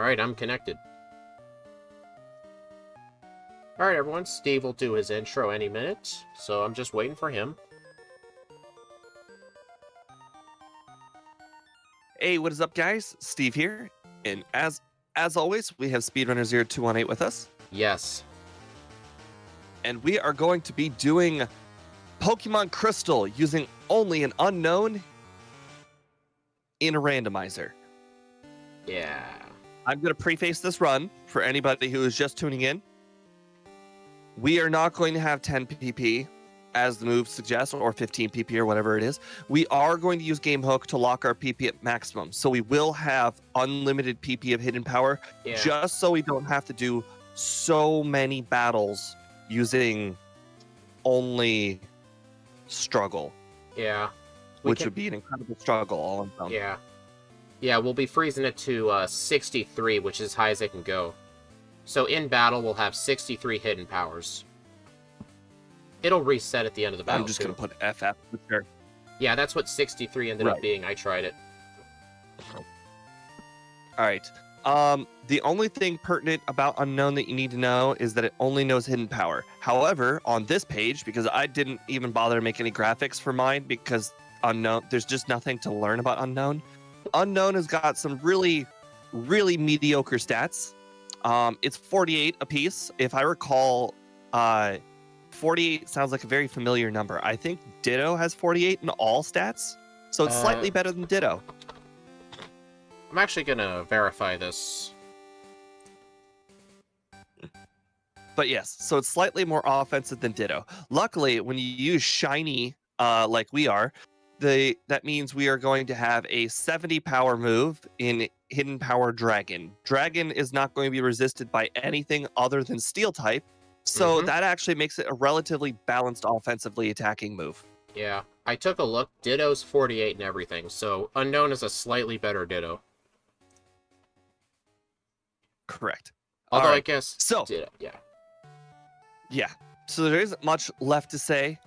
Alright, I'm connected. Alright, everyone. Steve will do his intro any minute, so I'm just waiting for him. Hey, what is up, guys? Steve here, and as always, we have Speedrunner 0218 with us, Yes. and we are going to be doing Pokemon Crystal using only an Unown in a randomizer. Yeah. I'm going to preface this run for anybody who is just tuning in. We are not going to have 10 PP as the move suggests, or 15 PP or whatever it is. We are going to use Game Hook to lock our PP at maximum. So we will have unlimited PP of hidden power, just so we don't have to do so many battles using only struggle. Yeah. Which would be an incredible struggle all in one. Yeah. Yeah, we'll be freezing it to 63, which is as high as it can go. So in battle, we'll have 63 hidden powers. It'll reset at the end of the battle, I'm just going to put FF for sure. Yeah, that's what 63 ended up being. I tried it. All right. The only thing pertinent about Unown that you need to know is that it only knows hidden power. However, on this page, because I didn't even bother to make any graphics for mine because Unown, there's just nothing to learn about Unown. Unown has got some really, really mediocre stats. It's 48 apiece. If I recall, 48 sounds like a very familiar number. I think Ditto has 48 in all stats, so it's slightly better than Ditto. I'm actually gonna verify this. But yes, so it's slightly more offensive than Ditto. Luckily, when you use Shiny, like we are, that means we are going to have a 70 power move in Hidden Power Dragon. Dragon is not going to be resisted by anything other than Steel type, so that actually makes it a relatively balanced offensively attacking move. Yeah, I took a look. Ditto's 48 and everything, so Unown is a slightly better Ditto. Correct. Although right. I guess so Ditto, yeah. Yeah, so there isn't much left to say.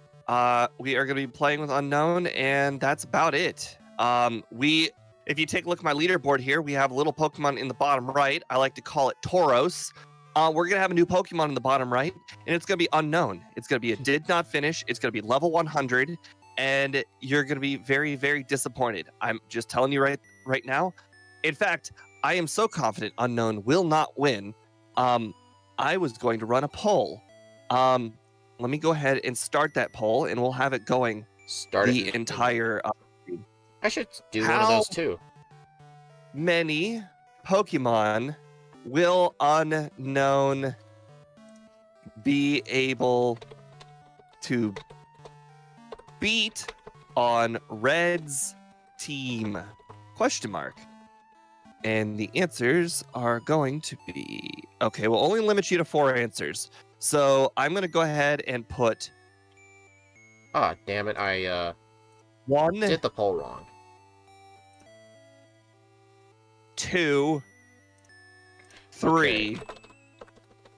We are going to be playing with Unown, and that's about it. If you take a look at my leaderboard here, we have a little Pokemon in the bottom right. I like to call it Tauros. We're going to have a new Pokemon in the bottom right, and it's going to be Unown. It's going to be a did not finish. It's going to be level 100, and you're going to be very, very disappointed. I'm just telling you right now. In fact, I am so confident Unown will not win. I was going to run a poll. Let me go ahead and start that poll, and we'll have it going the entire... I should do one of those too. Many Pokemon will Unown be able to beat on Red's team? Question mark. And the answers are going to be... Okay, we'll only limit you to 4 answers. So I'm going to go ahead and put... Ah, damn it. I one did the poll wrong. 2, 3,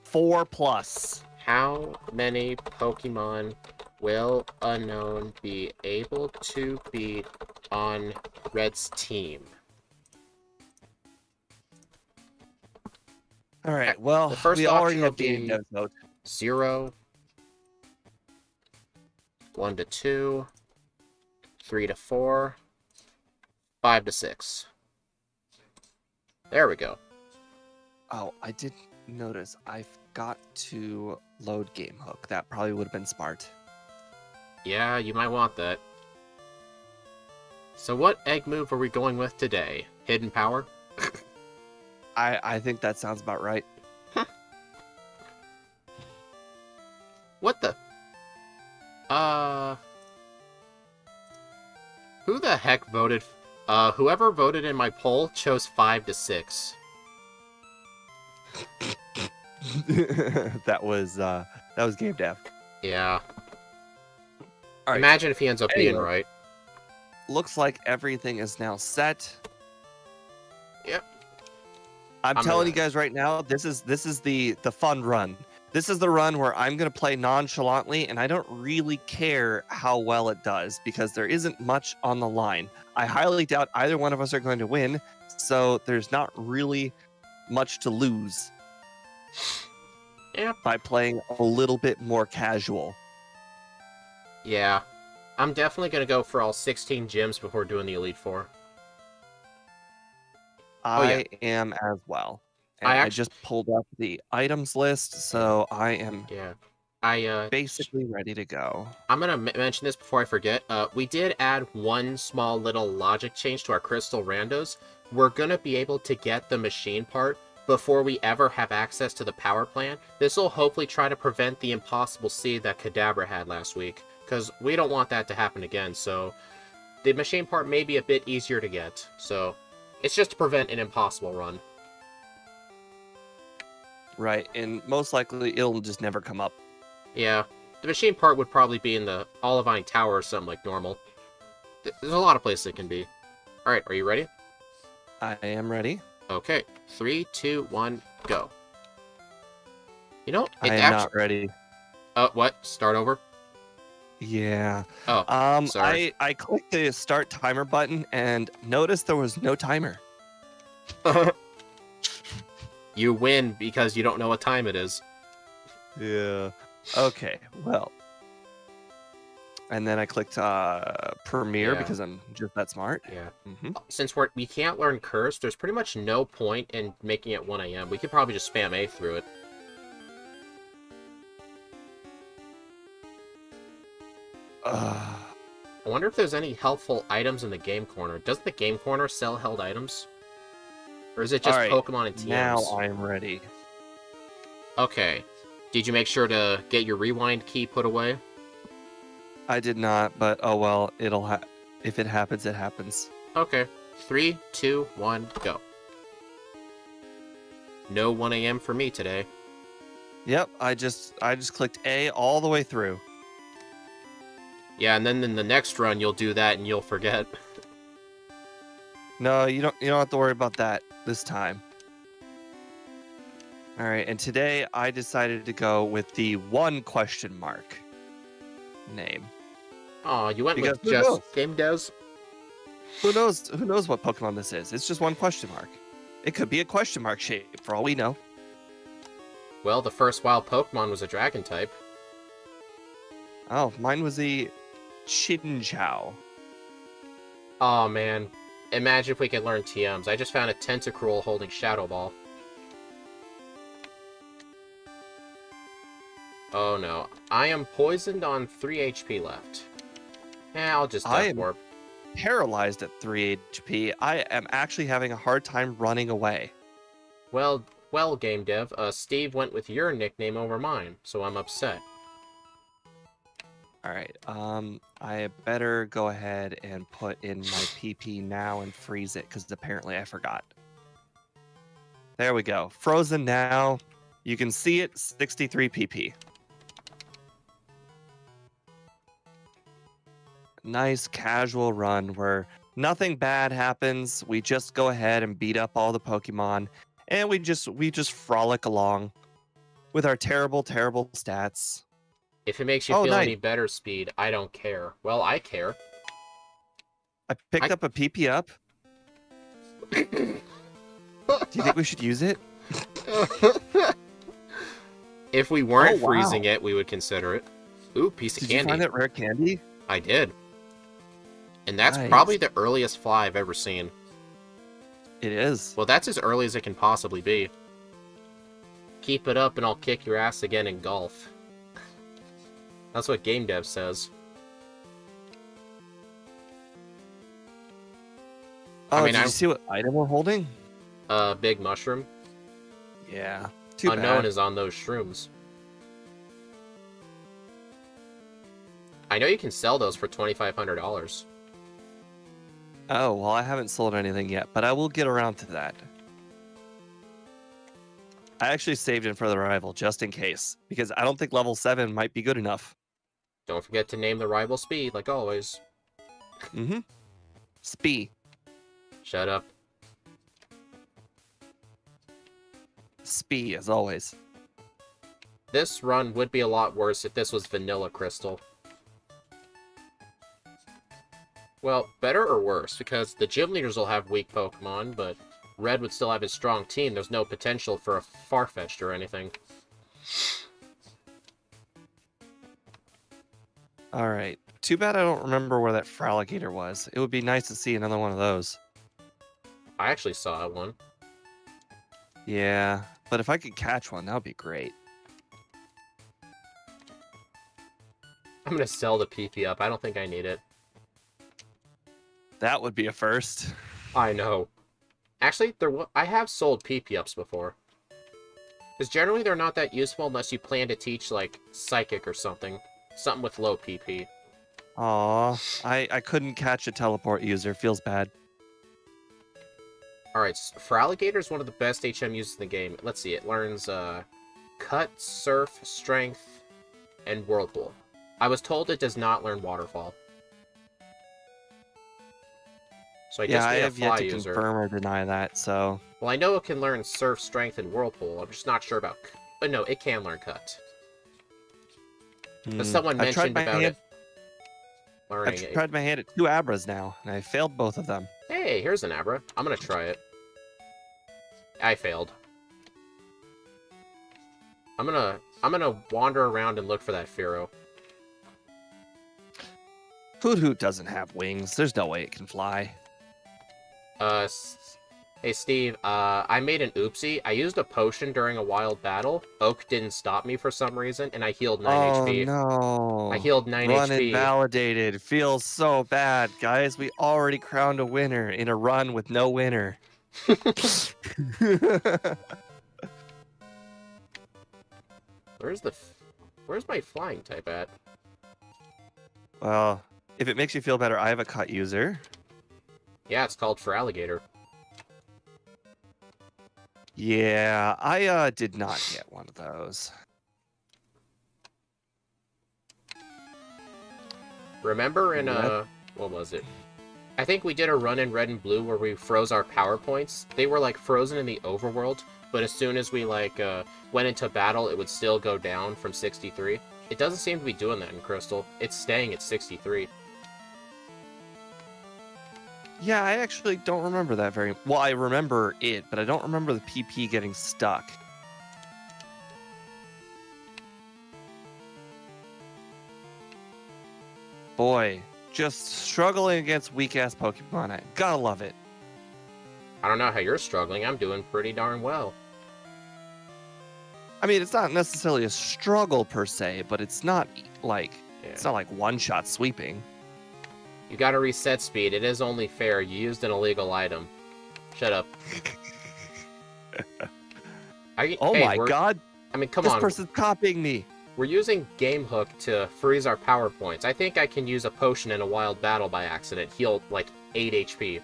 4 plus. How many Pokemon will Unown be able to beat on Red's team? All right, well, the first we option already will have be game note. 0, 1 to 2, 3 to 4, 5 to 6. There we go. Oh, I did notice I forgot to load Game Hook. That probably would have been smart. Yeah, you might want that. So what egg move are we going with today? Hidden Power? I think that sounds about right. What the? Who the heck voted? Whoever voted in my poll chose 5 to 6. that was Game Dev. Yeah. All right. Imagine if he ends up being right. Looks like everything is now set. Yep. I'm telling you guys right now, this is the fun run. This is the run where I'm going to play nonchalantly, and I don't really care how well it does because there isn't much on the line. I highly doubt either one of us are going to win, so there's not really much to lose Yeah. by playing a little bit more casual. Yeah. I'm definitely going to go for all 16 gyms before doing the Elite Four. I am as well. And I just pulled up the items list, so I am basically ready to go. I'm going to mention this before I forget. We did add one small little logic change to our crystal randos. We're going to be able to get the machine part before we ever have access to the power plant. This will hopefully try to prevent the impossible seed that Kadabra had last week, because we don't want that to happen again. So the machine part may be a bit easier to get. So it's just to prevent an impossible run. Right, and most likely it'll just never come up. Yeah, the machine part would probably be in the Olivine Tower or something like normal. There's a lot of places it can be. Alright, are you ready? I am ready. Okay, 3, 2, 1, go. You know, I am not ready. What? Start over? Yeah. Oh, sorry. I clicked the start timer button and noticed there was no timer. You win because you don't know what time it is. Yeah. Okay, well. And then I clicked Premiere because I'm just that smart. Yeah. Since we can't learn Curse, there's pretty much no point in making it 1 a.m. We could probably just spam A through it. I wonder if there's any helpful items in the game corner. Doesn't the game corner sell held items? Or is it just Pokemon and TMs? Now I'm ready. Okay. Did you make sure to get your rewind key put away? I did not, but oh well, if it happens, it happens. Okay. 3, 2, 1, go. No 1 a.m. for me today. Yep, I just clicked A all the way through. Yeah, and then in the next run you'll do that and you'll forget. No, you don't have to worry about that this time. All right, and today I decided to go with the 1 question mark name. Oh, you went with just Game Devs? Who knows what Pokemon this is? It's just 1 question mark. It could be a question mark shape for all we know. Well, the first wild Pokemon was a dragon type. Oh, mine was a Chinchou. Oh man. Imagine if we could learn TMs. I just found a Tentacruel holding Shadow Ball. Oh no. I am poisoned on 3 HP left. I'll just Death Warp. Paralyzed at 3 HP. I am actually having a hard time running away. Well, Game Dev, Steve went with your nickname over mine, so I'm upset. Alright, I better go ahead and put in my PP now and freeze it, because apparently I forgot. There we go. Frozen now. You can see it, 63 PP. Nice casual run where nothing bad happens. We just go ahead and beat up all the Pokemon, and we just frolic along with our terrible stats. If it makes you feel any better, Speed, I don't care. Well, I care. I picked up a PP up. Do you think we should use it? If we weren't freezing it, we would consider it. Ooh, piece of candy. Did you find that rare candy? I did. And that's probably the earliest fly I've ever seen. It is. Well, that's as early as it can possibly be. Keep it up and I'll kick your ass again in golf. That's what Game Dev says. Oh, did you see what item we're holding? Big mushroom. Yeah. Unown is on those shrooms. I know you can sell those for $2,500. Oh, well, I haven't sold anything yet, but I will get around to that. I actually saved it for the rival, just in case, because I don't think level 7 might be good enough. Don't forget to name the rival Speed, like always. Mm-hmm. Spee. Shut up. Spee, as always. This run would be a lot worse if this was Vanilla Crystal. Well, better or worse, because the gym leaders will have weak Pokemon, but Red would still have his strong team. There's no potential for a Farfetch'd or anything. All right. Too bad I don't remember where that Fraligator was. It would be nice to see another one of those. I actually saw one. Yeah, but if I could catch one, that would be great. I'm gonna sell the PP up. I don't think I need it. That would be a first. I know. Actually, I have sold PP ups before. Because generally they're not that useful unless you plan to teach, like, Psychic or something. Something with low PP. Aw, I couldn't catch a teleport user. Feels bad. Alright, Fraligator is one of the best HM uses in the game. Let's see, it learns Cut, Surf, Strength, and Whirlpool. I was told it does not learn Waterfall. So I guess Yeah, I we have yet to user. confirm or deny that, so... Well, I know it can learn Surf, Strength, and Whirlpool. I'm just not sure about... But no, it can learn Cut. But someone mentioned about it. Learning I've tried my hand at 2 Abras now, and I failed both of them. Hey, here's an Abra. I'm gonna try it. I failed. I'm gonna wander around and look for that Pharaoh. Hoot Hoot doesn't have wings. There's no way it can fly. Hey Steve, I made an oopsie. I used a potion during a wild battle. Oak didn't stop me for some reason, and I healed 9 HP. Oh no. I healed 9 Run HP. invalidated. Feels so bad, guys. We already crowned a winner in a run with no winner. Where's my flying type at? Well, if it makes you feel better, I have a cut user. Yeah, it's called Fraligator. Yeah, I did not get one of those. Remember in what was it? I think we did a run in Red and Blue where we froze our power points. They were like frozen in the overworld, but as soon as we like went into battle, it would still go down from 63. It doesn't seem to be doing that in Crystal. It's staying at 63. Yeah, I actually don't remember that very well. I remember it, but I don't remember the PP getting stuck. Boy, just struggling against weak-ass Pokemon. I gotta love it. I don't know how you're struggling. I'm doing pretty darn well. I mean, it's not necessarily a struggle per se, but it's not like it's not like one-shot sweeping. You gotta reset speed. It is only fair. You used an illegal item. Shut up. Oh my god! I mean, come this on. This person's copying me. We're using Game Hook to freeze our power points. I think I can use a potion in a wild battle by accident. Heal, like, 8 HP.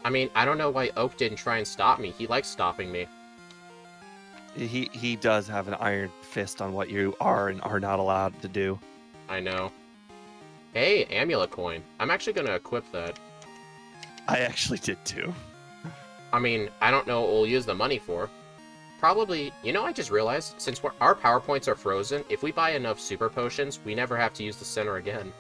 I mean, I don't know why Oak didn't try and stop me. He likes stopping me. He does have an iron fist on what you are and are not allowed to do. I know. Hey, Amulet Coin. I'm actually going to equip that. I actually did too. I mean, I don't know what we'll use the money for. Probably, you know, I just realized, since our power points are frozen, if we buy enough super potions, we never have to use the center again.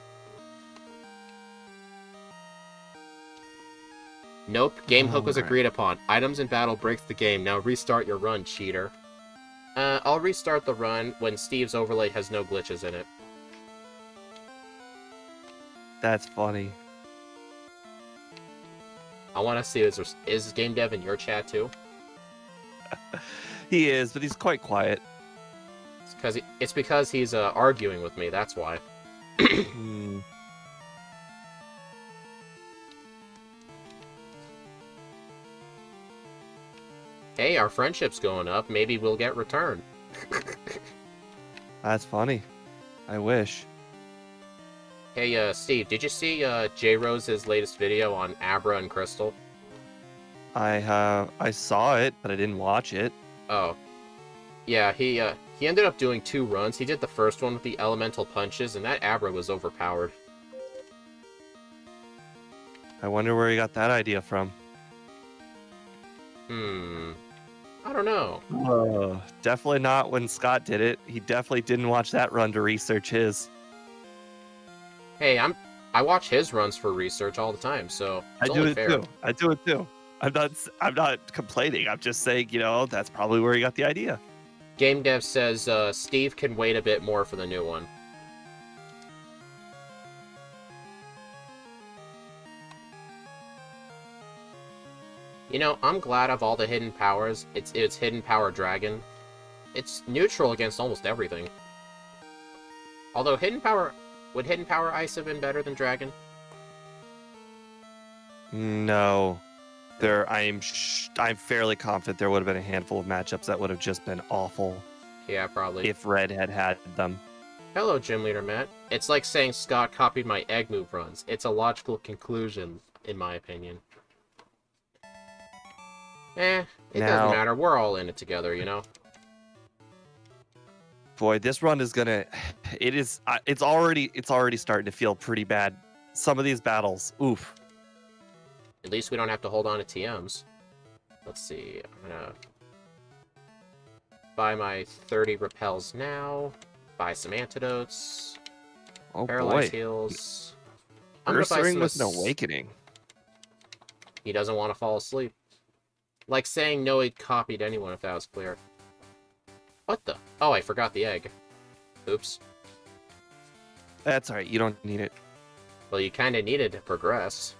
Nope, Game Hook was agreed upon. Items in battle breaks the game. Now restart your run, cheater. I'll restart the run when Steve's overlay has no glitches in it. That's funny. I want to see, is Game Dev in your chat too? He is, but he's quite quiet. It's because he's arguing with me, that's why. Hey, our friendship's going up. Maybe we'll get returned. That's funny. I wish. Hey, Steve, did you see J-Rose's latest video on Abra and Crystal? I saw it, but I didn't watch it. Oh. Yeah, he ended up doing 2 runs. He did the first one with the elemental punches, and that Abra was overpowered. I wonder where he got that idea from. I don't know. Definitely not when Scott did it. He definitely didn't watch that run to research his. Hey, I'm I watch his runs for research all the time, so I it's do only it fair. too. I do it too. I'm not complaining. I'm just saying, that's probably where he got the idea. Game Dev says Steve can wait a bit more for the new one. I'm glad of all the hidden powers. It's hidden power dragon. It's neutral against almost everything. Although would hidden power ice have been better than dragon? No, I'm fairly confident there would have been a handful of matchups that would have just been awful. Yeah, probably. If Red had them. Hello, Gym Leader Matt. It's like saying Scott copied my egg move runs. It's a logical conclusion, in my opinion. It doesn't matter. We're all in it together, Boy, this run is gonna. It's already starting to feel pretty bad. Some of these battles, oof. At least we don't have to hold on to TMs. Let's see. I'm gonna buy my 30 repels now. Buy some antidotes. Oh Paralyze boy. heals. Bursting with an awakening. He doesn't want to fall asleep. Like saying no, he copied anyone if that was clear. What the? Oh, I forgot the egg. Oops. That's alright, you don't need it. Well, you kind of need it to progress.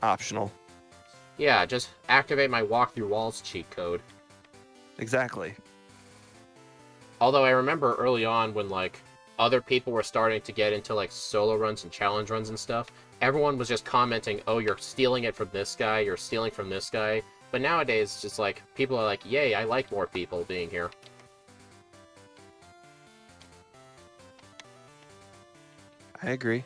Optional. Yeah, just activate my walk through walls cheat code. Exactly. Although I remember early on when, other people were starting to get into, solo runs and challenge runs and stuff, everyone was just commenting, oh, you're stealing it from this guy, you're stealing from this guy. But nowadays, it's just people are like, yay, I like more people being here. I agree.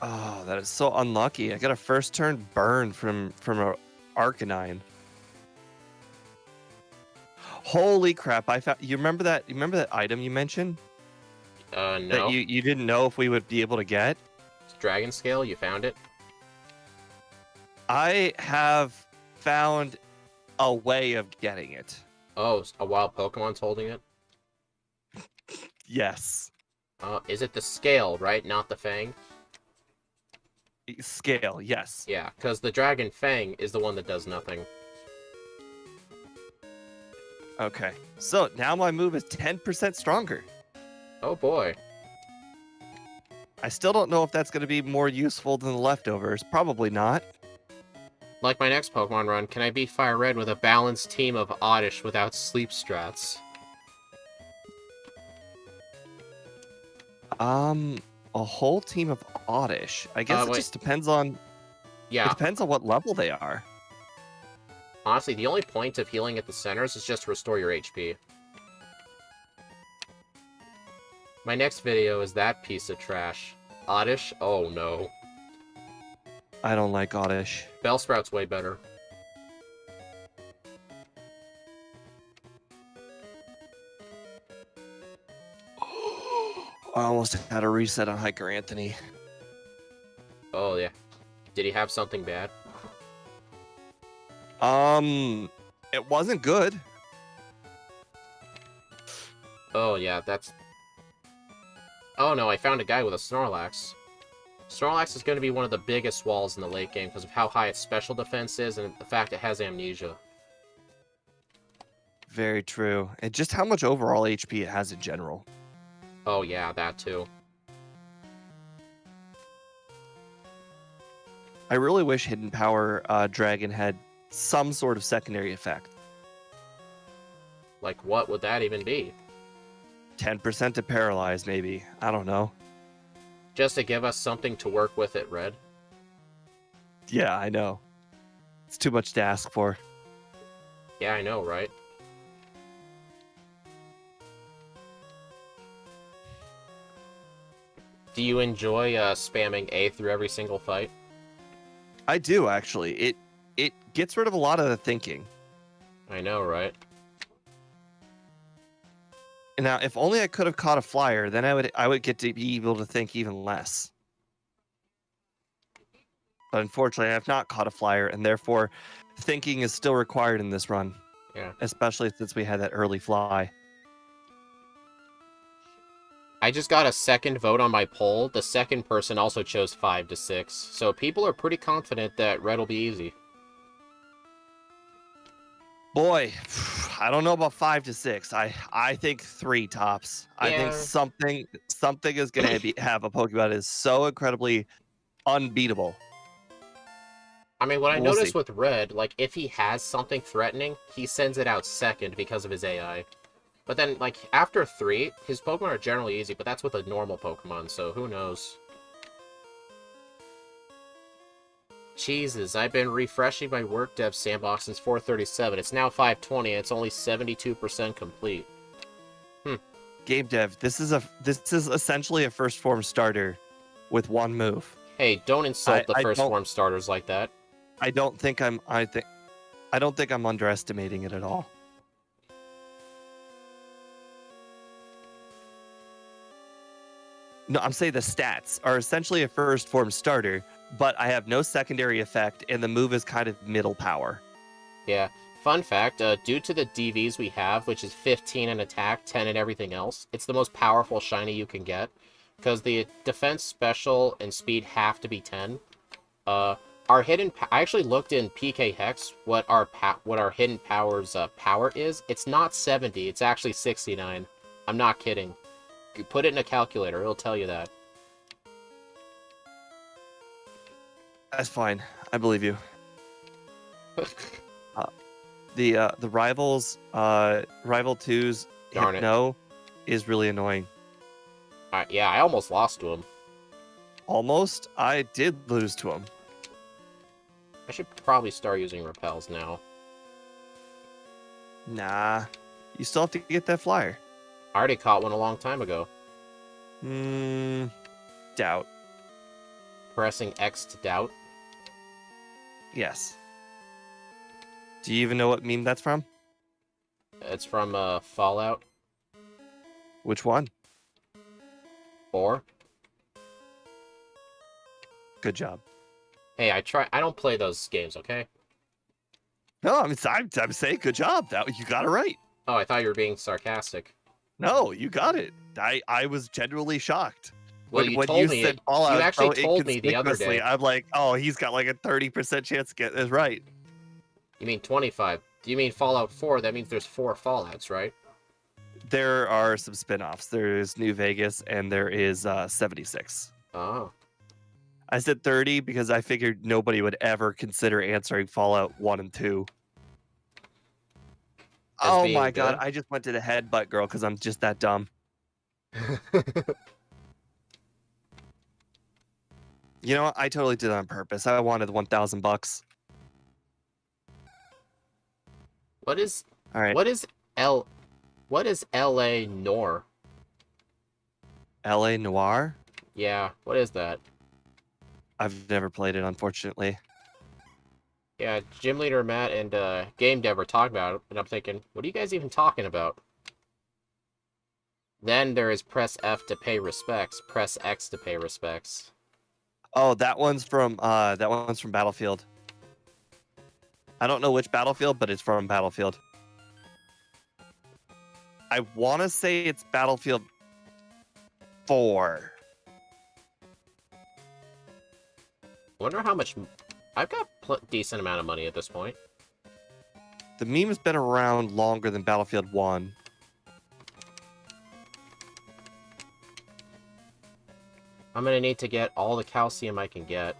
Oh, that is so unlucky. I got a first turn burn from a Arcanine. Holy crap! I found. You remember that? You remember that item you mentioned? No. That you didn't know if we would be able to get. Dragon Scale, you found it? I have found a way of getting it. Oh, a wild Pokemon's holding it? Yes. Is it the scale, right? Not the fang? Scale, yes. Yeah, because the Dragon Fang is the one that does nothing. Okay. So now my move is 10% stronger. Oh boy. I still don't know if that's going to be more useful than the leftovers. Probably not. Like my next Pokemon run, can I beat Fire Red with a balanced team of Oddish without sleep strats? A whole team of Oddish. I guess it just depends on... Yeah. It depends on what level they are. Honestly, the only point of healing at the centers is just to restore your HP. My next video is that piece of trash. Oddish? Oh no. I don't like Oddish. Bellsprout's way better. I almost had a reset on Hiker Anthony. Oh yeah. Did he have something bad? It wasn't good. Oh yeah, that's... Oh no, I found a guy with a Snorlax. Snorlax is going to be one of the biggest walls in the late game because of how high its special defense is and the fact it has amnesia. Very true. And just how much overall HP it has in general. Oh yeah, that too. I really wish Hidden Power Dragon had some sort of secondary effect. Like what would that even be? 10% to paralyze, maybe. I don't know. Just to give us something to work with at Red? Yeah, I know. It's too much to ask for. Yeah, I know, right? Do you enjoy spamming A through every single fight? I do, actually. It gets rid of a lot of the thinking. I know, right? Now, if only I could have caught a flyer, then I would get to be able to think even less. But unfortunately, I have not caught a flyer, and therefore, thinking is still required in this run. Yeah. Especially since we had that early fly. I just got a second vote on my poll. The second person also chose 5 to 6. So people are pretty confident that red will be easy. Boy, I don't know about 5 to 6. I think 3 tops. I think Yeah. something is gonna have a Pokemon that is so incredibly unbeatable. I mean, what I We'll noticed see. with red, like, if he has something threatening, he sends it out second because of his AI. But then, like, after 3, his Pokemon are generally easy, but that's with a normal Pokemon, so who knows? Jesus, I've been refreshing my work dev sandbox since 4:37. It's now 5:20, and it's only 72% complete. Game dev, this is essentially a first form starter with 1 move. Hey, don't insult the I first don't form starters like that. I don't think I'm underestimating it at all. No, I'm saying the stats are essentially a first form starter, but I have no secondary effect, and the move is kind of middle power. Yeah. Fun fact, due to the DVs we have, which is 15 in attack, 10 in everything else, it's the most powerful shiny you can get. Because the defense, special, and speed have to be 10. Our hidden... I actually looked in PK Hex what our hidden power's power is. It's not 70, it's actually 69. I'm not kidding. You put it in a calculator, it'll tell you that. That's fine. I believe you. The rivals, Rival 2's Darn it. Hypno is really annoying. Yeah, I almost lost to him. Almost? I did lose to him. I should probably start using repels now. Nah. You still have to get that flyer. I already caught one a long time ago. Doubt. Pressing X to doubt. Yes. Do you even know what meme that's from? It's from Fallout Which one? 4. Good job. Hey, I don't play those games, okay? No, I'm saying good job. That you got it right. Oh, I thought you were being sarcastic. No, you got it. I was genuinely shocked. Well, When you you told me said it. Fallout You actually so told me the other inconspicuously, day. I'm like, oh, he's got like a 30% chance to get this right. You mean 25. Do you mean Fallout 4? That means there's 4 Fallouts, right? There are some spin-offs. There's New Vegas and there is 76. Oh. I said 30 because I figured nobody would ever consider answering Fallout 1 and 2. As Oh being my god, good? I just went to the headbutt girl because I'm just that dumb. You know what? I totally did that on purpose. I wanted $1,000. What is All right. what is LA Nor? LA Noir? Yeah, what is that? I've never played it, unfortunately. Yeah, Gym Leader Matt and Game Dev were talking about it, and I'm thinking, what are you guys even talking about? Then there is press F to pay respects, press X to pay respects. Oh, that one's from Battlefield. I don't know which Battlefield, but it's from Battlefield. I want to say it's Battlefield 4. Wonder how much... I've got decent amount of money at this point. The meme's been around longer than Battlefield 1. I'm gonna need to get all the calcium I can get.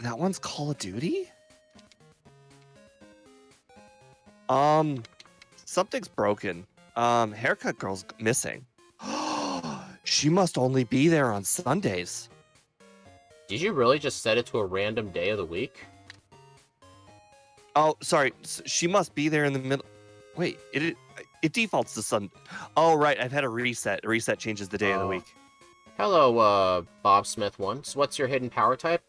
That one's Call of Duty? Something's broken. Haircut girl's missing. She must only be there on Sundays. Did you really just set it to a random day of the week? Oh, sorry. She must be there in the middle. Wait, it defaults to Sunday. Oh, right. I've had a reset. A reset changes the day of the week. Hello, Bob Smith 1. So what's your hidden power type?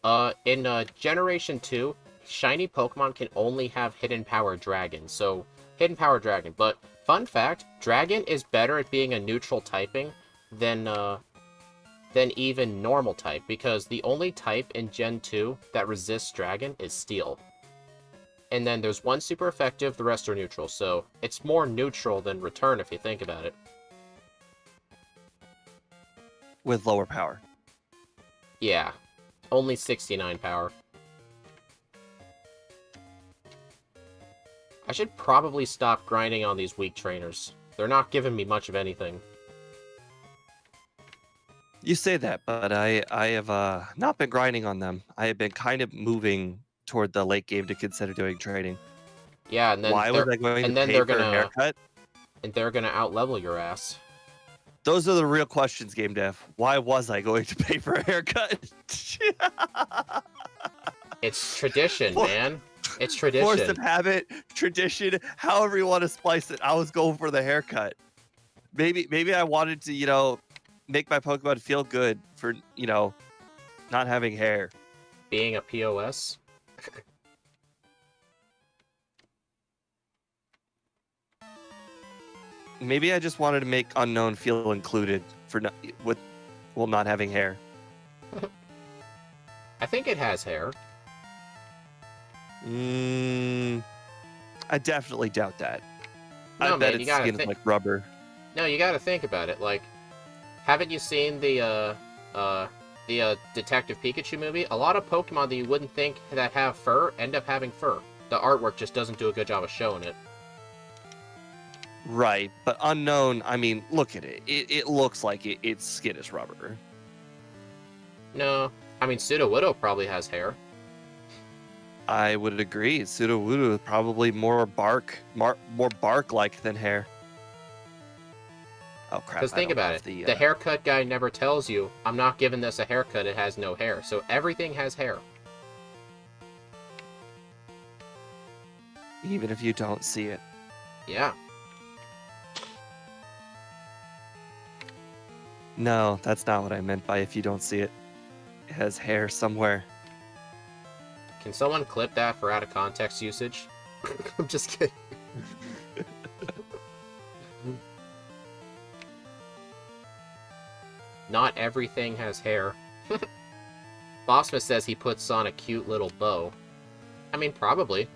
In Generation 2, shiny Pokemon can only have hidden power Dragon. So, hidden power Dragon. But, fun fact, Dragon is better at being a neutral typing than even normal type. Because the only type in Gen 2 that resists Dragon is Steel. And then there's one super effective, the rest are neutral. So, it's more neutral than Return if you think about it. with lower power. Yeah. Only 69 power. I should probably stop grinding on these weak trainers. They're not giving me much of anything. You say that, but I have not been grinding on them. I have been kind of moving toward the late game to consider doing trading. Yeah, and then Why was I going to pay for a haircut? And they're gonna outlevel your ass. Those are the real questions, Game Dev. Why was I going to pay for a haircut? It's tradition, man. It's tradition. Force of habit, tradition, however you want to splice it. I was going for the haircut. Maybe I wanted to, make my Pokemon feel good for, not having hair. Being a POS? Maybe I just wanted to make Unown feel included for not having hair. I think it has hair. I definitely doubt that. No, I bet man, its skin is like rubber. No, you gotta think about it. Like, haven't you seen the Detective Pikachu movie? A lot of Pokemon that you wouldn't think that have fur end up having fur. The artwork just doesn't do a good job of showing it. Right, but Unown, I mean, look at it. It looks like its skin is rubber. No, I mean, Sudowoodo probably has hair. I would agree. Sudowoodo is probably more bark-like than hair. Oh, crap. Because think about it. The haircut guy never tells you, I'm not giving this a haircut, it has no hair. So everything has hair. Even if you don't see it. Yeah. No, that's not what I meant by if you don't see it. It has hair somewhere. Can someone clip that for out of context usage? I'm just kidding. Not everything has hair. Bossma says he puts on a cute little bow. I mean, probably.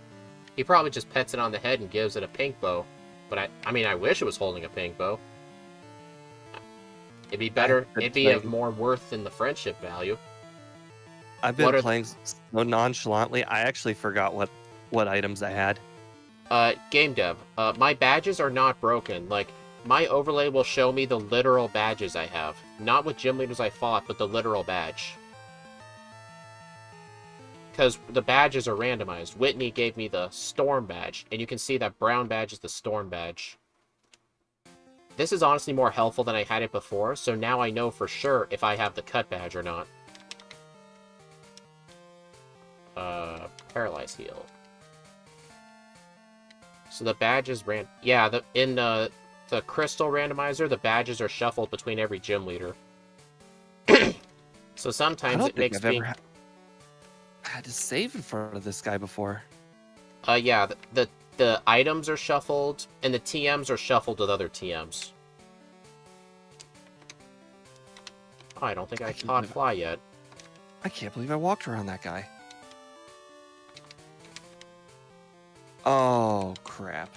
He probably just pets it on the head and gives it a pink bow. But I wish it was holding a pink bow. It'd be better. It'd be of more worth than the friendship value. I've been playing so nonchalantly. I actually forgot what items I had. Game dev. My badges are not broken. Like, my overlay will show me the literal badges I have. Not with gym leaders I fought, but the literal badge. Because the badges are randomized. Whitney gave me the Storm badge, and you can see that brown badge is the Storm badge. This is honestly more helpful than I had it before, so now I know for sure if I have the cut badge or not. Paralyze heal. So the badges in the crystal randomizer, the badges are shuffled between every gym leader. So sometimes it makes me... I had to save in front of this guy before. Yeah, the items are shuffled, and the TMs are shuffled with other TMs. Oh, I don't think I caught Fly yet. I can't believe I walked around that guy. Oh, crap.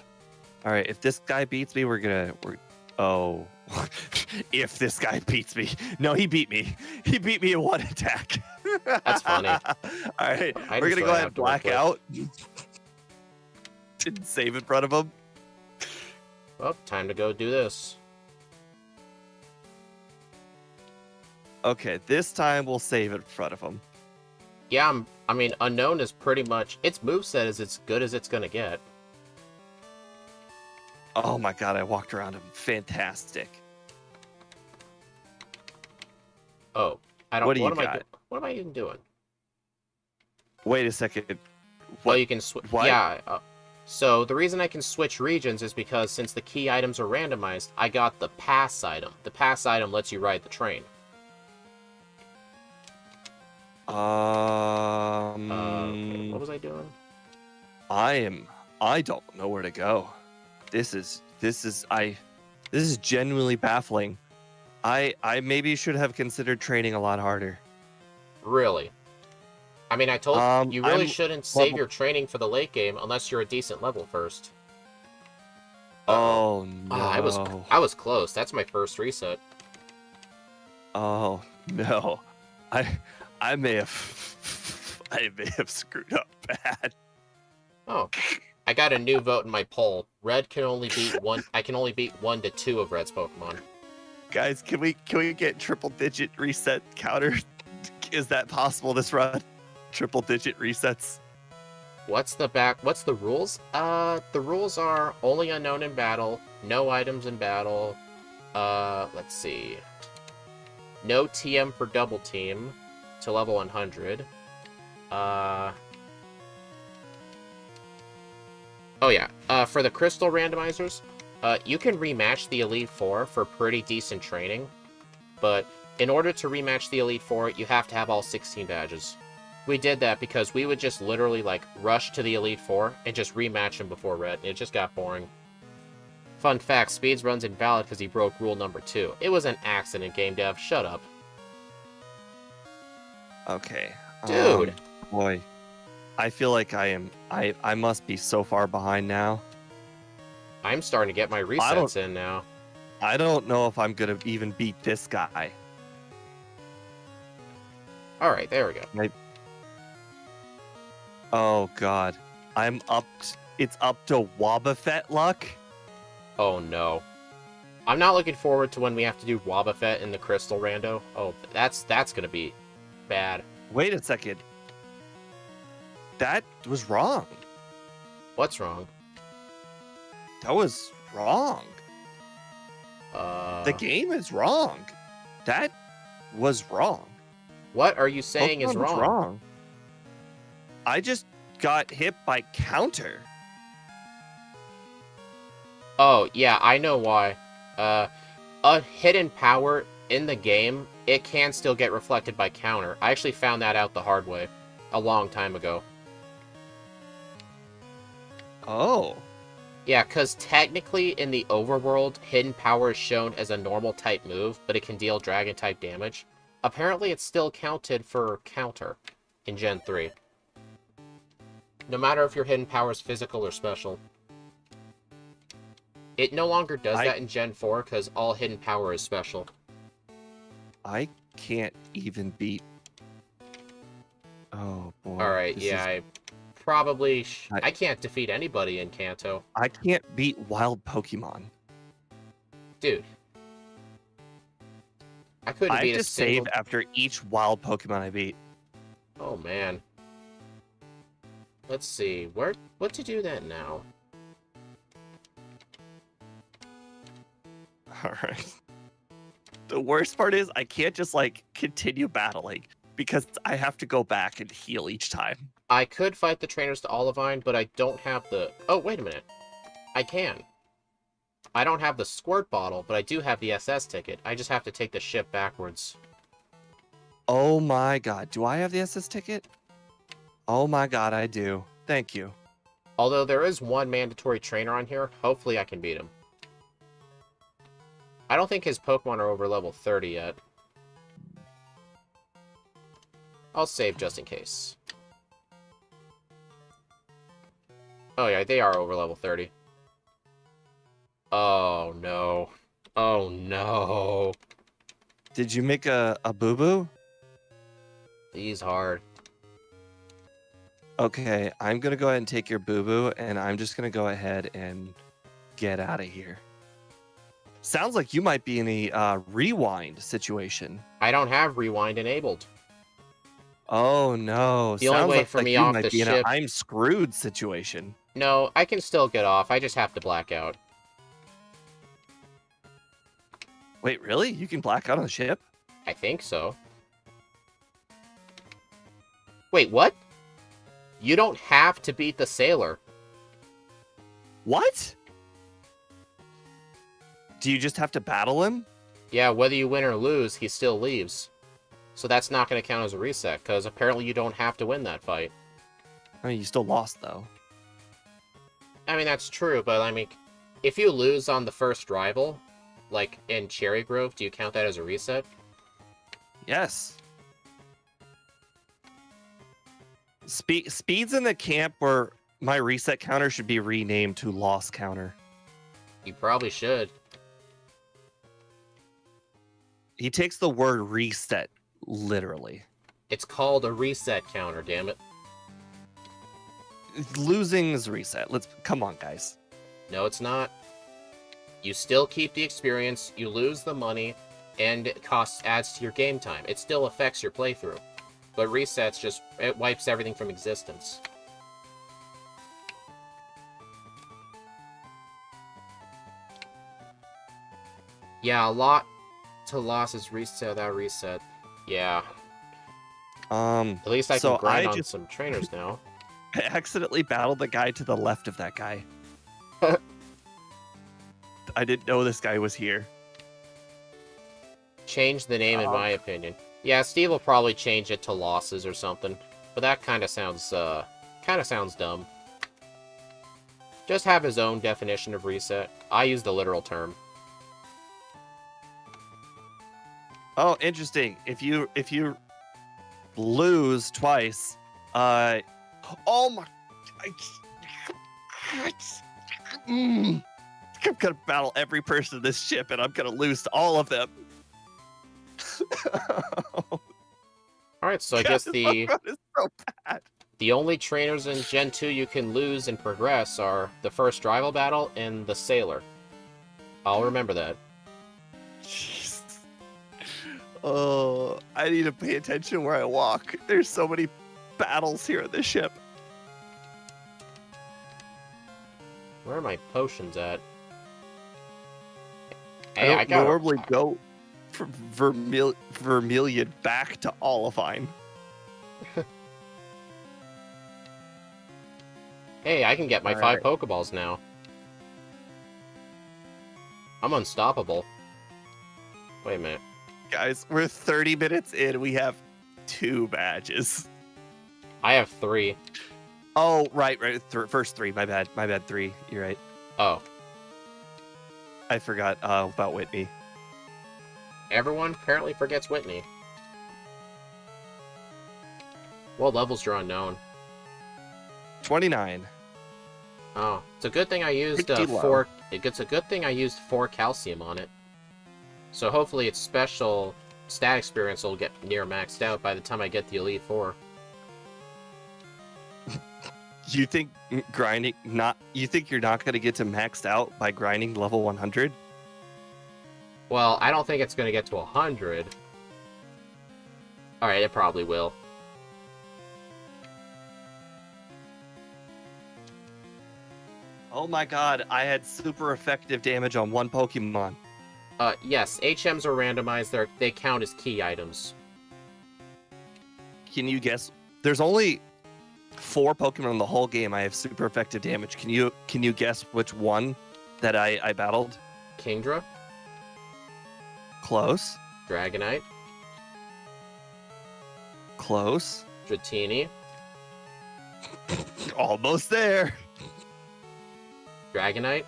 All right, if this guy beats me, oh. If this guy beats me. No, he beat me. He beat me in one attack. That's funny. All right, we're going to go ahead and black out. Didn't save in front of him. Well, time to go do this. Okay, this time we'll save in front of him. Yeah, I mean, Unown is pretty much... Its moveset is as good as it's going to get. Oh my god, I walked around him. Fantastic. Oh, I don't... What do you got? What am I even doing? Wait a second. What? Well, you can switch... Yeah, so the reason I can switch regions is because since the key items are randomized, I got the pass item. The pass item lets you ride the train. What was I doing? I don't know where to go. This is genuinely baffling. I maybe should have considered training a lot harder. Really? I mean, I told you really shouldn't save your training for the late game unless you're a decent level first. Oh no! I was close. That's my first reset. Oh no, I may have I may have screwed up bad. Oh, I got a new vote in my poll. Red can only beat one. I can only beat 1 to 2 of Red's Pokemon. Guys, can we get triple digit reset counter? Is that possible this run? Triple digit resets. What's the rules? The rules are only unknown in battle, no items in battle. Let's see. No TM for double team to level 100. Oh yeah. For the crystal randomizers, you can rematch the Elite Four for pretty decent training, but in order to rematch the Elite Four, you have to have all 16 badges. We did that because we would just literally, like, rush to the Elite Four and just rematch them before Red. It just got boring. Fun fact, Speeds runs invalid because he broke rule number 2. It was an accident, game dev. Shut up. Okay. Dude. Boy. I feel like I must be so far behind now. I'm starting to get my resets in now. I don't know if I'm going to even beat this guy. Alright, there we go. Oh, God. It's up to Wobbuffet luck? Oh, no. I'm not looking forward to when we have to do Wobbuffet in the Crystal Rando. Oh, that's gonna be bad. Wait a second. That was wrong. What's wrong? That was wrong. The game is wrong. That was wrong. What are you saying Pokemon is was wrong? wrong? I just got hit by counter. Oh, yeah, I know why. A hidden power in the game, it can still get reflected by counter. I actually found that out the hard way a long time ago. Oh. Yeah, because technically in the overworld, hidden power is shown as a normal type move, but it can deal dragon type damage. Apparently it's still counted for counter in Gen 3. No matter if your hidden power is physical or special. It no longer does that in Gen 4 because all hidden power is special. I can't even beat... Oh, boy. Alright, yeah, I probably... I can't defeat anybody in Kanto. I can't beat wild Pokemon. Dude. I couldn't beat a single... save after each wild Pokemon I beat. Oh, man. Let's see. What to do then now? Alright. The worst part is I can't just, like, continue battling because I have to go back and heal each time. I could fight the trainers to Olivine, but I don't have the... Oh, wait a minute. I can. I don't have the squirt bottle, but I do have the SS ticket. I just have to take the ship backwards. Oh my god. Do I have the SS ticket? Oh my god, I do. Thank you. Although there is one mandatory trainer on here, hopefully I can beat him. I don't think his Pokemon are over level 30 yet. I'll save just in case. Oh yeah, they are over level 30. Oh no. Oh no. Did you make a boo-boo? He's hard. Okay, I'm gonna go ahead and take your boo-boo, and I'm just gonna go ahead and get out of here. Sounds like you might be in a rewind situation. I don't have rewind enabled. Oh no! The only way for me off the ship... I'm screwed situation. No, I can still get off. I just have to black out. Wait, really? You can black out on the ship? I think so. Wait, what? You don't have to beat the sailor. What? Do you just have to battle him? Yeah, whether you win or lose, he still leaves. So that's not going to count as a reset, because apparently you don't have to win that fight. I mean, you still lost, though. I mean, that's true, but I mean, if you lose on the first rival, like in Cherry Grove, do you count that as a reset? Yes. Speed's in the camp where my reset counter should be renamed to loss counter. You probably should. He takes the word reset literally. It's called a reset counter, damn it. Losing is reset. Come on, guys. No, it's not. You still keep the experience, you lose the money, and it adds to your game time. It still affects your playthrough. But resets it wipes everything from existence. Yeah, a lot to losses reset without reset. Yeah. At least I can grind on some trainers now. I accidentally battled the guy to the left of that guy. I didn't know this guy was here. Change the name, in my opinion. Yeah, Steve will probably change it to losses or something. But that kind of sounds dumb. Just have his own definition of reset. I use the literal term. Oh, interesting. If you lose twice, oh my, I'm gonna battle every person in this ship, and I'm gonna lose to all of them. Alright, so I guess the is so bad. The only trainers in Gen 2 you can lose and progress are the first rival battle and the Sailor. I'll remember that. Jeez. Oh, I need to pay attention where I walk. There's so many battles here on this ship. Where are my potions at? Hey, I don't normally go from Vermilion back to Olivine. Hey, I can get my 5 Pokeballs now. I'm unstoppable. Wait a minute. Guys, we're 30 minutes in. We have 2 badges. I have 3. Oh, right. First 3. My bad. 3. You're right. Oh. I forgot about Whitney. Everyone apparently forgets Whitney. What levels are unknown? 29. Oh, it's a good thing I used 4. It's a good thing I used 4 calcium on it. So hopefully its special stat experience will get near maxed out by the time I get the Elite 4. You think grinding you think you're not going to get to maxed out by grinding level 100? Well, I don't think it's going to get to 100. Alright, it probably will. Oh my god, I had super effective damage on 1 Pokemon. Yes, HMs are randomized. They count as key items. Can you guess? There's only 4 Pokemon in the whole game I have super effective damage. Can you guess which one that I battled? Kingdra? Close. Dragonite? Close. Dratini? Almost there. Dragonite?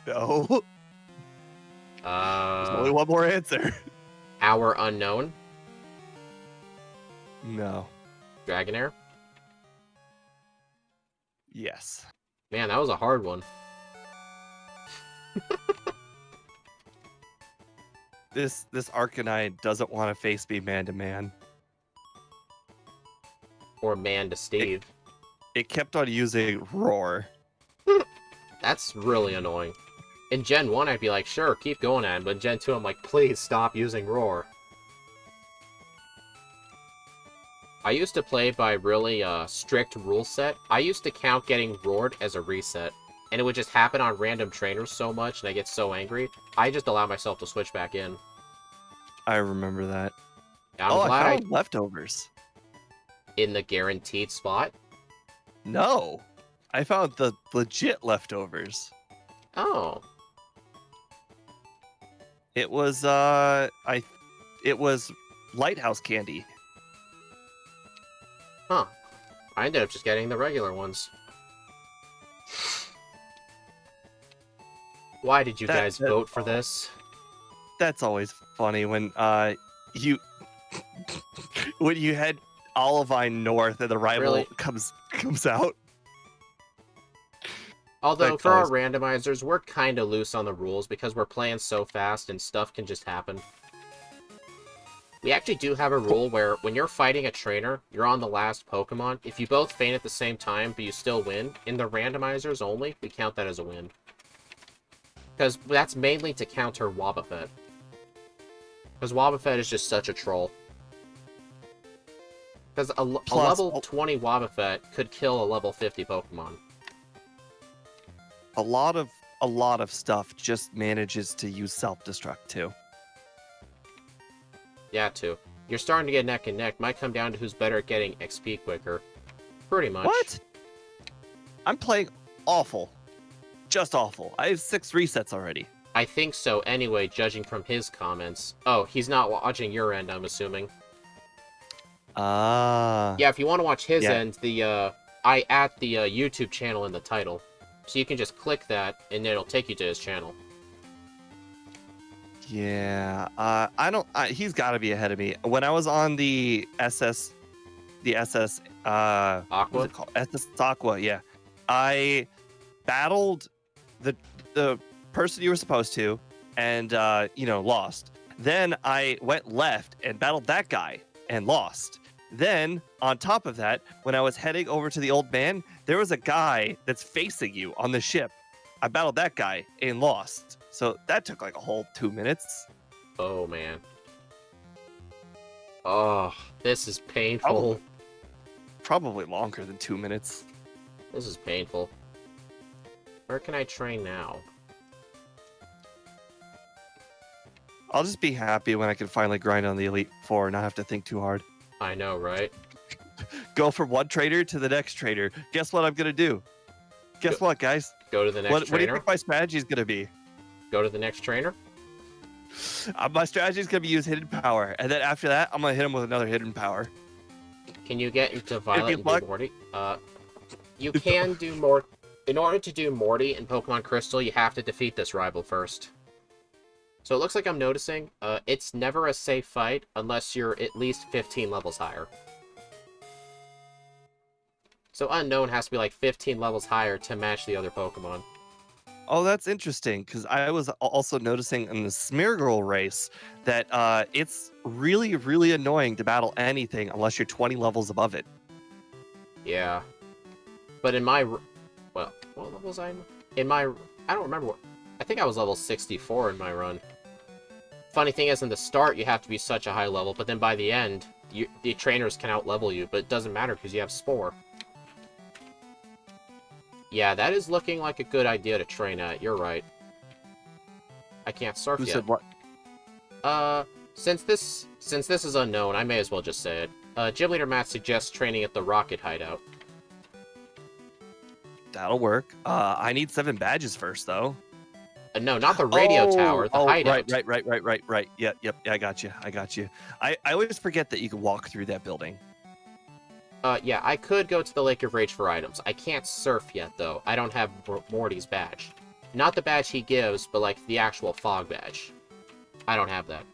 No. There's only one more answer. Our Unown? No. Dragonair? Yes. Man, that was a hard one. This Arcanine doesn't want to face me man to man. Or man to Steve. It kept on using Roar. That's really annoying. In Gen 1, I'd be like, sure, keep going at him. But in Gen 2, I'm like, please stop using Roar. I used to play by really strict rule set. I used to count getting roared as a reset. And it would just happen on random trainers so much, and I get so angry. I just allow myself to switch back in. I remember that. I'm glad I found leftovers. In the guaranteed spot? No. I found the legit leftovers. Oh. It was it was lighthouse candy. Huh. I ended up just getting the regular ones. Why did you guys vote for this? That's always funny when you when you head Olivine north and the rival comes out. Although, for our randomizers, we're kind of loose on the rules because we're playing so fast and stuff can just happen. We actually do have a rule where when you're fighting a trainer, you're on the last Pokemon. If you both faint at the same time, but you still win, in the randomizers only, we count that as a win. Because that's mainly to counter Wobbuffet. Because Wobbuffet is just such a troll. Because a level 20 Wobbuffet could kill a level 50 Pokemon. A lot of stuff just manages to use self-destruct too. Yeah, too. You're starting to get neck and neck. Might come down to who's better at getting XP quicker. Pretty much. What? I'm playing awful. Just awful. I have 6 resets already. I think so anyway, judging from his comments. Oh, he's not watching your end, I'm assuming. Ah. Yeah, if you want to watch his end, I add the YouTube channel in the title. So you can just click that, and it'll take you to his channel. Yeah, I don't. He's got to be ahead of me. When I was on the SS, Aqua? What's it called? SS Aqua. Yeah, I battled the person you were supposed to, and lost. Then I went left and battled that guy and lost. Then on top of that, when I was heading over to the old man, there was a guy that's facing you on the ship. I battled that guy and lost. So that took like a whole 2 minutes. Oh, man. Oh, this is painful. Probably longer than 2 minutes. This is painful. Where can I train now? I'll just be happy when I can finally grind on the Elite Four and not have to think too hard. I know, right? Go from one trader to the next trader. Guess what I'm going to do? Guess what, guys? Go to the next trainer? What do you think my strategy is going to be? Go to the next trainer? My strategy is going to be use hidden power. And then after that, I'm going to hit him with another hidden power. Can you get into Violet and do Morty? You can do more. In order to do Morty in Pokemon Crystal, you have to defeat this rival first. So it looks like I'm noticing, it's never a safe fight unless you're at least 15 levels higher. So Unown has to be like 15 levels higher to match the other Pokemon. Oh, that's interesting, because I was also noticing in the Smeargle race that it's really, really annoying to battle anything unless you're 20 levels above it. Yeah. But in my... Well, what level was I in? In my... I don't remember what... I think I was level 64 in my run. Funny thing is, in the start, you have to be such a high level, but then by the end, the trainers can out-level you, but it doesn't matter because you have Spore. Yeah, that is looking like a good idea to train at. You're right. I can't surf yet. Who said what? Since this is unknown, I may as well just say it. Gym Leader Matt suggests training at the Rocket Hideout. That'll work. I need 7 badges first, though. No, not the radio tower, the hideout. Right. Yep, I got you. I always forget that you can walk through that building. Yeah, I could go to the Lake of Rage for items. I can't surf yet, though. I don't have Morty's badge. Not the badge he gives, but, like, the actual fog badge. I don't have that.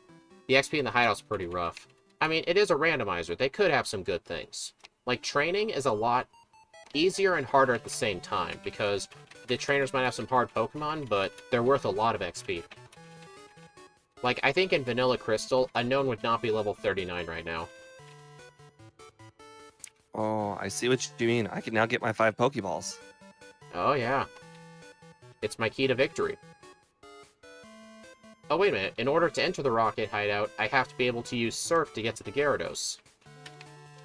The XP in the hideout's pretty rough. I mean, it is a randomizer. They could have some good things. Like, training is a lot easier and harder at the same time, because the trainers might have some hard Pokemon, but they're worth a lot of XP. Like, I think in Vanilla Crystal, Unown would not be level 39 right now. Oh, I see what you mean. I can now get my 5 Pokeballs. Oh, yeah. It's my key to victory. Oh, wait a minute. In order to enter the Rocket Hideout, I have to be able to use Surf to get to the Gyarados.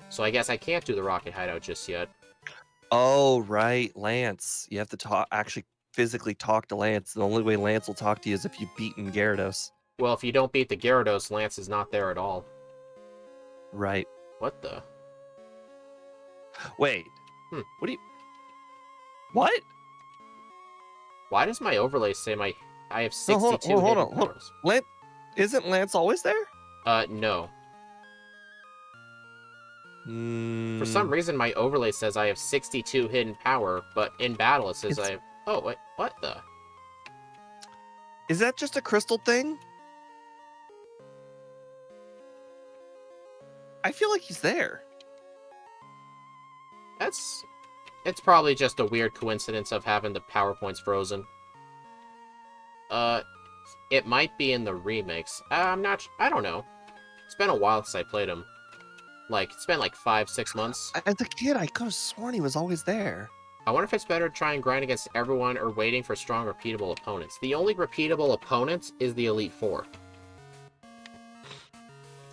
So I guess I can't do the Rocket Hideout just yet. Oh, right. Lance. You have to actually physically talk to Lance. The only way Lance will talk to you is if you've beaten Gyarados. Well, if you don't beat the Gyarados, Lance is not there at all. Right. What the? Wait. What do you... What? Why does my overlay say I have 62 hold on. Isn't Lance always there? No. For some reason, my overlay says I have 62 hidden power, but in battle it says I have... Oh, wait, what the? Is that just a crystal thing? I feel like he's there. It's probably just a weird coincidence of having the PowerPoints frozen. It might be in the remakes. I don't know. It's been a while since I played them. Like, it's been like 5-6 months. As a kid, I could have sworn he was always there. I wonder if it's better to try and grind against everyone or waiting for strong, repeatable opponents. The only repeatable opponent is the Elite Four.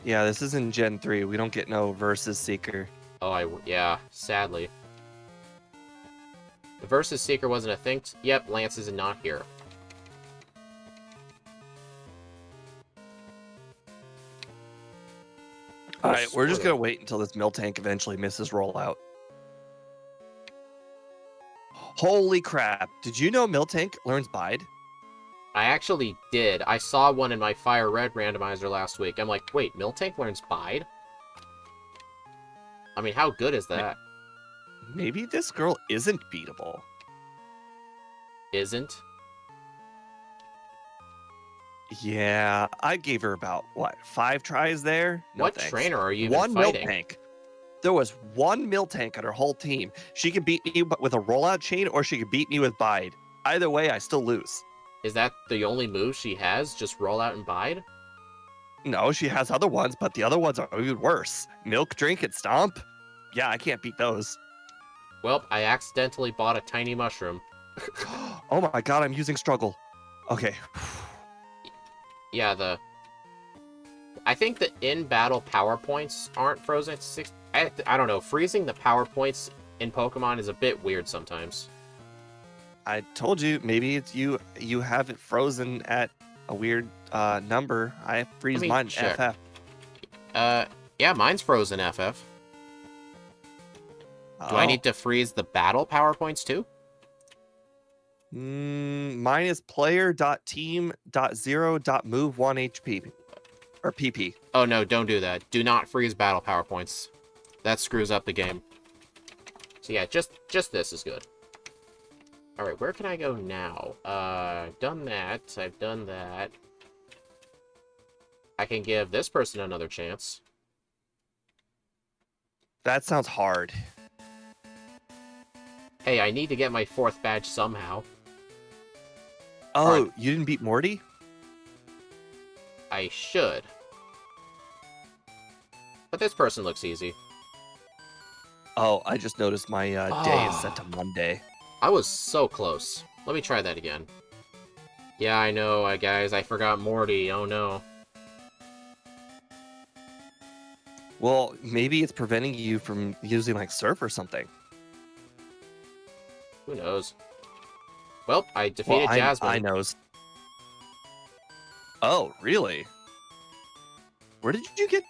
Yeah, this is in Gen 3. We don't get no Versus Seeker. Oh, yeah, sadly. The Versus Seeker wasn't a thing. Yep, Lance is not here. Alright, we're just gonna wait until this Miltank eventually misses rollout. Holy crap. Did you know Miltank learns Bide? I actually did. I saw one in my Fire Red randomizer last week. I'm like, wait, Miltank learns Bide? I mean, how good is that? Maybe this girl isn't beatable. Isn't? Yeah, I gave her about, what, 5 tries there? No What thanks. trainer are you even One fighting? Miltank. There was one Miltank on her whole team. She could beat me with a rollout chain, or she could beat me with Bide. Either way, I still lose. Is that the only move she has? Just roll out and bide? No, she has other ones, but the other ones are even worse. Milk, drink, and stomp? Yeah, I can't beat those. Well, I accidentally bought a tiny mushroom. Oh my god, I'm using struggle. Okay. Yeah, I think the in-battle power points aren't frozen at 6. I don't know. Freezing the power points in Pokemon is a bit weird sometimes. I told you, maybe it's you have it frozen at a weird number. I freeze mine check. FF. Yeah, mine's frozen FF. Do I need to freeze the battle power points too? Mine is player.team.0.move 1 HP. Or PP. Oh no, don't do that. Do not freeze battle power points. That screws up the game. So yeah, just this is good. Alright, where can I go now? I've done that. I've done that. I can give this person another chance. That sounds hard. Hey, I need to get my 4th badge somehow. Oh, you didn't beat Morty? I should. But this person looks easy. Oh, I just noticed my day is set to Monday. I was so close. Let me try that again. Yeah, I know, guys. I forgot Morty. Oh, no. Well, maybe it's preventing you from using, like, Surf or something. Who knows? Well, I defeated Jasmine. I knows. Oh, really? Where'd you get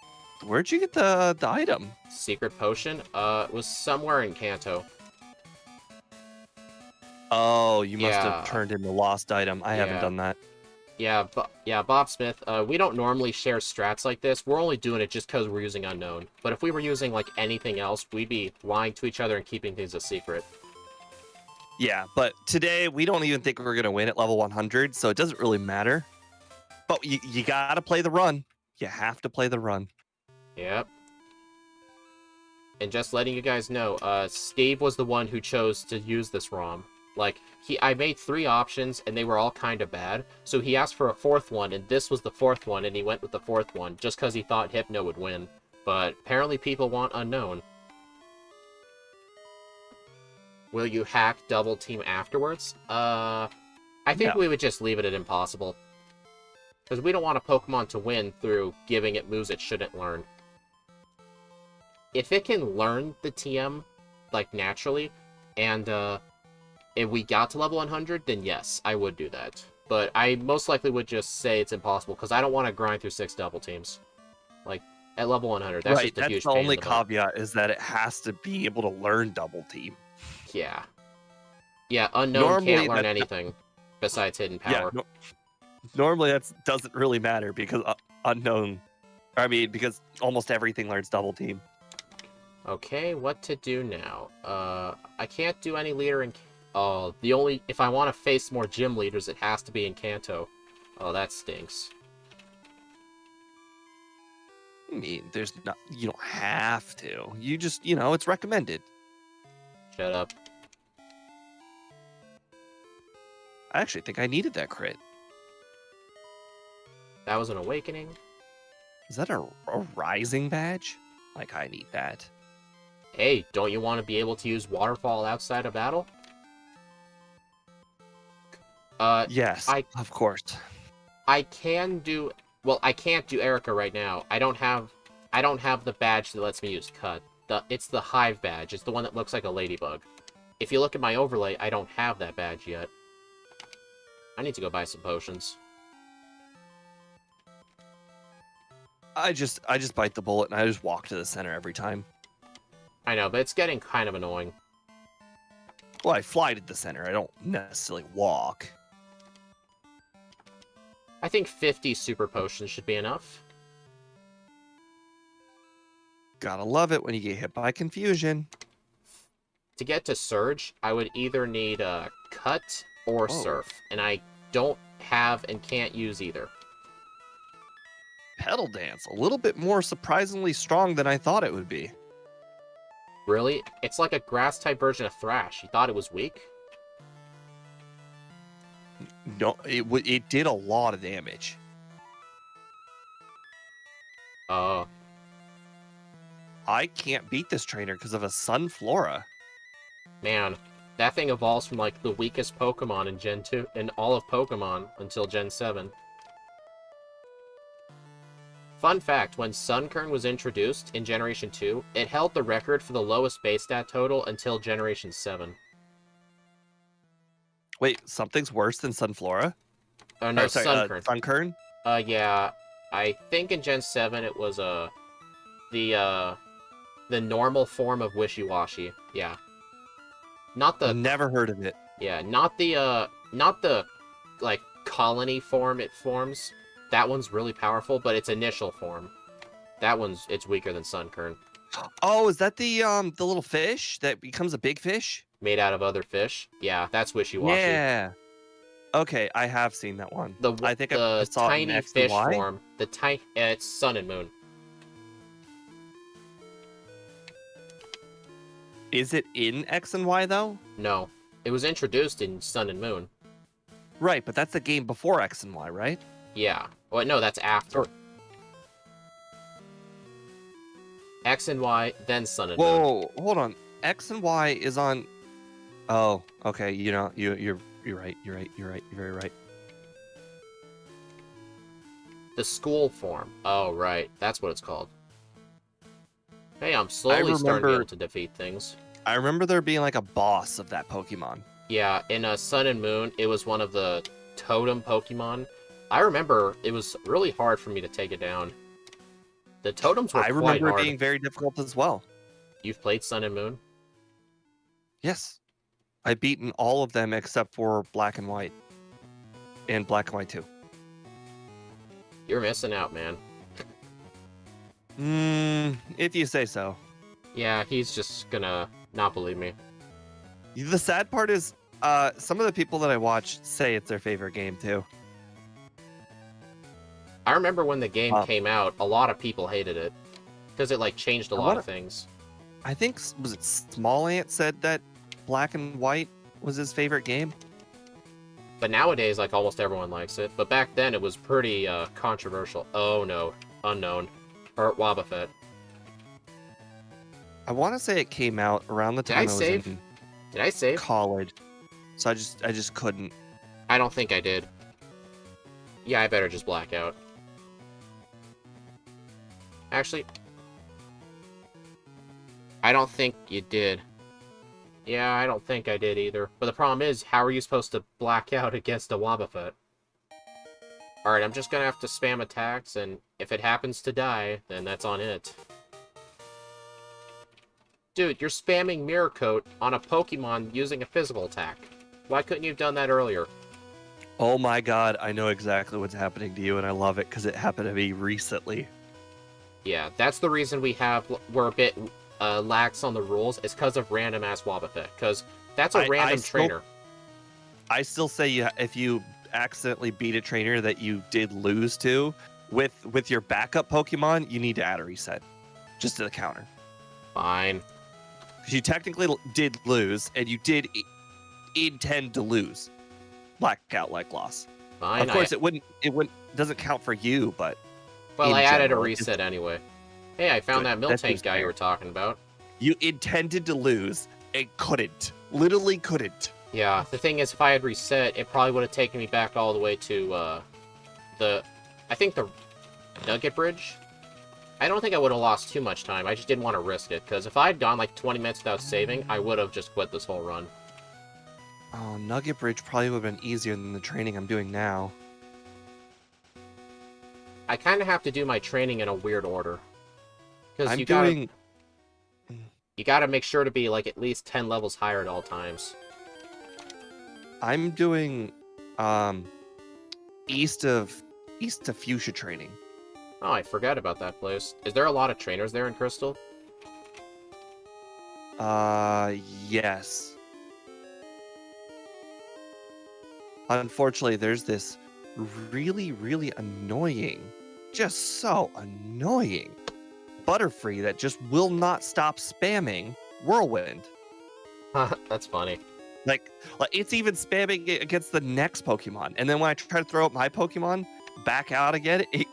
the item? Secret potion? It was somewhere in Kanto. Oh, you must have turned in the lost item. I haven't done that. Yeah, Bob Smith, we don't normally share strats like this. We're only doing it just because we're using Unown. But if we were using, like, anything else, we'd be lying to each other and keeping things a secret. Yeah, but today we don't even think we're going to win at level 100, so it doesn't really matter. But you got to play the run. You have to play the run. Yep. And just letting you guys know, Steve was the one who chose to use this ROM. Like, I made 3 options, and they were all kind of bad. So he asked for a 4th one, and this was the 4th one, and he went with the 4th one, just because he thought Hypno would win. But apparently people want Unknown. Will you hack double team afterwards? I think we would just leave it at impossible. Because we don't want a Pokemon to win through giving it moves it shouldn't learn. If it can learn the TM, like, naturally, and, if we got to level 100, then yes, I would do that. But I most likely would just say it's impossible, because I don't want to grind through 6 double teams. Like, at level 100, that's just a huge the pain only in the butt. caveat is that it has to be able to learn double team. Yeah. Yeah, Unknown can't learn anything besides Hidden Power. Yeah, normally that doesn't really matter because because almost everything learns double team. Okay, what to do now? I can't do any leader in... Oh, if I want to face more gym leaders, it has to be in Kanto. Oh, that stinks. I mean, you don't have to. You just, it's recommended. Shut up. I actually think I needed that crit. That was an awakening. Is that a rising badge? Like, I need that. Hey, don't you want to be able to use waterfall outside of battle? Yes, of course. I can do... Well, I can't do Erica right now. I don't have the badge that lets me use cut. It's the hive badge. It's the one that looks like a ladybug. If you look at my overlay, I don't have that badge yet. I need to go buy some potions. I just bite the bullet and I just walk to the center every time. I know, but it's getting kind of annoying. Well, I fly to the center. I don't necessarily walk. I think 50 super potions should be enough. Gotta love it when you get hit by confusion. To get to Surge, I would either need Cut or Surf, and I don't have and can't use either. Pedal Dance, a little bit more surprisingly strong than I thought it would be. Really? It's like a grass-type version of Thrash. You thought it was weak? No, it did a lot of damage. I can't beat this trainer because of a Sunflora. Man, that thing evolves from like the weakest Pokemon in Gen 2 in all of Pokemon until Gen 7. Fun fact, when Sunkern was introduced in Generation 2, it held the record for the lowest base stat total until Generation 7. Wait, something's worse than Sunflora? Oh no, Sunkern. Sunkern? Yeah, I think in Gen 7 it was the normal form of Wishy-Washy. Yeah. Not the... Never heard of it. Yeah, not the like, colony form it forms. That one's really powerful, but its initial form. It's weaker than Sunkern. Oh, is that the little fish that becomes a big fish? Made out of other fish? Yeah, that's Wishy-Washy. Yeah. Okay, I have seen that one. I think I the saw it in tiny X and fish Y. form. It's Sun and Moon. Is it in X and Y though? No, it was introduced in Sun and Moon. Right, but that's the game before X and Y, right? Yeah. Well, no, that's after. X and Y, then Sun and Moon. Whoa, hold on. X and Y is on. Oh, okay. You know, you're right. You're very right. The school form. Oh, right. That's what it's called. Hey, I'm slowly starting to be able to defeat things. I remember there being like a boss of that Pokemon. Yeah, in Sun and Moon, it was one of the totem Pokemon. I remember it was really hard for me to take it down. The totems were quite hard. I remember it being very difficult as well. You've played Sun and Moon? Yes. I've beaten all of them except for Black and White. And Black and White 2. You're missing out, man. If you say so. Yeah, he's just gonna not believe me. The sad part is, some of the people that I watch say it's their favorite game too. I remember when the game came out, a lot of people hated it. Because it, like, changed a lot of things. I think, was it Small Ant said that Black and White was his favorite game? But nowadays, like, almost everyone likes it. But back then, it was pretty controversial. Oh, no. Unown. Or Wobbuffet. I want to say it came out around the time I was in Did I save? college. So I just couldn't. I don't think I did. Yeah, I better just black out. Actually, I don't think you did. Yeah, I don't think I did either. But the problem is, how are you supposed to black out against a Wobbuffet? Alright, I'm just gonna have to spam attacks, and if it happens to die, then that's on it. Dude, you're spamming Mirror Coat on a Pokemon using a physical attack. Why couldn't you have done that earlier? Oh my god, I know exactly what's happening to you, and I love it because it happened to me recently. Yeah, that's the reason we're a bit lax on the rules. It's because of random ass Wobbuffet, because that's a random trainer. I still say if you accidentally beat a trainer that you did lose to with your backup Pokemon, you need to add a reset, just to the counter. Fine. Because you technically did lose, and you did intend to lose. blackout like loss. Fine. Of course, it doesn't count for you, but Well, in I added a general, reset anyway. Hey, I found Good. that That Miltank seems guy you fair. were talking about. you intended to lose and couldn't. Literally couldn't. Yeah, the thing is, if I had reset, it probably would have taken me back all the way to the Nugget Bridge. I don't think I would have lost too much time. I just didn't want to risk it, because if I had gone like 20 minutes without saving, I would have just quit this whole run. Oh, Nugget Bridge probably would have been easier than the training I'm doing now. I kind of have to do my training in a weird order. Because I'm you doing. gotta make sure to be like at least 10 levels higher at all times. I'm doing east of Fuchsia training. Oh, I forgot about that place. Is there a lot of trainers there in Crystal? Yes. Unfortunately, there's this really, really annoying, just so annoying Butterfree that just will not stop spamming Whirlwind. That's funny. Like it's even spamming it against the next Pokemon. And then when I try to throw up my Pokemon back out again, it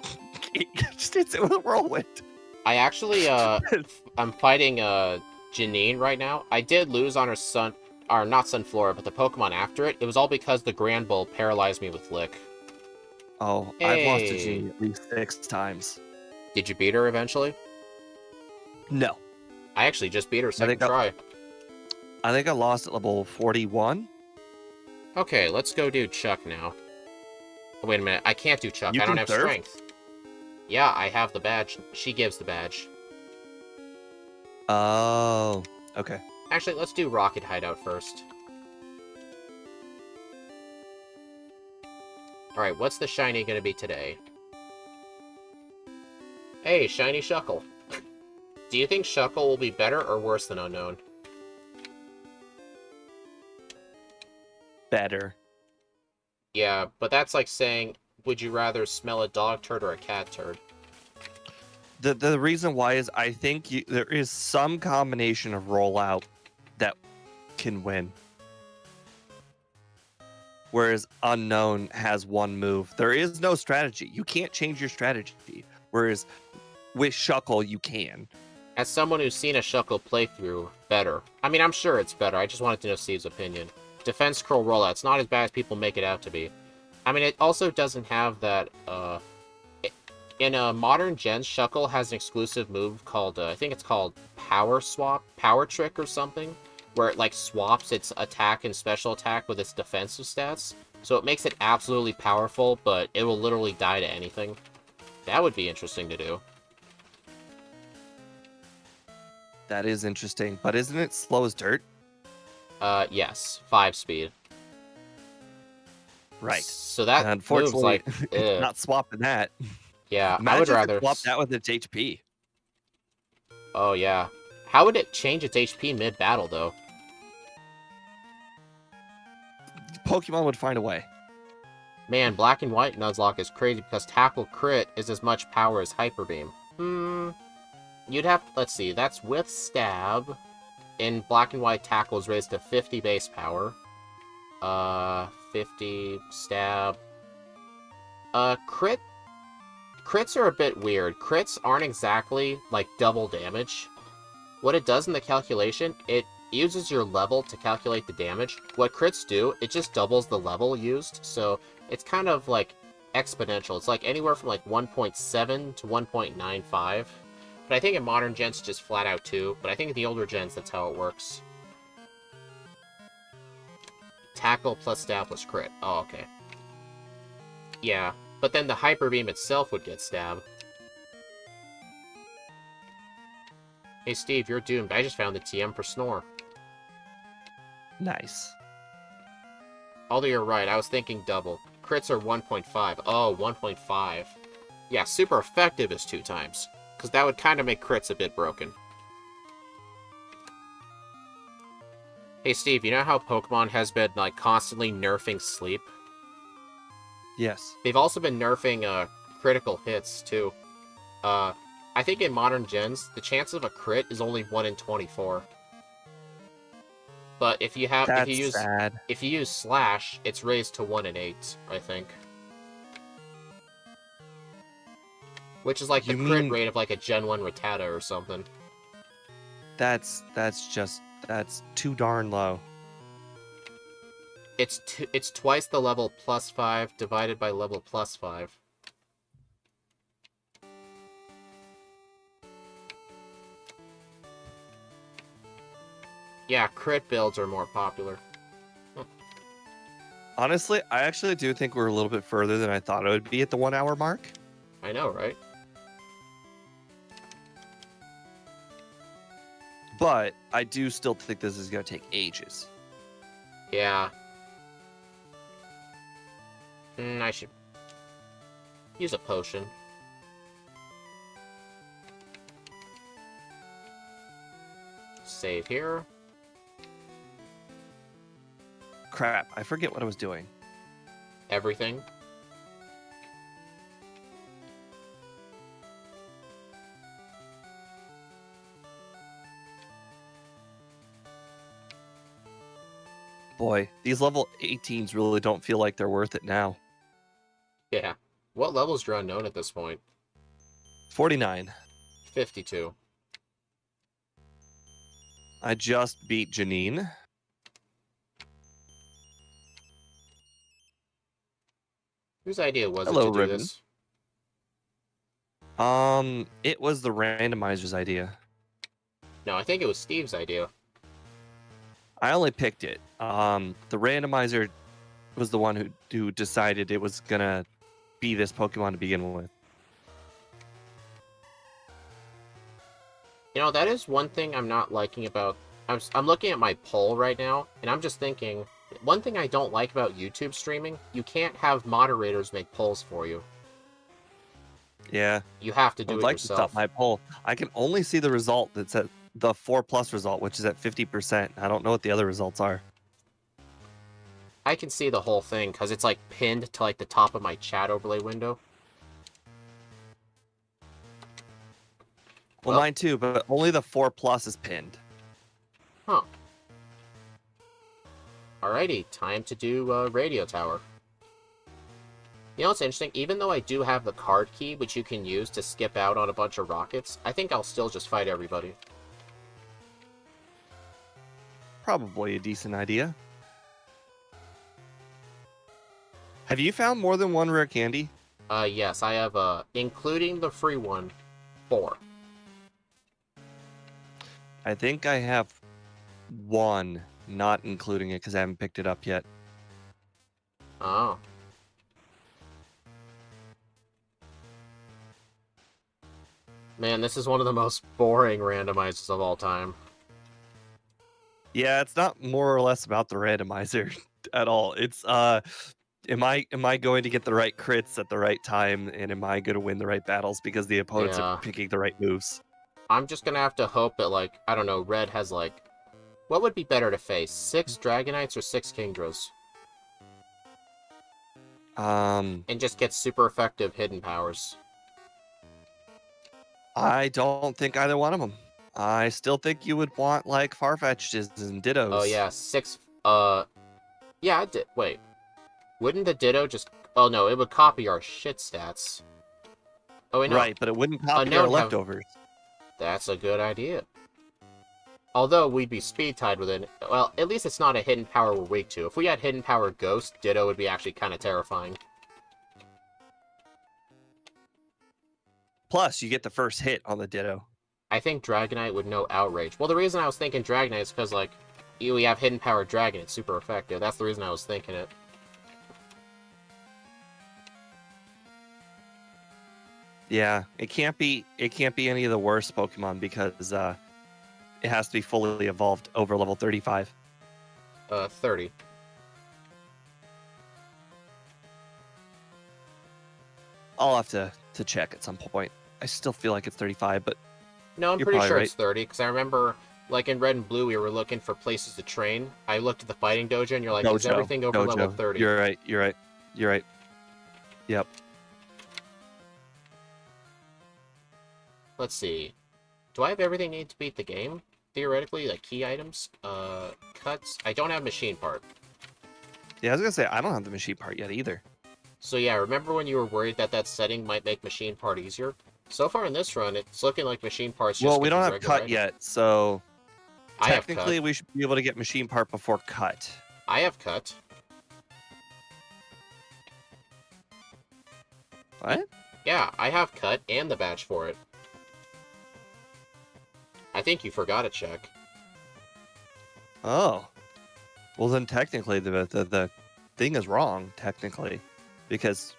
just hits it with a Whirlwind. I actually, I'm fighting, Janine right now. I did lose on not Sunflora, but the Pokemon after it. It was all because the Grand Bull paralyzed me with Lick. Oh, I've lost to Hey. Genie at least 6 times. Did you beat her eventually? No. I actually just beat her second think try. I think I lost at level 41. Okay, let's go do Chuck now. Wait a minute, I can't do Chuck. You I don't can have surf? strength. Yeah, I have the badge. She gives the badge. Oh, okay. Actually, let's do Rocket Hideout first. Alright, what's the shiny gonna be today? Hey, shiny Shuckle. Do you think Shuckle will be better or worse than Unown? Better. Yeah, but that's like saying, would you rather smell a dog turd or a cat turd? The reason why is I think there is some combination of rollout that can win. Whereas Unown has one move. There is no strategy. You can't change your strategy. Whereas with Shuckle, you can. As someone who's seen a Shuckle playthrough, better. I mean, I'm sure it's better. I just wanted to know Steve's opinion. Defense scroll rollout's not as bad as people make it out to be. I mean, it also doesn't have that, in a modern gen, Shuckle has an exclusive move called, I think it's called Power Trick or something, where it, like, swaps its attack and special attack with its defensive stats. So it makes it absolutely powerful, but it will literally die to anything. That would be interesting to do. That is interesting. But isn't it slow as dirt? Yes. 5 speed. Right. So that And move's unfortunately, like, it's not swapping that. yeah, Imagine I would if it rather... swapped that with its HP. Oh, yeah. How would it change its HP mid-battle, though? Pokemon would find a way. Man, Black and White Nuzlocke is crazy because Tackle Crit is as much power as Hyper Beam. You'd have... Let's see, that's with Stab. In Black and White, Tackle is raised to 50 base power. 50 Stab. Crits are a bit weird. Crits aren't exactly, like, double damage. What it does in the calculation, it uses your level to calculate the damage. What crits do, it just doubles the level used, so it's kind of, like, exponential. It's, like, anywhere from, like, 1.7 to 1.95. But I think in modern gens, it's just flat out 2. But I think in the older gens, that's how it works. Tackle plus Stab plus Crit. Oh, okay. Yeah, but then the Hyper Beam itself would get Stab. Hey Steve, you're doomed. I just found the TM for Snore. Nice. Although you're right, I was thinking double. Crits are 1.5. Oh, 1.5. Yeah, super effective is 2 times. Because that would kind of make crits a bit broken. Hey Steve, you know how Pokemon has been, like, constantly nerfing sleep? Yes. They've also been nerfing, critical hits, too. I think in modern gens, the chance of a crit is only 1 in 24. But if you That's sad. use slash, it's raised to 1 in 8, I think. Which is like the You crit mean rate of like a Gen 1 Rattata or something. that's too darn low. It's twice the level +5 divided by level +5. Yeah, crit builds are more popular. Honestly, I actually do think we're a little bit further than I thought it would be at the 1 hour mark. I know, right? But I do still think this is going to take ages. Yeah. I should use a potion. Save here. Crap, I forget what I was doing. Everything. Boy, these level 18s really don't feel like they're worth it now. Yeah. What level's your unknown at this point? 49. 52. I just beat Janine. Whose idea was Hello, it to do Ribbon. this? It was the randomizer's idea. No, I think it was Steve's idea. I only picked it. The randomizer was the one who decided it was gonna be this Pokemon to begin with. You know, that is one thing I'm not liking about... I'm looking at my poll right now, and I'm just thinking... One thing I don't like about YouTube streaming, you can't have moderators make polls for you. Yeah. You have to do I would it like to yourself. stop my poll. I can only see the result that's at the 4+ result, which is at 50%. I don't know what the other results are. I can see the whole thing, because it's, like, pinned to, like, the top of my chat overlay window. Well, mine too, but only the 4+ is pinned. Huh. Alrighty, time to do Radio Tower. You know what's interesting? Even though I do have the card key, which you can use to skip out on a bunch of rockets, I think I'll still just fight everybody. Probably a decent idea. Have you found more than one rare candy? Yes, I have, including the free one, 4. I think I have one, not including it because I haven't picked it up yet. Oh. Man, this is one of the most boring randomizers of all time. Yeah, it's not more or less about the randomizer at all. It's am I going to get the right crits at the right time, and am I going to win the right battles because the opponents Yeah. are picking the right moves? I'm just gonna have to hope that, like, I don't know, Red has, like... What would be better to face? 6 Dragonites or 6 Kingdras? And just get super effective hidden powers. I don't think either one of them. I still think you would want, like, Farfetch'd and Dittos. Oh, yeah, 6... Yeah, wait. Wouldn't the Ditto just... Oh, no, it would copy our shit stats. Oh, wait, no. Right, but it wouldn't copy Unown our leftovers. That's a good idea. Although we'd be speed tied with it. Well, at least it's not a hidden power we're weak to. If we had hidden power Ghost, Ditto would be actually kind of terrifying. Plus, you get the first hit on the Ditto. I think Dragonite would know Outrage. Well, the reason I was thinking Dragonite is because, like, we have hidden power Dragon. It's super effective. That's the reason I was thinking it. Yeah, it can't be any of the worst Pokemon because it has to be fully evolved over level 35. 30. I'll have to check at some point. I still feel like it's 35, but No, I'm You're pretty probably sure right. it's 30, because I remember, like, in Red and Blue, we were looking for places to train. I looked at the Fighting Dojo, and you're like, is everything over level 30? You're right. Yep. Let's see. Do I have everything I need to beat the game? Theoretically, like key items? cuts. I don't have machine part. Yeah, I was gonna say I don't have the machine part yet either. So yeah, remember when you were worried that that setting might make machine part easier? So far in this run, it's looking like machine parts just Well, we get don't the have regular cut item. yet, so I have technically cut. we should be able to get machine part before cut. I have cut. What? Yeah, I have cut and the badge for it. I think you forgot to check. Oh. Well, then technically the thing is wrong, technically, because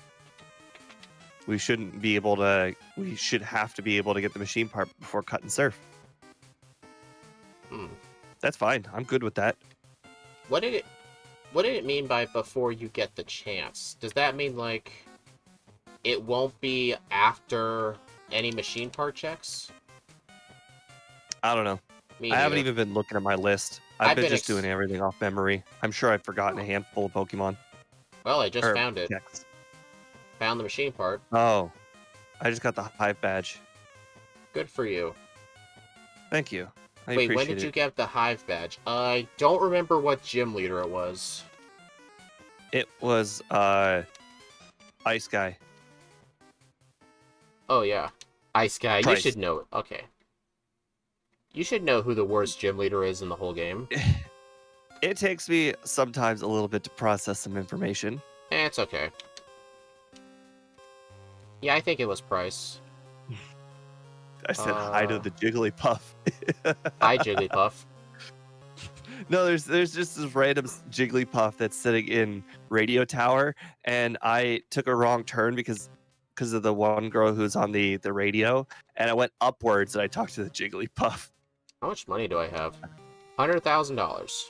we shouldn't be able to. We should have to be able to get the machine part before cut and surf. Hmm. That's fine. I'm good with that. What did it mean by before you get the chance? Does that mean like it won't be after any machine part checks? I don't know. Me I haven't neither. even been looking at my list. I've I've been been just doing everything off memory. I'm sure I've forgotten a handful of Pokemon. Well, I just Or found it. checks. Found the machine part. Oh, I just got the Hive badge. Good for you. Thank you. I Wait, appreciate when did it. you get the Hive badge? I don't remember what gym leader it was. It was Ice Guy. Oh yeah, Ice Guy. You Price. should know it. Okay. You should know who the worst gym leader is in the whole game. It takes me sometimes a little bit to process some information. It's okay. Yeah, I think it was Price. I said hi to the Jigglypuff. Hi, Jigglypuff. No, there's just this random Jigglypuff that's sitting in Radio Tower, and I took a wrong turn because of the one girl who's on the radio, and I went upwards and I talked to the Jigglypuff. How much money do I have? $100,000.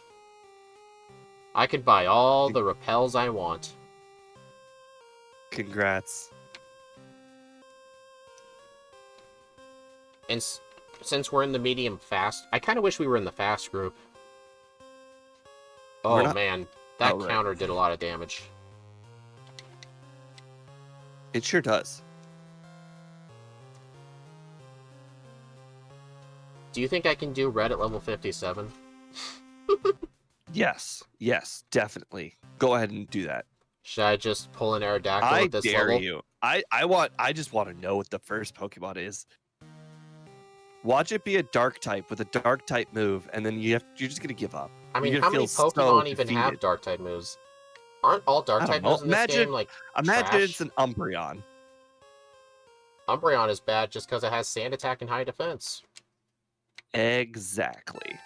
I could buy all the repels I want. Congrats. And since we're in the medium fast, I kind of wish we were in the fast group. We're Oh not- man, that Oh, right. counter did a lot of damage. It sure does. Do you think I can do red at level 57? Yes, definitely. Go ahead and do that. Should I just pull an Aerodactyl I at this dare level? you. I just want to know what the first Pokemon is. Watch it be a dark type with a dark type move, and then you're just gonna give up. I mean, You're how gonna many feel Pokemon so even have defeated. dark type moves? Aren't all dark I don't type know. moves in this Imagine- game like Imagine trash? it's an Umbreon. Umbreon is bad just because it has sand attack and high defense. Exactly.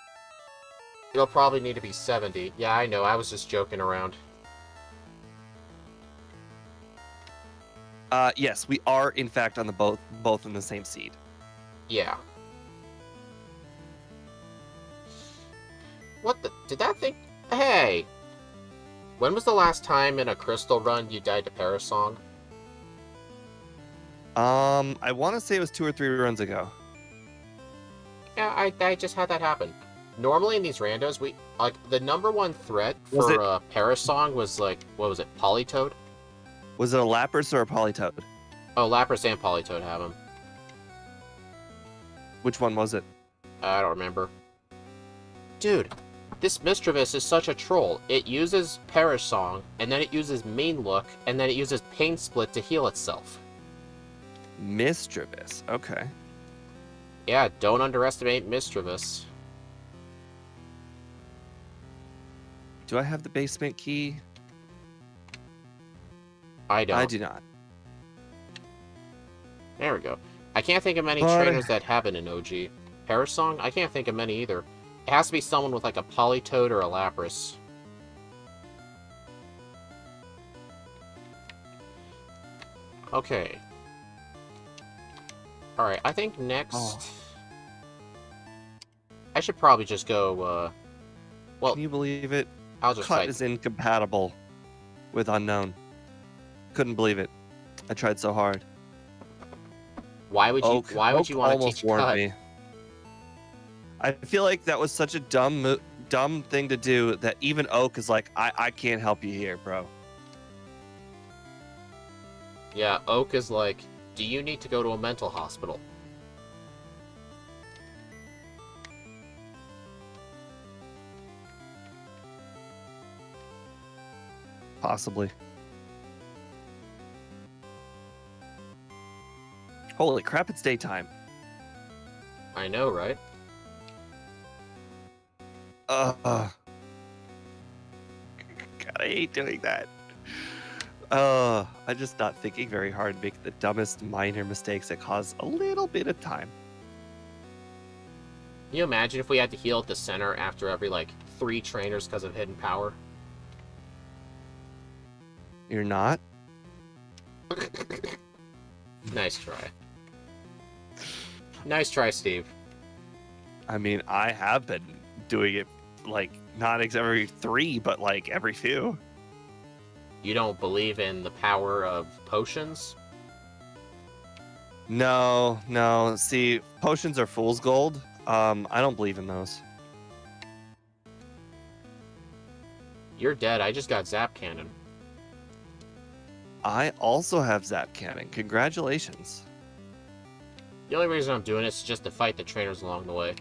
It'll probably need to be 70. Yeah, I know. I was just joking around. Yes, we are in fact on the both in the same seed. Yeah. What the? Did that thing? Hey! When was the last time in a crystal run you died to Parasong? I want to say it was 2 or 3 runs ago. Yeah, I just had that happen. Normally in these randos, we like the number one threat Was it- for Parasong was like, what was it, Politoed? Was it a Lapras or a Politoed? Oh, Lapras and Politoed have him. Which one was it? I don't remember. Dude, this Mischievous is such a troll. It uses Parasong, and then it uses Mean Look, and then it uses Pain Split to heal itself. Mischievous. Okay. Yeah, don't underestimate Mischievous. Do I have the basement key? I don't. I do not. There we go. I can't think of many But- trainers that have it in OG. Parasong? I can't think of many either. It has to be someone with like a Politoed or a Lapras. Okay. Alright, I think next... Oh. I should probably just go, well, Can you believe it? I'll just Cut fight. is incompatible with Unown. Couldn't believe it. I tried so hard. Why would you, Oak, why would Oak you want to almost teach warned Cut? me. I feel like that was such a dumb thing to do that even Oak is like, I can't help you here, bro. Yeah, Oak is like, do you need to go to a mental hospital? Possibly. Holy crap, it's daytime. I know, right? God, I hate doing that. I'm just not thinking very hard and make the dumbest minor mistakes that cause a little bit of time. Can you imagine if we had to heal at the center after every, like, 3 trainers because of hidden power? You're not? Nice try. Nice try, Steve. I mean, I have been doing it, like, not every 3, but, like, every few. You don't believe in the power of potions? No. See, potions are fool's gold. I don't believe in those. You're dead. I just got Zap Cannon. I also have Zap Cannon. Congratulations. The only reason I'm doing this is just to fight the trainers along the way.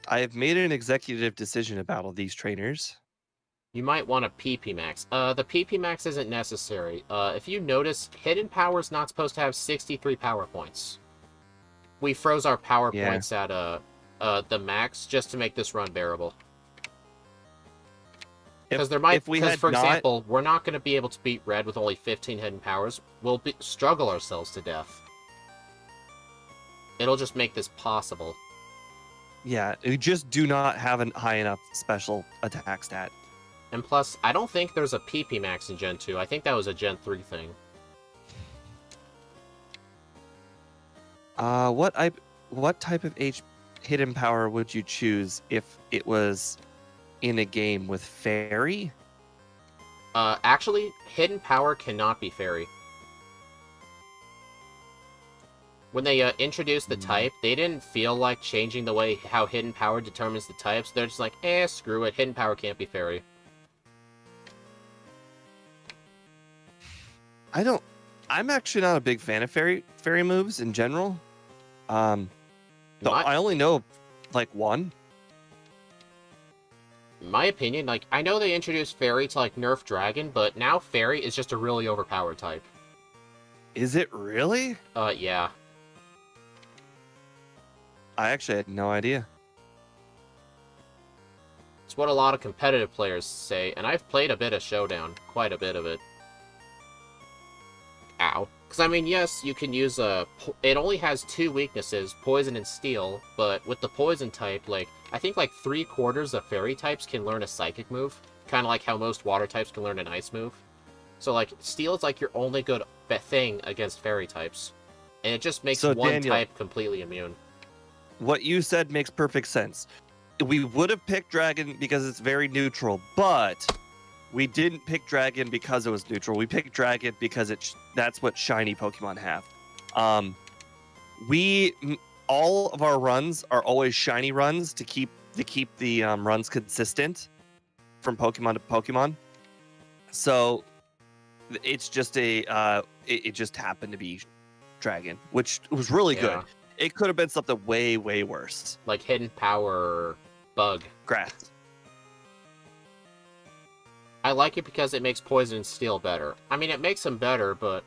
I have made an executive decision about all these trainers. You might want a PP max. The PP max isn't necessary. If you notice, hidden power is not supposed to have 63 power points. We froze our power points at the max just to make this run bearable. Because there might, for example, we're not going to be able to beat Red with only 15 hidden powers. We'll struggle ourselves to death. It'll just make this possible. Yeah, you just do not have a high enough special attack stat. And plus, I don't think there's a PP max in Gen 2. I think that was a Gen 3 thing. What type of hidden power would you choose if it was in a game with Fairy? Actually, hidden power cannot be Fairy. When they introduced the type, they didn't feel like changing the way how hidden power determines the types. They're just like, screw it, hidden power can't be Fairy. I'm actually not a big fan of fairy moves in general. I only know like one. In my opinion, like, I know they introduced Fairy to like nerf Dragon, but now Fairy is just a really overpowered type. Is it really? Yeah. I actually had no idea. It's what a lot of competitive players say, and I've played a bit of Showdown. Quite a bit of it. Ow. Because, I mean, yes, you can use it only has 2 weaknesses, Poison and Steel, but with the Poison type, like, I think like 3/4 of Fairy types can learn a Psychic move. Kind of like how most Water types can learn an Ice move. So, like, Steel is like your only good thing against Fairy types. And it just makes one type completely immune. What you said makes perfect sense. We would have picked Dragon because it's very neutral, but we didn't pick Dragon because it was neutral. We picked Dragon because that's what shiny Pokemon have. All of our runs are always shiny runs to keep the runs consistent from Pokemon to Pokemon. So it's just it just happened to be Dragon, which was really good. It could have been something way, way worse. Like hidden power Bug. Grass. I like it because it makes Poison and Steel better. I mean, it makes them better, but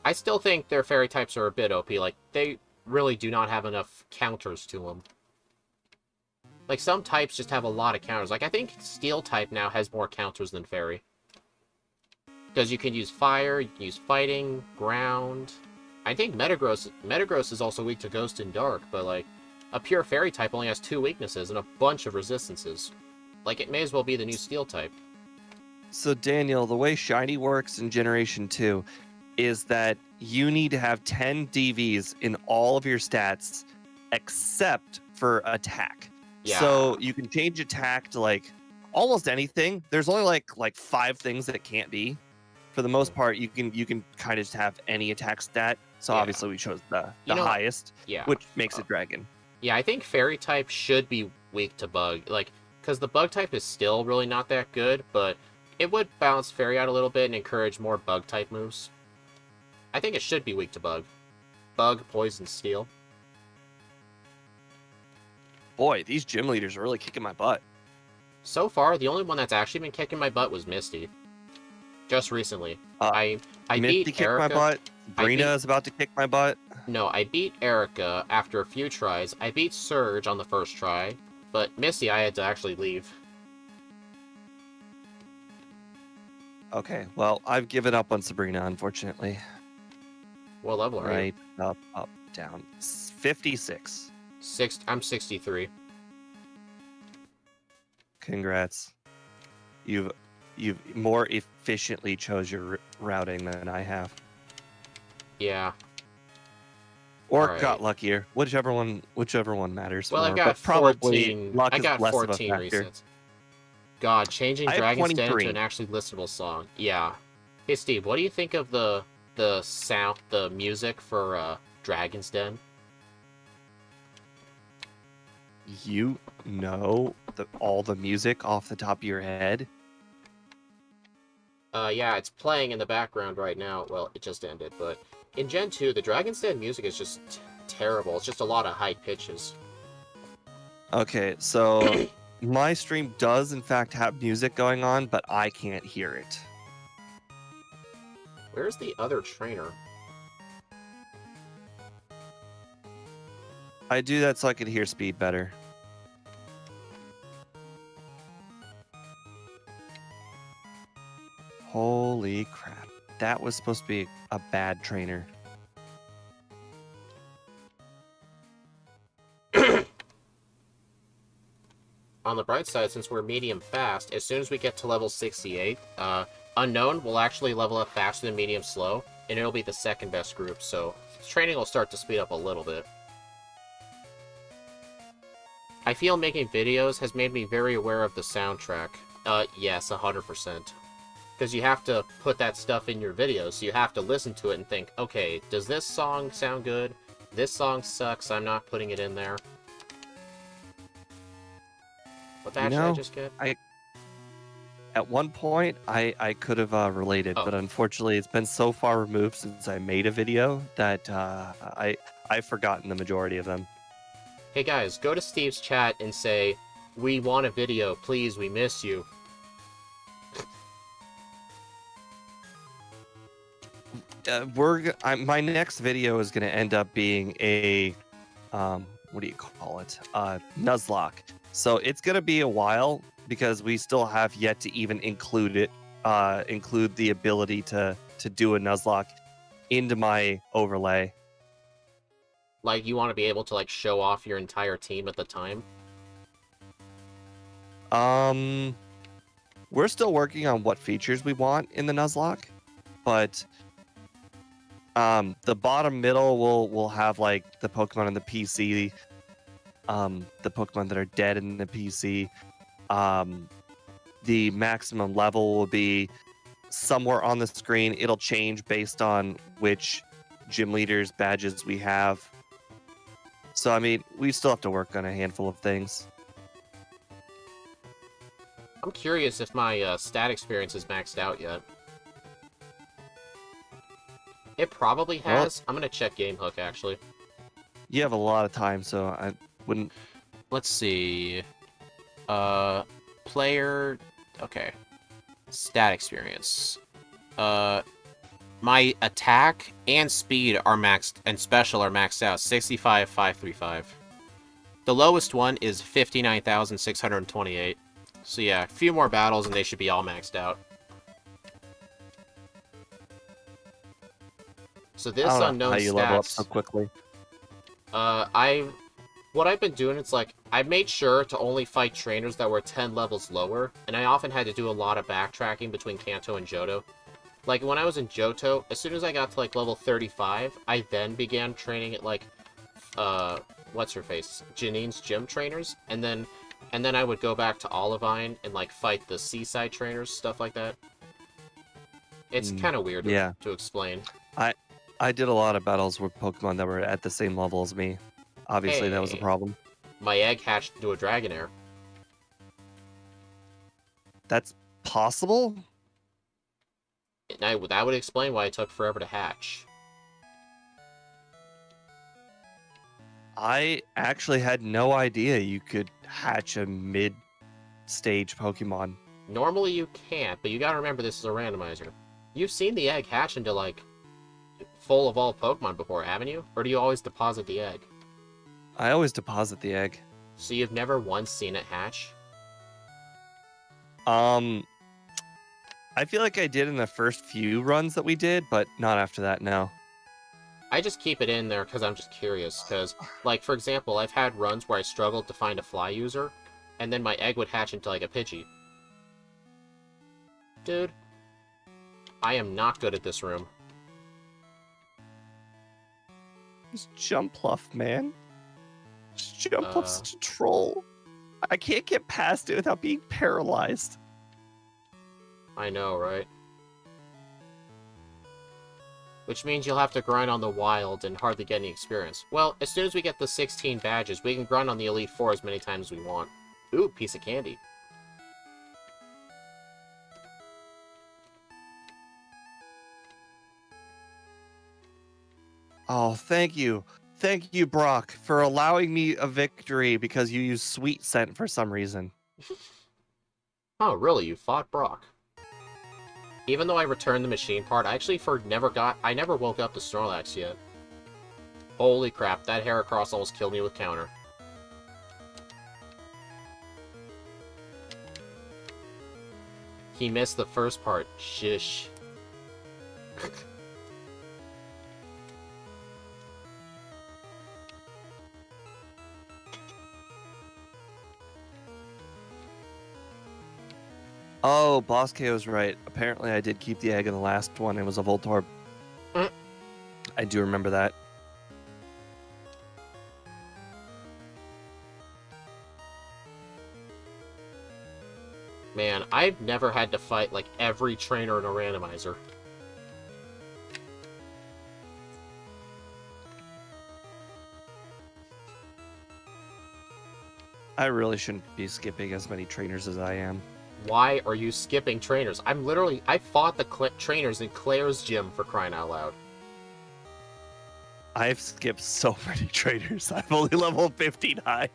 I still think their Fairy types are a bit OP. Like, they really do not have enough counters to them. Like, some types just have a lot of counters. Like, I think Steel type now has more counters than Fairy. Because you can use Fire, you can use Fighting, Ground. I think Metagross is also weak to Ghost and Dark, but, like, a pure Fairy type only has 2 weaknesses and a bunch of resistances. Like, it may as well be the new Steel type. So, Daniel, the way Shiny works in Generation 2 is that you need to have 10 DVs in all of your stats except for attack. Yeah. So you can change attack to like almost anything. There's only like 5 things that it can't be. For the most part, you can kind of just have any attack stat. So obviously we chose the highest, which makes it Dragon. Yeah, I think Fairy type should be weak to Bug. Like, because the Bug type is still really not that good, but it would balance Fairy out a little bit and encourage more Bug type moves. I think it should be weak to Bug. Bug, Poison, Steel. Boy, these gym leaders are really kicking my butt. So far, the only one that's actually been kicking my butt was Misty. Just recently. I Misty beat kicked my Erica. butt. Sabrina is about to kick my butt. No, I beat Erica after a few tries. I beat Surge on the first try, but Misty I had to actually leave. Okay, well, I've given up on Sabrina, unfortunately. What level are you? Right, up, down. 56. I'm 63. Congrats. You've more efficiently chose your routing than I have. Yeah. Or Alright. got luckier. Whichever one matters Well, more. I got but probably 14. luck I is got less 14 of a factor. resets. God, changing I have Dragon's Den into 23. an actually listenable song. Yeah. Hey Steve, what do you think of the sound, the music for Dragon's Den? You know all the music off the top of your head? Yeah, it's playing in the background right now. Well, it just ended, but in Gen 2, the Dragon's Den music is just terrible. It's just a lot of high pitches. Okay, so my stream does in fact have music going on, but I can't hear it. Where's the other trainer? I do that so I could hear Speed better. Holy crap. That was supposed to be a bad trainer. On the bright side, since we're medium fast, as soon as we get to level 68, Unown will actually level up faster than medium slow, and it'll be the second best group, so training will start to speed up a little bit. I feel making videos has made me very aware of the soundtrack. Yes, 100%. Because you have to put that stuff in your videos, so you have to listen to it and think, okay, does this song sound good? This song sucks, I'm not putting it in there. What badge did I just get? At one point, I could have related, but unfortunately, it's been so far removed since I made a video that I've forgotten the majority of them. Hey guys, go to Steve's chat and say, we want a video, please, we miss you. My next video is going to end up being a, what do you call it? Nuzlocke. So it's going to be a while because we still have yet to even include the ability to do a Nuzlocke into my overlay. Like, you want to be able to, like, show off your entire team at the time? We're still working on what features we want in the Nuzlocke, but the bottom middle will have, like, the Pokemon in the PC, the Pokemon that are dead in the PC. The maximum level will be somewhere on the screen. It'll change based on which gym leaders badges we have. So, I mean, we still have to work on a handful of things. I'm curious if my stat experience is maxed out yet. It probably has. I'm gonna check GameHook, actually. You have a lot of time, so I wouldn't... Let's see. Player... Okay. Stat experience. My attack and speed are maxed, and special are maxed out. 65,535. The lowest one is 59,628. So yeah, a few more battles and they should be all maxed out. So this I don't know unknown how you stats, level up so quickly. what I've been doing, it's like, I made sure to only fight trainers that were 10 levels lower, and I often had to do a lot of backtracking between Kanto and Johto. Like, when I was in Johto, as soon as I got to, like, level 35, I then began training at, like, what's-her-face? Janine's gym trainers, and then I would go back to Olivine and, like, fight the seaside trainers, stuff like that. It's kind of weird to explain. I did a lot of battles with Pokemon that were at the same level as me. Obviously, that was a problem. My egg hatched into a Dragonair. That's possible? That would explain why it took forever to hatch. I actually had no idea you could hatch a mid-stage Pokemon. Normally you can't, but you gotta remember this is a randomizer. You've seen the egg hatch into, like, full of all Pokemon before, haven't you? Or do you always deposit the egg? I always deposit the egg. So you've never once seen it hatch? I feel like I did in the first few runs that we did, but not after that, no. I just keep it in there because I'm just curious, because, like, for example, I've had runs where I struggled to find a fly user, and then my egg would hatch into, like, a Pidgey. Dude, I am not good at this room. Just Jumpluff, man. Just Jumpluff's such a troll. I can't get past it without being paralyzed. I know, right? Which means you'll have to grind on the wild and hardly get any experience. Well, as soon as we get the 16 badges, we can grind on the Elite Four as many times as we want. Ooh, piece of candy. Oh, thank you. Thank you, Brock, for allowing me a victory because you used Sweet Scent for some reason. Oh, really? You fought Brock? Even though I returned the machine part, I actually I never woke up to Snorlax yet. Holy crap, that Heracross almost killed me with counter. He missed the first part. Shish. Oh, Boss K was right. Apparently I did keep the egg in the last one. It was a Voltorb. Mm. I do remember that. Man, I've never had to fight, like, every trainer in a randomizer. I really shouldn't be skipping as many trainers as I am. Why are you skipping trainers? I fought the trainers in Claire's gym, for crying out loud. I've skipped so many trainers. I'm only level 59.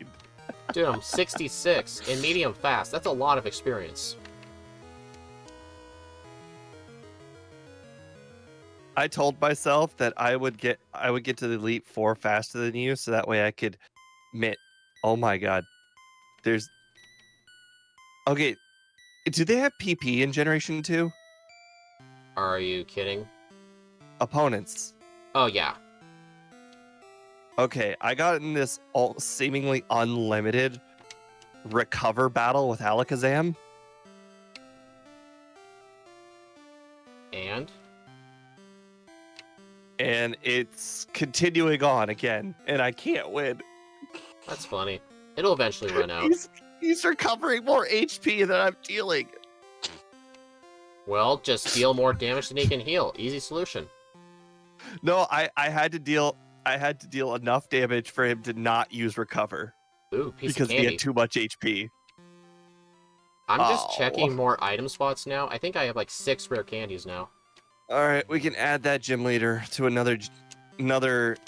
Dude, I'm 66 in medium fast. That's a lot of experience. I told myself that I would get to the Elite Four faster than you, so that way I could oh my god. Okay, do they have PP in Generation 2? Are you kidding? Opponents. Oh, yeah. Okay, I got in this seemingly unlimited recover battle with Alakazam. And? And it's continuing on again, and I can't win. That's funny. It'll eventually run out. He's recovering more HP than I'm dealing. Well, just deal more damage than he can heal. Easy solution. No, I had to deal enough damage for him to not use recover. Ooh, piece because of candy. he had too much HP. I'm just checking more item spots now. I think I have like 6 rare candies now. All right, we can add that gym leader to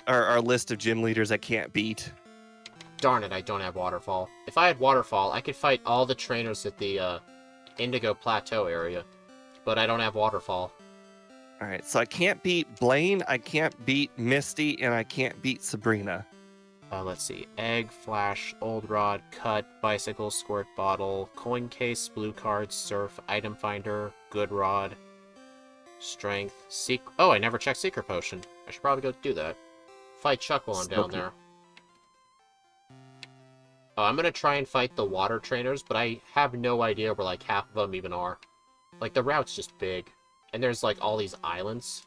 our list of gym leaders I can't beat. Darn it, I don't have Waterfall. If I had Waterfall, I could fight all the trainers at the Indigo Plateau area. But I don't have Waterfall. All right, so I can't beat Blaine, I can't beat Misty, and I can't beat Sabrina. Let's see. Egg, Flash, Old Rod, Cut, Bicycle, Squirt Bottle, Coin Case, Blue Card, Surf, Item Finder, Good Rod, Strength, Oh, I never checked Secret Potion. I should probably go do that. Fight Chuck while I'm down there. Oh, I'm gonna try and fight the water trainers, but I have no idea where like half of them even are. Like, the route's just big. And there's like all these islands.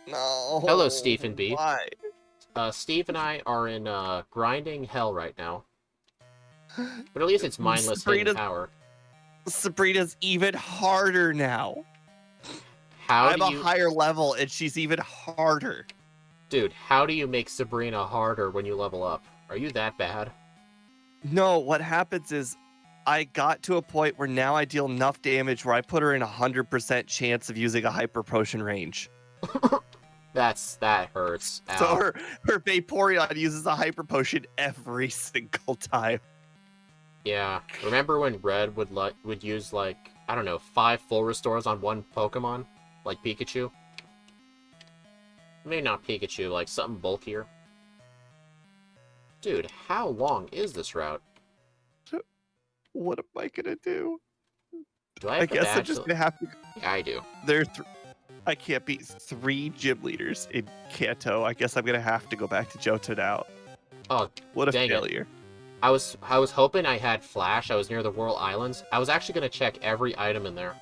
No. Hello, Stephen B. Why? Steve and I are in grinding hell right now. But at least it's mindless hidden power. Sabrina's even harder now. I'm a higher level, and she's even harder. Dude, how do you make Sabrina harder when you level up? Are you that bad? No, what happens is I got to a point where now I deal enough damage where I put her in 100% chance of using a hyper potion range. That hurts. Ow. So her Vaporeon uses a hyper potion every single time. Yeah. Remember when Red would use like, I don't know, 5 full restores on one Pokemon? Like Pikachu? Maybe not Pikachu, like something bulkier. Dude, how long is this route? What am I gonna do? Do I have the guess badge I'm just gonna have to. Yeah, I do. I can't beat 3 gym leaders in Kanto. I guess I'm gonna have to go back to Johto now. Oh, what a dang failure! It. I was hoping I had Flash. I was near the Whirl Islands. I was actually gonna check every item in there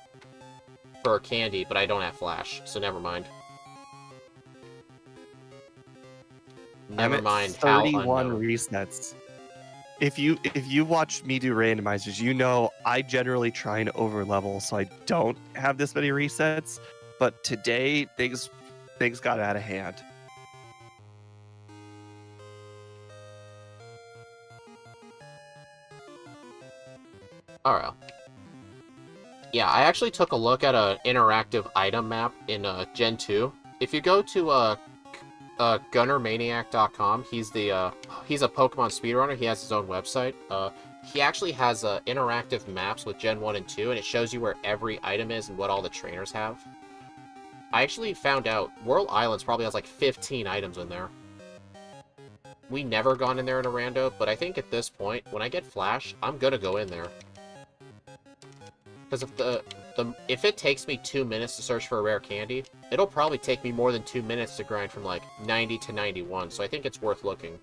for candy, but I don't have Flash, so never mind. Never mind. 31 resets. If you watch me do randomizers, you know I generally try and overlevel so I don't have this many resets. But today things got out of hand. Alright. Yeah, I actually took a look at an interactive item map in Gen 2. If you go to gunnermaniac.com, he's a Pokemon speedrunner. He has his own website. He actually has interactive maps with Gen 1 and 2, and it shows you where every item is and what all the trainers have. I actually found out Whirl Islands probably has like 15 items in there. We never gone in there in a rando, but I think at this point, when I get Flash, I'm gonna go in there. Because if it takes me 2 minutes to search for a rare candy, it'll probably take me more than 2 minutes to grind from like 90 to 91, so I think it's worth looking.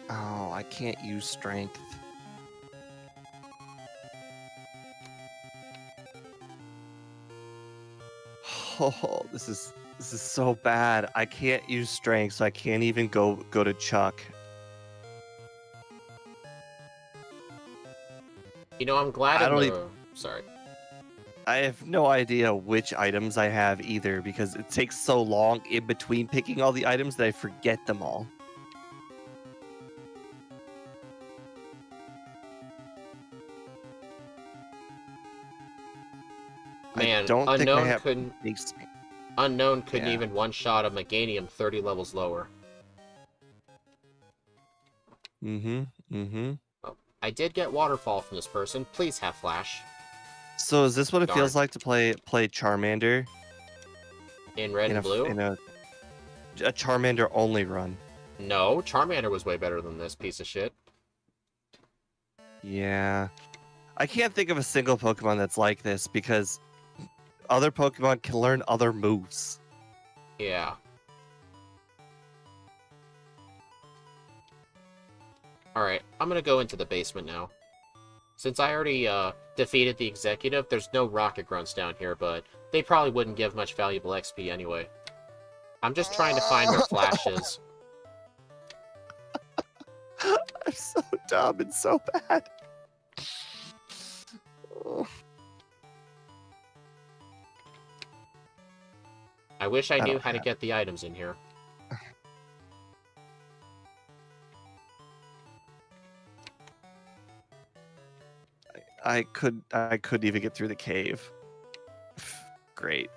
Oh, I can't use strength. Oh, this is so bad. I can't use strength, so I can't even go to Chuck. You know, I'm glad Sorry. I have no idea which items I have either, because it takes so long in between picking all the items that I forget them all. Man, I don't think I have Unown couldn't even one-shot a Meganium 30 levels lower. Oh, I did get Waterfall from this person. Please have Flash. So is this what it feels like to play Charmander? In Red and Blue? In a Charmander only run. No, Charmander was way better than this piece of shit. Yeah. I can't think of a single Pokemon that's like this, because other Pokemon can learn other moves. Yeah. Alright, I'm gonna go into the basement now. Since I already defeated the executive, there's no rocket grunts down here, but they probably wouldn't give much valuable XP anyway. I'm just trying to find where Flash is. I'm so dumb and so bad. I wish I knew how to get the items in here. I couldn't even get through the cave. Great.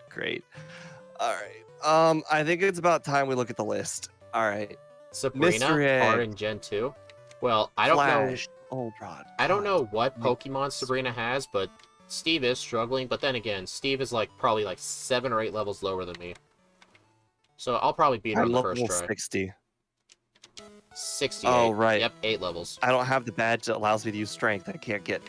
All right. I think it's about time we look at the list. All right. Sabrina are in Gen 2. Well, I don't know. I don't know what Pokemon Sabrina has, but Steve is struggling. But then again, Steve is probably 7 or 8 levels lower than me. So I'll probably beat her on the first try. 60. 68. Oh, right. Yep, 8 levels. I don't have the badge that allows me to use strength. I can't get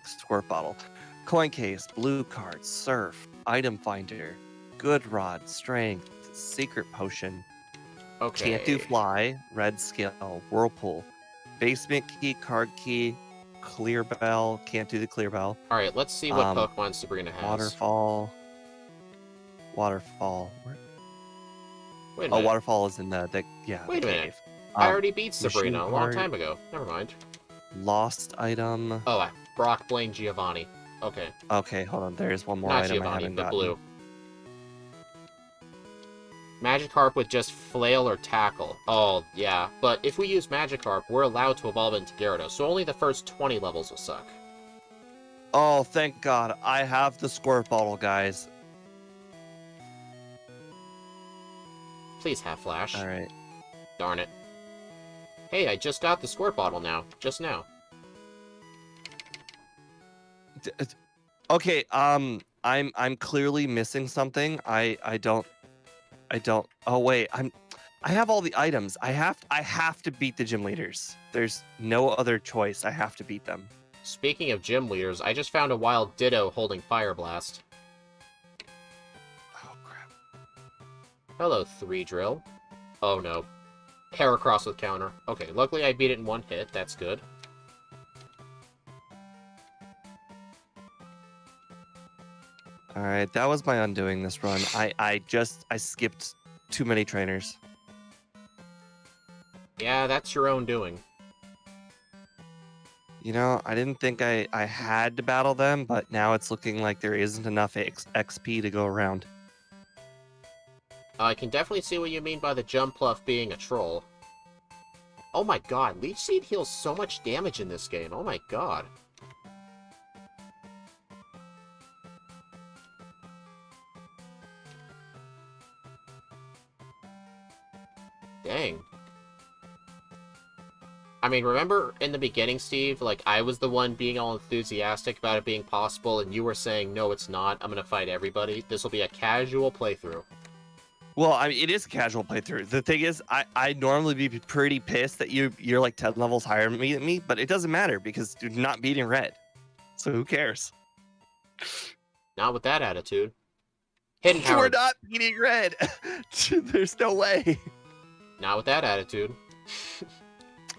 Squirt Bottle. Coin case, blue card, surf, item finder, good rod, strength, secret potion. Okay. Can't do fly, red skill, whirlpool, basement key, card key, clear bell. Can't do the clear bell. All right, let's see what Pokemon Sabrina has. Waterfall. Where? Wait a minute. Waterfall is in the Wait a cave. minute. I already beat Sabrina a long time ago. Never mind. Lost item. Oh, Brock, Blaine, Giovanni. Okay. Okay, hold on. There's one more Not item Giovanni, I haven't but gotten. Blue. Magikarp would just flail or tackle. Oh, yeah. But if we use Magikarp, we're allowed to evolve into Gyarados, so only the first 20 levels will suck. Oh, thank God. I have the Squirt Bottle, guys. Please have Flash. All right. Darn it. Hey, I just got the Squirt Bottle now. Just now. Okay, I'm clearly missing something. I don't. Oh wait, I have all the items. I have to beat the gym leaders. There's no other choice. I have to beat them. Speaking of gym leaders, I just found a wild Ditto holding Fire Blast. Oh crap. Hello, 3-Drill. Oh no. Heracross with counter. Okay, luckily I beat it in one hit. That's good. All right, that was my undoing this run. I skipped too many trainers. Yeah, that's your own doing. You know, I didn't think I had to battle them, but now it's looking like there isn't enough XP to go around. I can definitely see what you mean by the Jumpluff being a troll. Oh my god, Leech Seed heals so much damage in this game. Oh my god. Dang. I mean, remember in the beginning, Steve, like, I was the one being all enthusiastic about it being possible, and you were saying, no, it's not, I'm gonna fight everybody. This will be a casual playthrough. Well, I mean, it is a casual playthrough. The thing is, I'd normally be pretty pissed that you're like 10 levels higher than me, but it doesn't matter because you're not beating red. So who cares? Not with that attitude. Hidden power. We're not beating red. There's no way. Not with that attitude.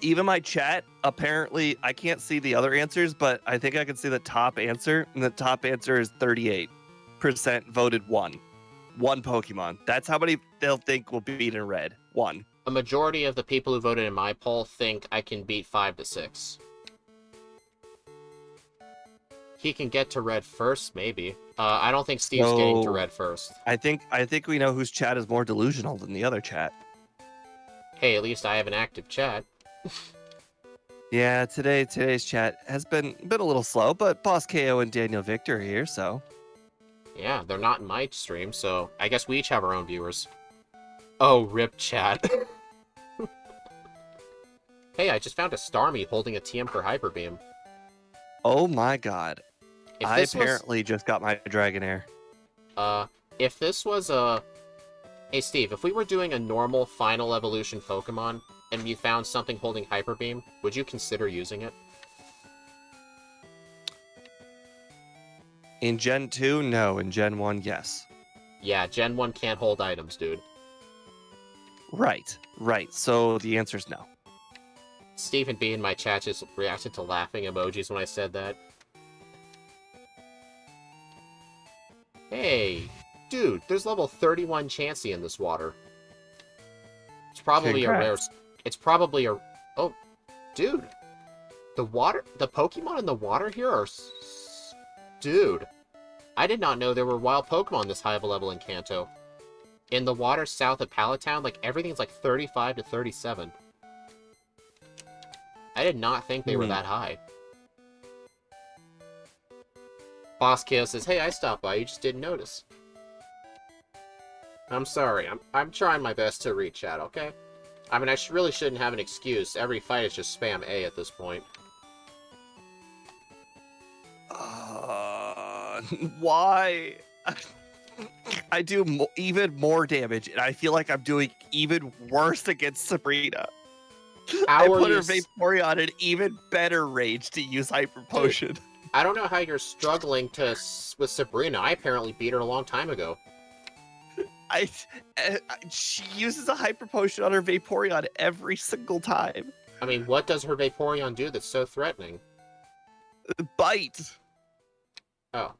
Even my chat, apparently, I can't see the other answers, but I think I can see the top answer, and the top answer is 38% voted one. One Pokemon. That's how many they'll think will beat in red. One. A majority of the people who voted in my poll think I can beat 5 to 6. He can get to red first, maybe. I don't think Steve's getting to red first. I think we know whose chat is more delusional than the other chat. Hey, at least I have an active chat. Yeah, today's chat has been a little slow, but Boss KO and Daniel Victor are here, so. Yeah, they're not in my stream, so I guess we each have our own viewers. Oh, rip chat. Hey, I just found a Starmie holding a TM for Hyper Beam. Oh my god. If I this apparently just got my Dragonair. If this was a... Hey, Steve, if we were doing a normal Final Evolution Pokemon, and you found something holding Hyper Beam, would you consider using it? In Gen 2, no. In Gen 1, yes. Yeah, Gen 1 can't hold items, dude. Right. So the answer is no. Stephen B in my chat just reacted to laughing emojis when I said that. Hey, dude, there's level 31 Chansey in this water. It's probably a rare... It's probably a... Oh, dude. The Pokemon in the water here are... Dude. I did not know there were wild Pokemon this high of a level in Kanto. In the water south of Palatown, like, everything's like 35 to 37. I did not think they were that high. Boss KO says, hey, I stopped by, you just didn't notice. I'm sorry, I'm trying my best to read chat, okay? I mean, I really shouldn't have an excuse. Every fight is just spam A at this point. Why? I do even more damage, and I feel like I'm doing even worse against Sabrina. I put her Vaporeon in even better range to use Hyper Potion. Dude, I don't know how you're struggling with Sabrina. I apparently beat her a long time ago. She uses a Hyper Potion on her Vaporeon every single time. I mean, what does her Vaporeon do that's so threatening? Bite. Oh.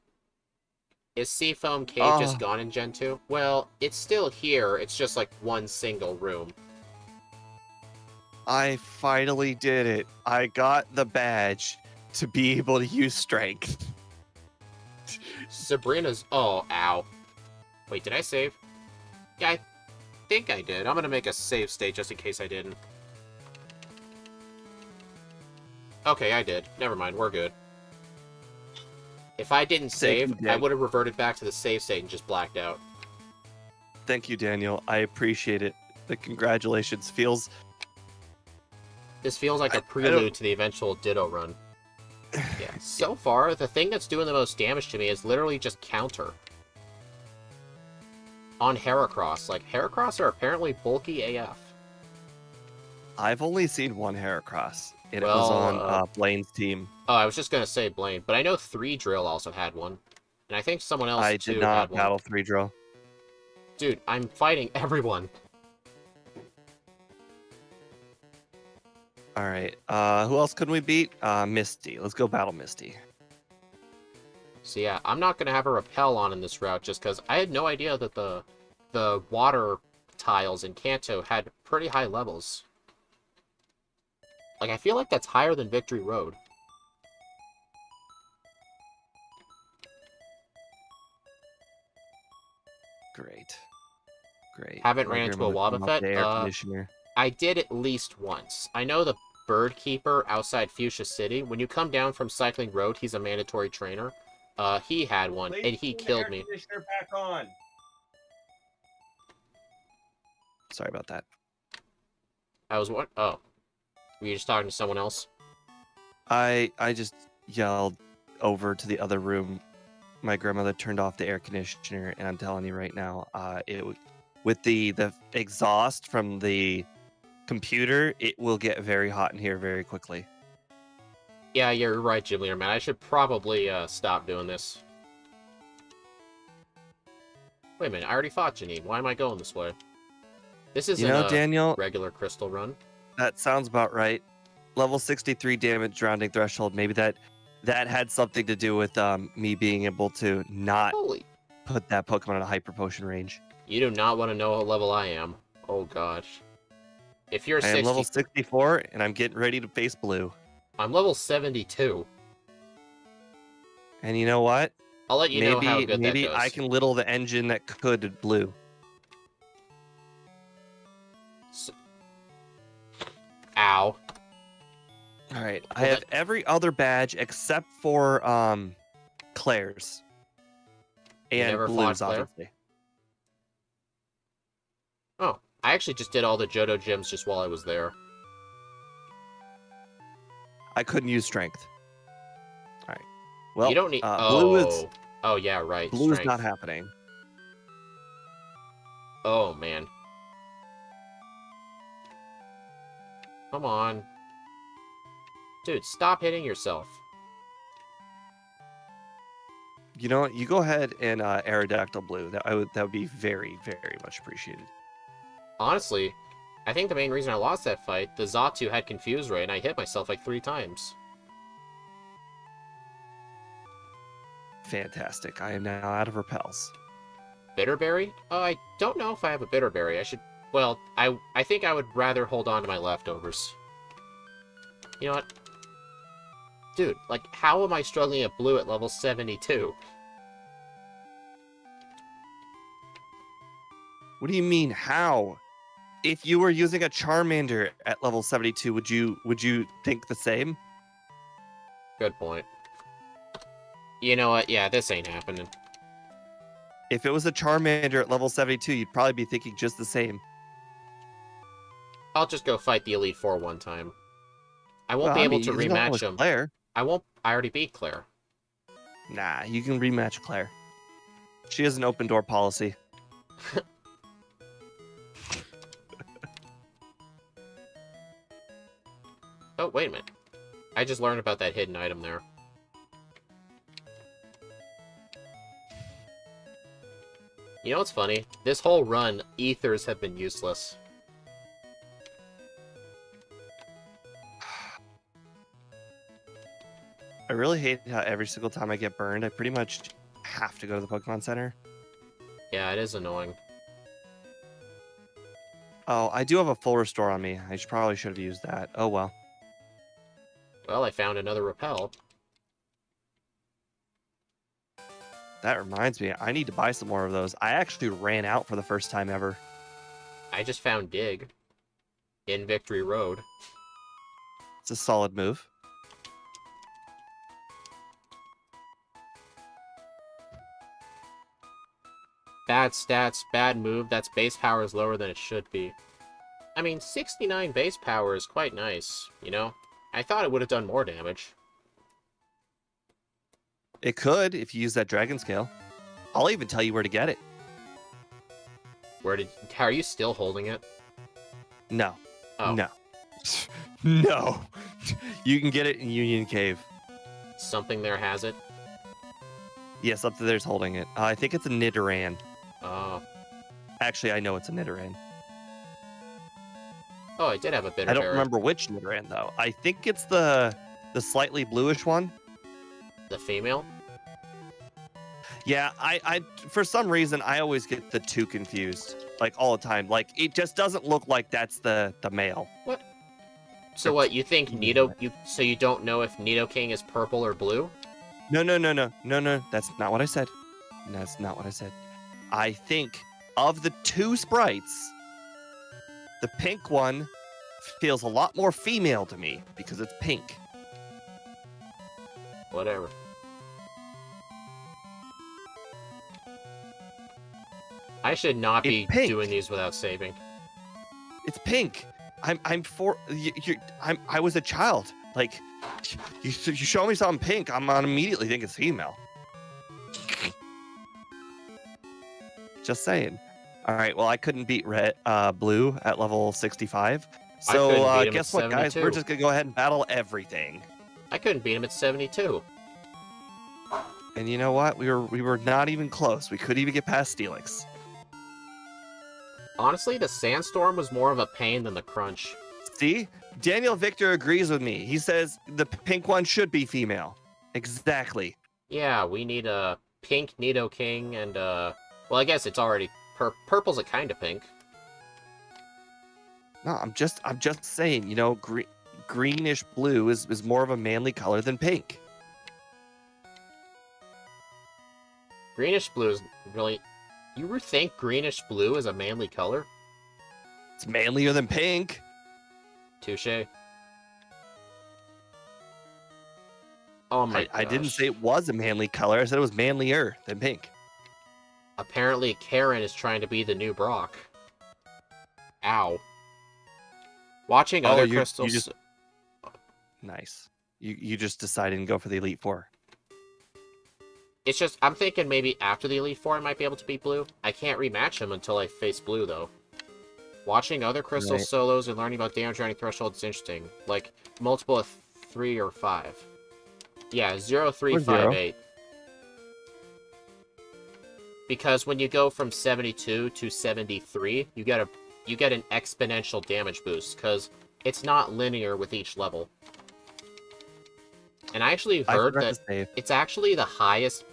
Is Seafoam Cave just gone in Gen 2? Well, it's still here, it's just like one single room. I finally did it. I got the badge to be able to use Strength. Sabrina's... Oh, ow. Wait, did I save? Yeah, think I did. I'm gonna make a save state just in case I didn't. Okay, I did. Never mind, we're good. If I didn't save, I would have reverted back to the save state and just blacked out. Thank you, Daniel. I appreciate it. The congratulations This feels like a prelude to the eventual Ditto run. Yeah, so far, the thing that's doing the most damage to me is literally just counter. On Heracross. Like, Heracross are apparently bulky AF. I've only seen one Heracross, and it was on Blaine's team. Oh, I was just gonna say Blaine, but I know 3 Drill also had one. And I think someone else, I did not battle 3 Drill. Dude, I'm fighting everyone. Alright, who else could we beat? Misty. Let's go battle Misty. So yeah, I'm not gonna have a repel on in this route just because I had no idea that the water tiles in Kanto had pretty high levels. Like, I feel like that's higher than Victory Road. Great. Haven't ran into a Wobbuffet? Air conditioner. I did at least once. I know the Bird Keeper outside Fuchsia City. When you come down from Cycling Road, he's a mandatory trainer. He had one, and he killed me. Back on. Sorry about that. I was what? Oh. Were you just talking to someone else? I just yelled over to the other room. My grandmother turned off the air conditioner, and I'm telling you right now, with the exhaust from the computer, it will get very hot in here very quickly. Yeah, you're right, Gym Leader, man. I should probably stop doing this. Wait a minute, I already fought Janine. Why am I going this way? This isn't a Daniel, regular crystal run. That sounds about right. Level 63 damage rounding threshold. Maybe that had something to do with me being able to not put that Pokemon in a hyper potion range. You do not want to know what level I am. Oh gosh. If you're I am level 64 and I'm getting ready to face blue. I'm level 72. And you know what? I'll let you know how good that goes. Maybe I can little the engine that could blue. Ow. Alright, I have every other badge except for Claire's. And Blue's, obviously. Oh, I actually just did all the Johto gyms just while I was there. I couldn't use strength. Alright. Well, you don't need blue is... Oh, yeah, right. Blue is not happening. Oh, man. Come on. Dude, stop hitting yourself. You know what? You go ahead and Aerodactyl Blue. That would be very, very much appreciated. Honestly, I think the main reason I lost that fight, the Xatu had Confuse Ray, and I hit myself like 3 times. Fantastic. I am now out of repels. Bitterberry? I don't know if I have a Bitterberry. I should... Well, I think I would rather hold on to my leftovers. You know what? Dude, like, how am I struggling at blue at level 72? What do you mean, how? If you were using a Charmander at level 72, would you think the same? Good point. You know what? Yeah, this ain't happening. If it was a Charmander at level 72, you'd probably be thinking just the same. I'll just go fight the Elite Four one time. I won't be able to rematch him. Claire. I already beat Claire. Nah, you can rematch Claire. She has an open door policy. Oh, wait a minute. I just learned about that hidden item there. You know what's funny? This whole run, ethers have been useless. I really hate how every single time I get burned, I pretty much have to go to the Pokemon Center. Yeah, it is annoying. Oh, I do have a full restore on me. I probably should have used that. Oh, well. Well, I found another repel. That reminds me, I need to buy some more of those. I actually ran out for the first time ever. I just found Dig in Victory Road. It's a solid move. Bad stats, bad move. That's base power is lower than it should be. I mean, 69 base power is quite nice, you know? I thought it would have done more damage. It could if you use that dragon scale. I'll even tell you where to get it. Are you still holding it? No. Oh. No. No. You can get it in Union Cave. Something there has it? Yes, up there's holding it. I think it's a Nidoran. Oh. Actually, I know it's a Nidoran. Oh, I did have a bitter I don't berry. remember which Nidoran, though. I think it's the slightly bluish one. The female? Yeah, I for some reason, I always get the two confused. Like, all the time. Like, it just doesn't look like that's the male. What? So what, you think so you don't know if Nidoking is purple or blue? No. That's not what I said. That's not what I said. I think of the two sprites, the pink one feels a lot more female to me because it's pink. Whatever. I should not It's be pink. doing these without saving. It's pink. I was a child. Like, you show me something pink, I'm gonna immediately think it's female. Just saying. All right. Well, I couldn't beat blue at level 65. So couldn't beat him guess at what, guys? 72. We're just gonna go ahead and battle everything. I couldn't beat him at 72. And you know what? We were not even close. We couldn't even get past Steelix. Honestly, the Sandstorm was more of a pain than the Crunch. See? Daniel Victor agrees with me. He says the pink one should be female. Exactly. Yeah, we need a pink Nidoking and, well, I guess it's already... purple's a kind of pink. No, I'm just saying, you know, greenish blue is more of a manly color than pink. Greenish blue is really... You think greenish blue is a manly color? It's manlier than pink. Touche. Oh my I didn't gosh. say it was a manly color. I said it was manlier than pink. Apparently, Karen is trying to be the new Brock. Ow. Watching Oh, other you crystals... just- Nice. You just decided to go for the Elite Four. It's just, I'm thinking maybe after the Elite Four I might be able to beat Blue. I can't rematch him until I face Blue, though. Watching other crystal Right. solos and learning about damage running thresholds is interesting. Like, multiple of 3 or 5. Yeah, 0, 3, Or 5, zero. 8. Because when you go from 72 to 73, you get an exponential damage boost, because it's not linear with each level. And I actually I heard forgot that to save. it's actually the highest,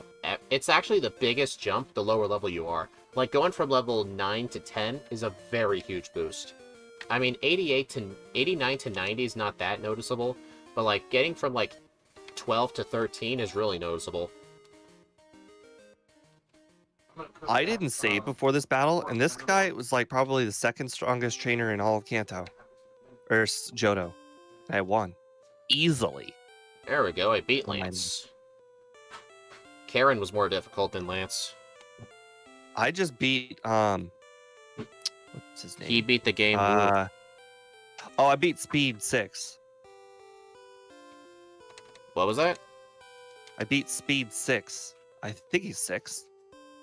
it's actually the biggest jump the lower level you are. Like, going from level 9 to 10 is a very huge boost. I mean, 89 to 90 is not that noticeable, but, like, getting from, like, 12 to 13 is really noticeable. I didn't save before this battle, and this guy was like probably the second strongest trainer in all of Kanto. Or Johto. I won. Easily. There we go, I beat Oh, my- Lance. Karen was more difficult than Lance. I just beat what's his name? He beat the game. I beat Speed 6. What was that? I beat Speed 6. I think he's 6.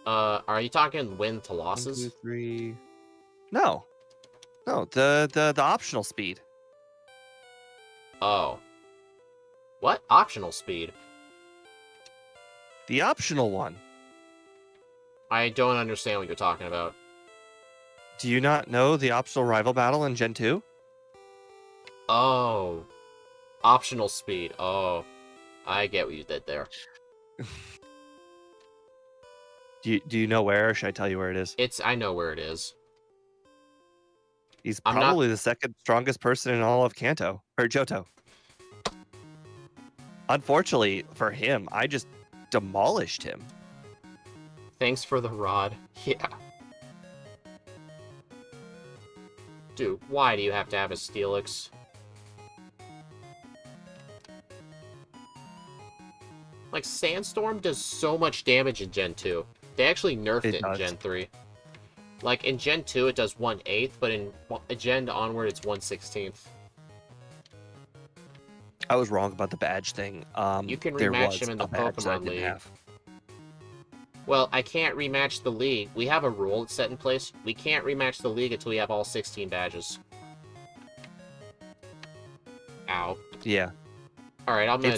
Are you talking win to 1, losses? 2, 3. No. No, the optional speed. Oh. What? Optional speed? The optional one. I don't understand what you're talking about. Do you not know the optional rival battle in Gen 2? Oh. Optional speed. Oh. I get what you did there. Do you know where, or should I tell you where it is? I know where it is. He's I'm not- probably the second strongest person in all of Kanto, or Johto. Unfortunately for him, I just demolished him. Thanks for the rod. Yeah. Dude, why do you have to have a Steelix? Like, Sandstorm does so much damage in Gen 2. They actually nerfed it in Gen 3. Like, in Gen 2, it does 1/8, but in Gen onward, it's 1/16. I was wrong about the badge thing. You can there rematch was him in the a badge that I Pokemon didn't League. have. Well, I can't rematch the League. We have a rule that's set in place. We can't rematch the League until we have all 16 badges. Ow. Yeah. Alright, I'm gonna...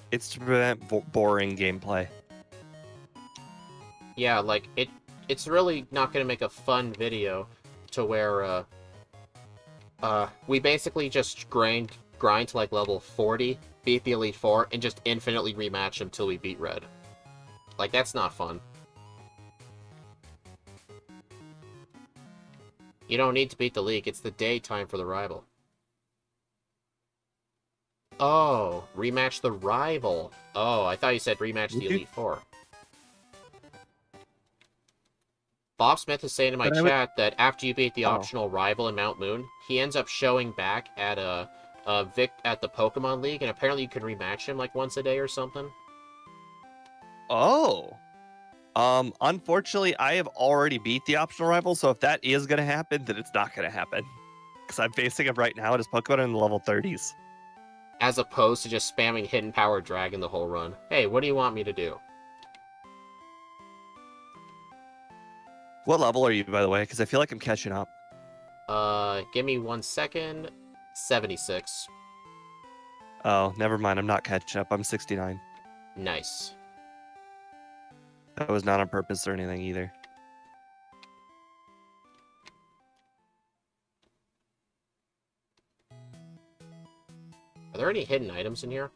It's to prevent boring gameplay. Yeah, like, it's really not gonna make a fun video to where, we basically just grind to, like, level 40, beat the Elite Four, and just infinitely rematch them till we beat Red. Like, that's not fun. You don't need to beat the League, it's the daytime for the rival. Oh, rematch the rival. Oh, I thought you said rematch the Elite Four. Bob Smith is saying in my chat that after you beat the optional rival in Mount Moon, he ends up showing back at at the Pokemon League, and apparently you can rematch him like once a day or something. Oh. Unfortunately, I have already beat the optional rival, so if that is going to happen, then it's not going to happen. Because I'm facing him right now at his Pokemon in the level 30s. As opposed to just spamming Hidden Power Dragon the whole run. Hey, what do you want me to do? What level are you, by the way? Because I feel like I'm catching up. Give me 1 second. 76. Oh, never mind. I'm not catching up. I'm 69. Nice. That was not on purpose or anything either. Are there any hidden items in here?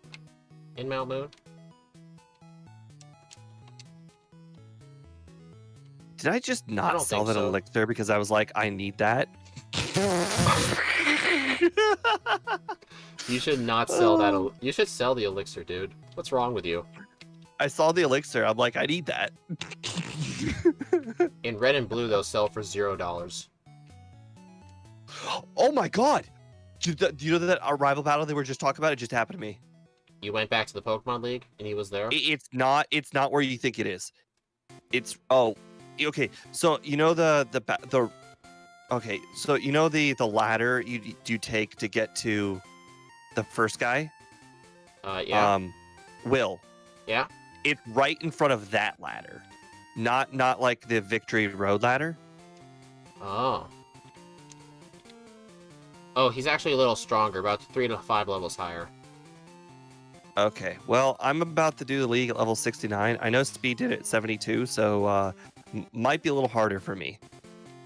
In Mount Moon? Did I just not sell that elixir because I was like, I need that? You should not sell that. You should sell the elixir, dude. What's wrong with you? I saw the elixir. I'm like, I need that. In red and blue, they'll sell for $0. Oh my god! Do you know that our rival battle they were just talking about? It just happened to me. You went back to the Pokemon League and he was there? It's not where you think it is. It's okay. So you know okay. So you know the ladder you take to get to the first guy? Yeah. Will. Yeah. It's right in front of that ladder. Not like the Victory Road ladder. Oh. Oh, he's actually a little stronger, about 3 to 5 levels higher. Okay, well, I'm about to do the league at level 69. I know Speed did it at 72, so might be a little harder for me.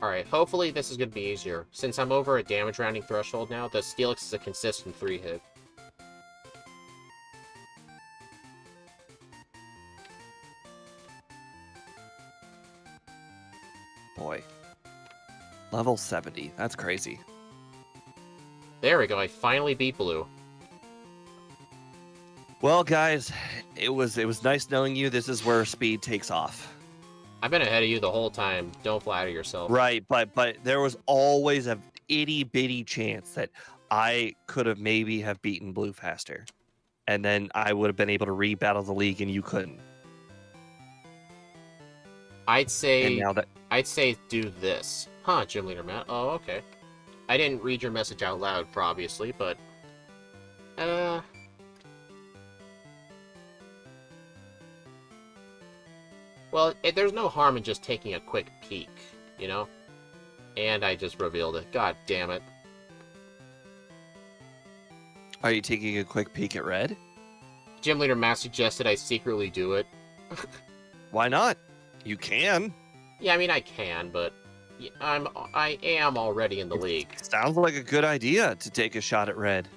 Alright, hopefully this is going to be easier. Since I'm over a damage rounding threshold now, the Steelix is a consistent 3-hit. Boy. Level 70, that's crazy. There we go, I finally beat Blue. Well, guys, it was nice knowing you. This is where Speed takes off. I've been ahead of you the whole time. Don't flatter yourself. Right, but there was always a itty-bitty chance that I could have maybe have beaten Blue faster. And then I would have been able to re-battle the league and you couldn't. I'd say and now that... I'd say do this. Huh, Gym Leader Matt. Oh, okay. I didn't read your message out loud, obviously, but... Well, there's no harm in just taking a quick peek, you know? And I just revealed it. God damn it. Are you taking a quick peek at Red? Gym Leader Matt suggested I secretly do it. Why not? You can. Yeah, I mean, I can, but... I am already in the league. Sounds like a good idea to take a shot at Red.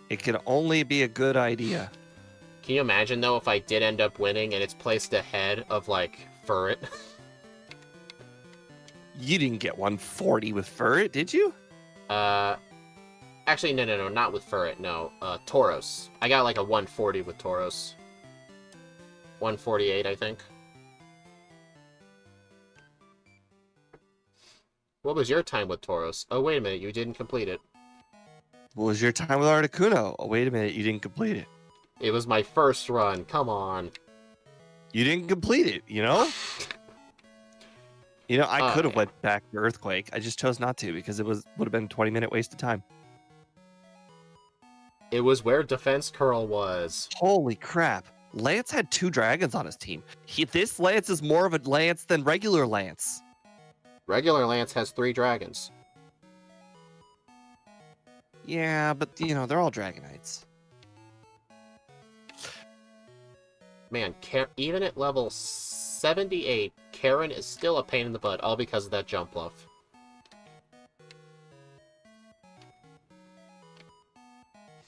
It can only be a good idea. Can you imagine, though, if I did end up winning and it's placed ahead of, like, Furret? You didn't get 140 with Furret, did you? Actually, no, not with Furret, no. Tauros. I got, like, a 140 with Tauros. 148, I think. What was your time with Tauros? Oh, wait a minute, you didn't complete it. What was your time with Articuno? Oh, wait a minute, you didn't complete it. It was my first run, come on. You didn't complete it, you know? You know, I could have yeah. went back to Earthquake. I just chose not to because it would have been a 20-minute waste of time. It was where Defense Curl was. Holy crap. Lance had 2 dragons on his team. This Lance is more of a Lance than regular Lance. Regular Lance has 3 dragons. Yeah, but, you know, they're all Dragonites. Man, even at level 78, Karen is still a pain in the butt, all because of that jump bluff.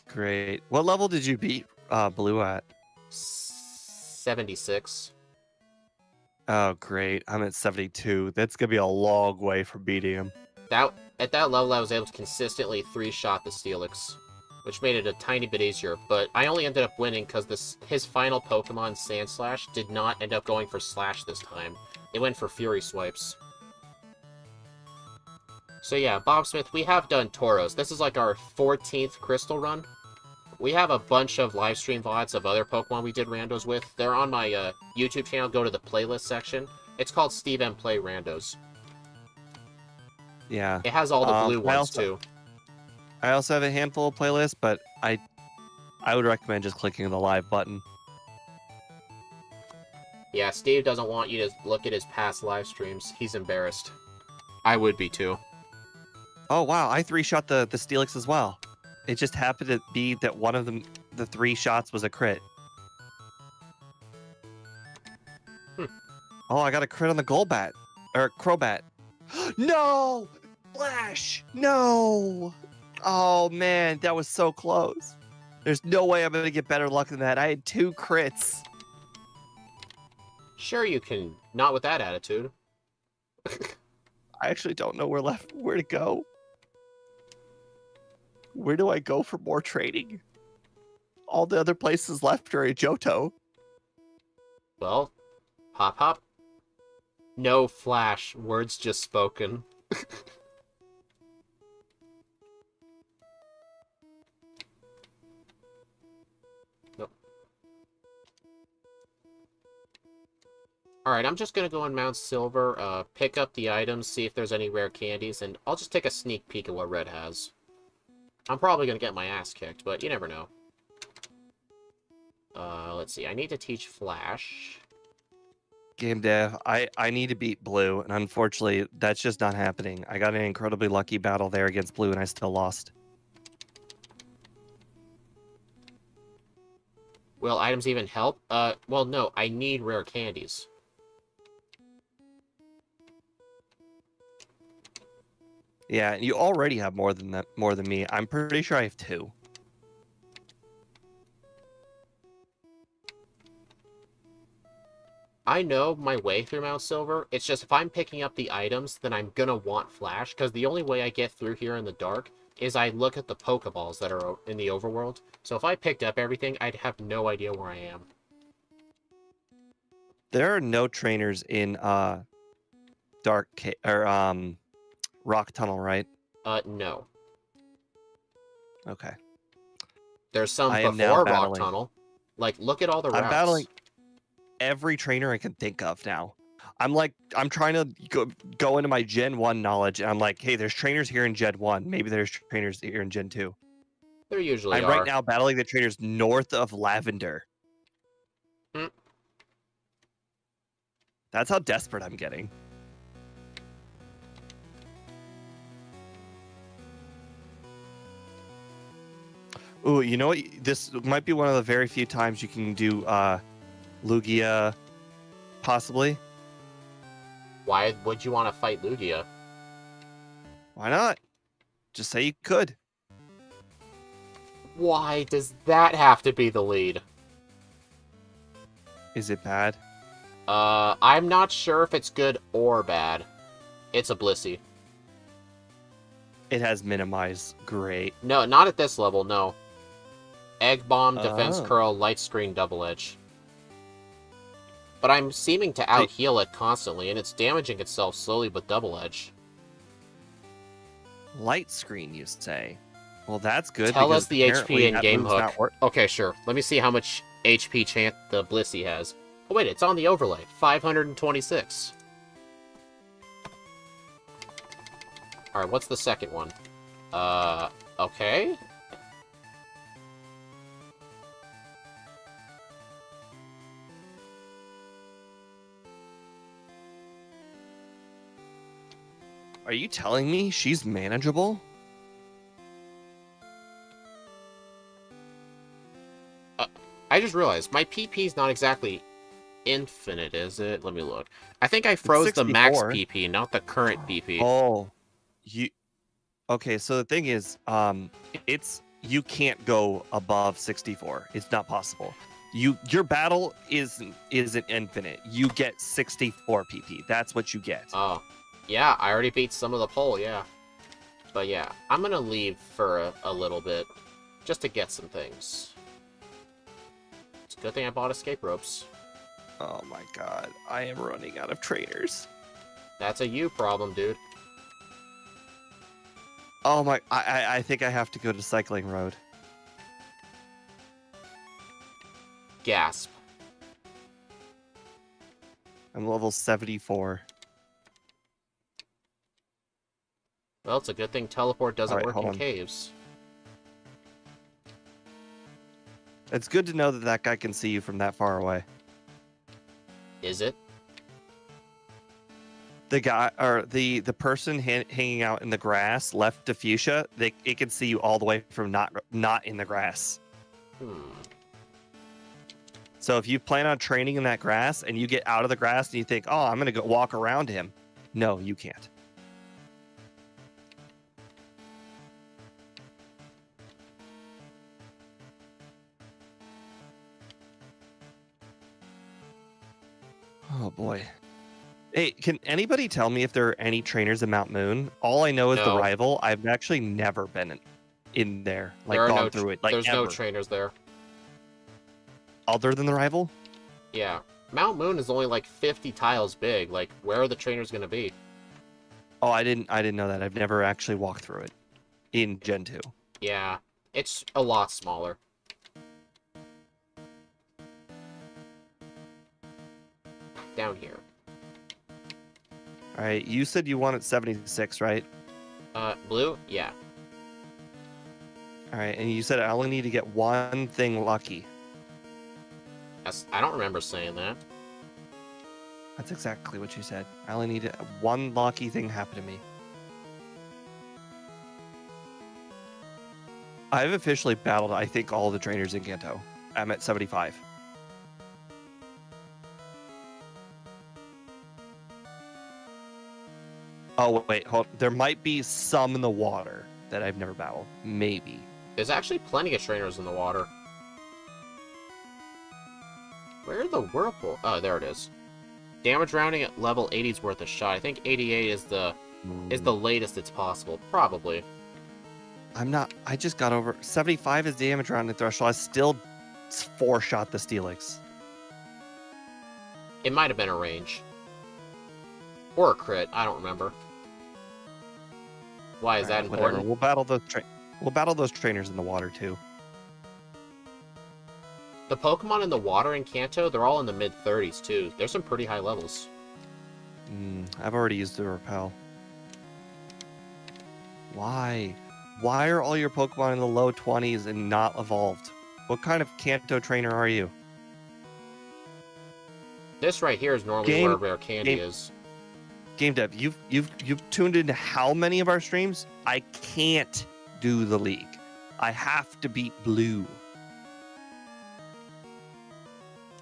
Great. What level did you beat Blue at? 76. Oh, great. I'm at 72. That's going to be a long way from beating him. At that level, I was able to consistently 3-shot the Steelix, which made it a tiny bit easier, but I only ended up winning because his final Pokemon, Sandslash, did not end up going for Slash this time. It went for Fury Swipes. So yeah, Bob Smith, we have done Tauros. This is like our 14th Crystal run. We have a bunch of live stream VODs of other Pokemon we did randos with. They're on my YouTube channel. Go to the playlist section. It's called Steve M Play Randos. Yeah. It has all the blue ones too. I also have a handful of playlists, but I would recommend just clicking the live button. Yeah, Steve doesn't want you to look at his past live streams. He's embarrassed. I would be too. Oh wow, I 3-shot the Steelix as well. It just happened to be that one of the 3 shots was a crit. Oh, I got a crit on the Golbat. Or Crobat. No! Flash! No! Oh man, that was so close. There's no way I'm going to get better luck than that. I had 2 crits. Sure you can. Not with that attitude. I actually don't know where to go. Where do I go for more trading? All the other places left are a Johto. Well, hop hop. No Flash. Words just spoken. Nope. Alright, I'm just gonna go on Mount Silver, pick up the items, see if there's any rare candies, and I'll just take a sneak peek at what Red has. I'm probably gonna get my ass kicked, but you never know. Let's see, I need to teach Flash. Game dev, I need to beat Blue, and unfortunately, that's just not happening. I got an incredibly lucky battle there against Blue, and I still lost. Will items even help? Well, no, I need rare candies. Yeah, you already have more than me. I'm pretty sure I have 2. I know my way through Mount Silver. It's just if I'm picking up the items, then I'm gonna want Flash, because the only way I get through here in the dark is I look at the pokeballs that are in the overworld. So if I picked up everything, I'd have no idea where I am. There are no trainers in Rock Tunnel, right? No. Okay. There's some I am now before Rock battling. Tunnel. Like, look at all the routes. I'm battling every trainer I can think of now. I'm trying to go into my Gen 1 knowledge, and I'm like, hey, there's trainers here in Gen 1. Maybe there's trainers here in Gen 2. There usually I'm are. right now battling the trainers north of Lavender. Hmm. That's how desperate I'm getting. Ooh, you know what? This might be one of the very few times you can do Lugia, possibly. Why would you want to fight Lugia? Why not? Just say you could. Why does that have to be the lead? Is it bad? I'm not sure if it's good or bad. It's a Blissey. It has minimize. Great. No, not at this level, no. Egg Bomb, Defense Oh. Curl, Light Screen, Double Edge. But I'm seeming to out-heal it constantly, and it's damaging itself slowly with Double Edge. Light screen, you say? Well, that's good. Tell because us the HP in that Game move's Hook. not work- Okay, sure. Let me see how much HP chant the Blissey has. Oh wait, it's on the overlay. 526. Alright, what's the second one? Okay. Are you telling me she's manageable? I just realized my PP's not exactly infinite, is it? Let me look. I think I froze the max 64. PP, not the current PP. Oh, you. Okay, so the thing is, you can't go above 64. It's not possible. Your battle isn't infinite. You get 64 PP. That's what you get. Oh, yeah, I already beat some of the poll, yeah. But yeah, I'm gonna leave for a little bit, just to get some things. It's a good thing I bought escape ropes. Oh my god, I am running out of trainers. That's a you problem, dude. Oh my, I think I have to go to Cycling Road. Gasp. I'm level 74. Well, it's a good thing teleport doesn't Alright, work hold in on. caves. It's good to know that that guy can see you from that far away. Is it? The guy or the person hanging out in the grass left to fuchsia, it can see you all the way from not in the grass. So if you plan on training in that grass and you get out of the grass and you think, oh, I'm gonna go walk around him, no, you can't. Oh boy. Hey, can anybody tell me if there are any trainers in Mount Moon? All I know is the No. rival. I've actually never been in there, like There are gone no through it, like there's ever. no trainers there. Other than the rival? Yeah. Mount Moon is only like 50 tiles big. Like, where are the trainers gonna be? Oh, I didn't know that. I've never actually walked through it in Gen 2. Yeah. It's a lot smaller. Down here. All right, you said you wanted 76, right? Blue? Yeah. All right, and you said I only need to get one thing lucky. I don't remember saying that. That's exactly what you said. I only need one lucky thing happen to me. I've officially battled, I think, all the trainers in Kanto. I'm at 75. Oh, wait, hold. There might be some in the water that I've never battled. Maybe. There's actually plenty of trainers in the water. Where are the whirlpool? Oh, there it is. Damage rounding at level 80 is worth a shot. I think 88 is the latest it's possible. Probably. I just got over 75 is damage rounding threshold. I still 4-shot the Steelix. It might have been a range. Or a crit. I don't remember. Why is that important? Whatever. We'll battle those trainers in the water too. The Pokemon in the water in Kanto, they're all in the mid-30s too. There's some pretty high levels. I've already used the repel. Why? Why are all your Pokemon in the low 20s and not evolved? What kind of Kanto trainer are you? This right here is normally where rare candy is. Game Dev, you've tuned into how many of our streams? I can't do the league. I have to beat Blue.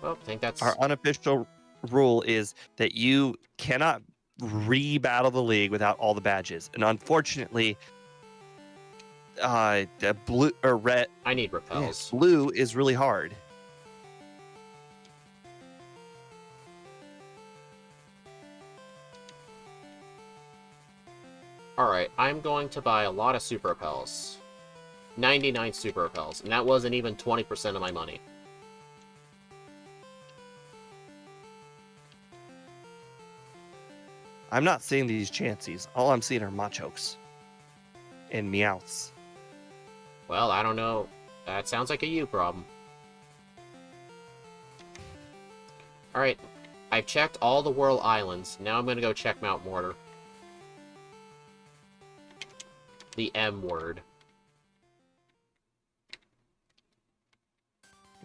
Well, I think that's... Our unofficial rule is that you cannot re-battle the league without all the badges. And unfortunately, the blue or red... I need repels. Yeah, blue is really hard. Alright, I'm going to buy a lot of super repels. 99 super repels, and that wasn't even 20% of my money. I'm not seeing these Chanseys. All I'm seeing are Machokes. and Meowths. Well, I don't know. That sounds like a you problem. Alright, I've checked all the Whirl Islands. Now I'm gonna go check Mount Mortar. The M word.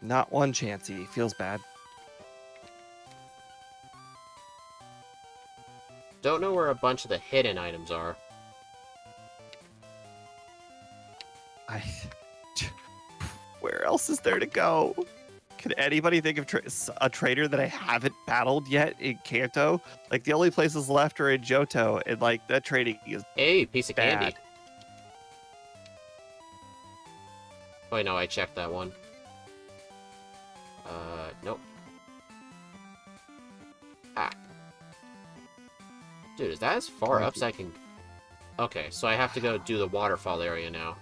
Not one chancey. Feels bad. Don't know where a bunch of the hidden items are. Where else is there to go? Can anybody think of a trainer that I haven't battled yet in Kanto? Like, the only places left are in Johto, and, like, that trading is Hey, piece of bad. candy. Wait, no, I checked that one. Nope. Ah. Dude, is that as far up as I can... Okay, so I have to go do the waterfall area now.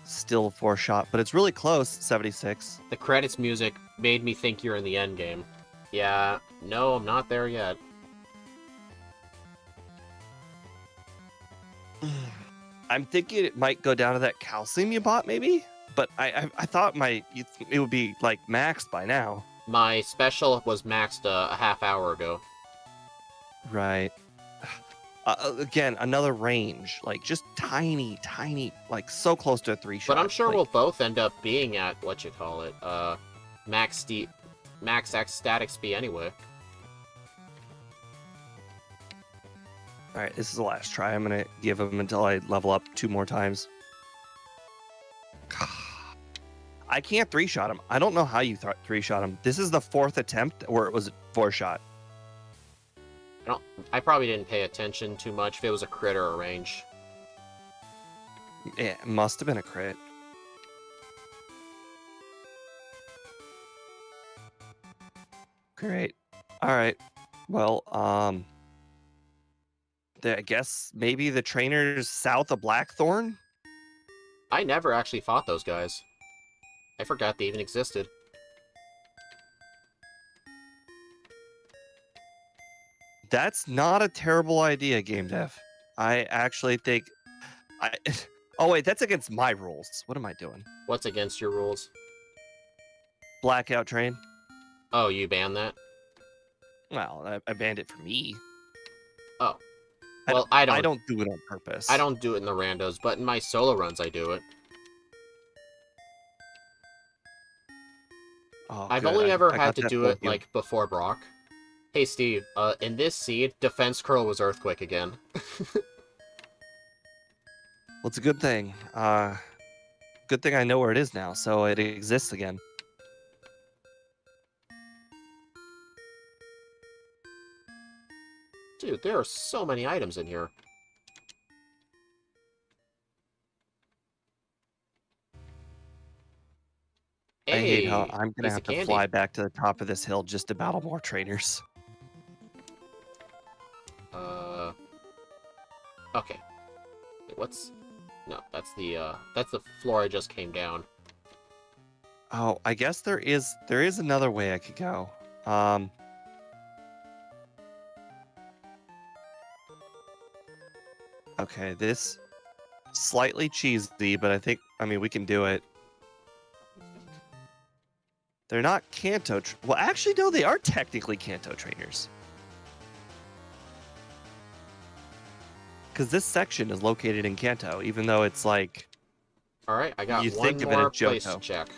Still 4-shot, but it's really close, 76. The credits music made me think you're in the end game. Yeah, no, I'm not there yet. I'm thinking it might go down to that calcium you bought, maybe? But I thought it would be, like, maxed by now. My special was maxed a half hour ago. Right. Again, another range. Like, just tiny, like, so close to a 3-shot. But I'm sure like, we'll both end up being at, max X static speed anyway. Alright, this is the last try. I'm going to give him until I level up 2 more times. I can't 3-shot him. I don't know how you 3-shot him. This is the 4th attempt, or it was 4-shot. I probably didn't pay attention too much if it was a crit or a range. It must have been a crit. Great. Alright. Well, I guess maybe the trainers south of Blackthorn? I never actually fought those guys. I forgot they even existed. That's not a terrible idea, game dev. I actually think... Oh, wait, that's against my rules. What am I doing? What's against your rules? Blackout train. Oh, you banned that? Well, I banned it for me. Oh. Well, I don't do it on purpose. I don't do it in the randos, but in my solo runs I do it. Oh, I've good. only ever I had got to that do for it, you. like, before Brock. Hey, Steve, in this seed, Defense Curl was Earthquake again. Well, it's a good thing. Good thing I know where it is now, so it exists again. Dude, there are so many items in here. I hate how Hey, I'm going to piece have of to candy. fly back to the top of this hill just to battle more trainers. Okay. Wait, what's... No, that's the floor I just came down. Oh, I guess there is another way I could go. Okay, this slightly cheesy, but I mean, we can do it. They're not Kanto. Well, actually, no, they are technically Kanto trainers. Because this section is located in Kanto, even though it's like... Alright, I got You one think of it more as place to Johto. check.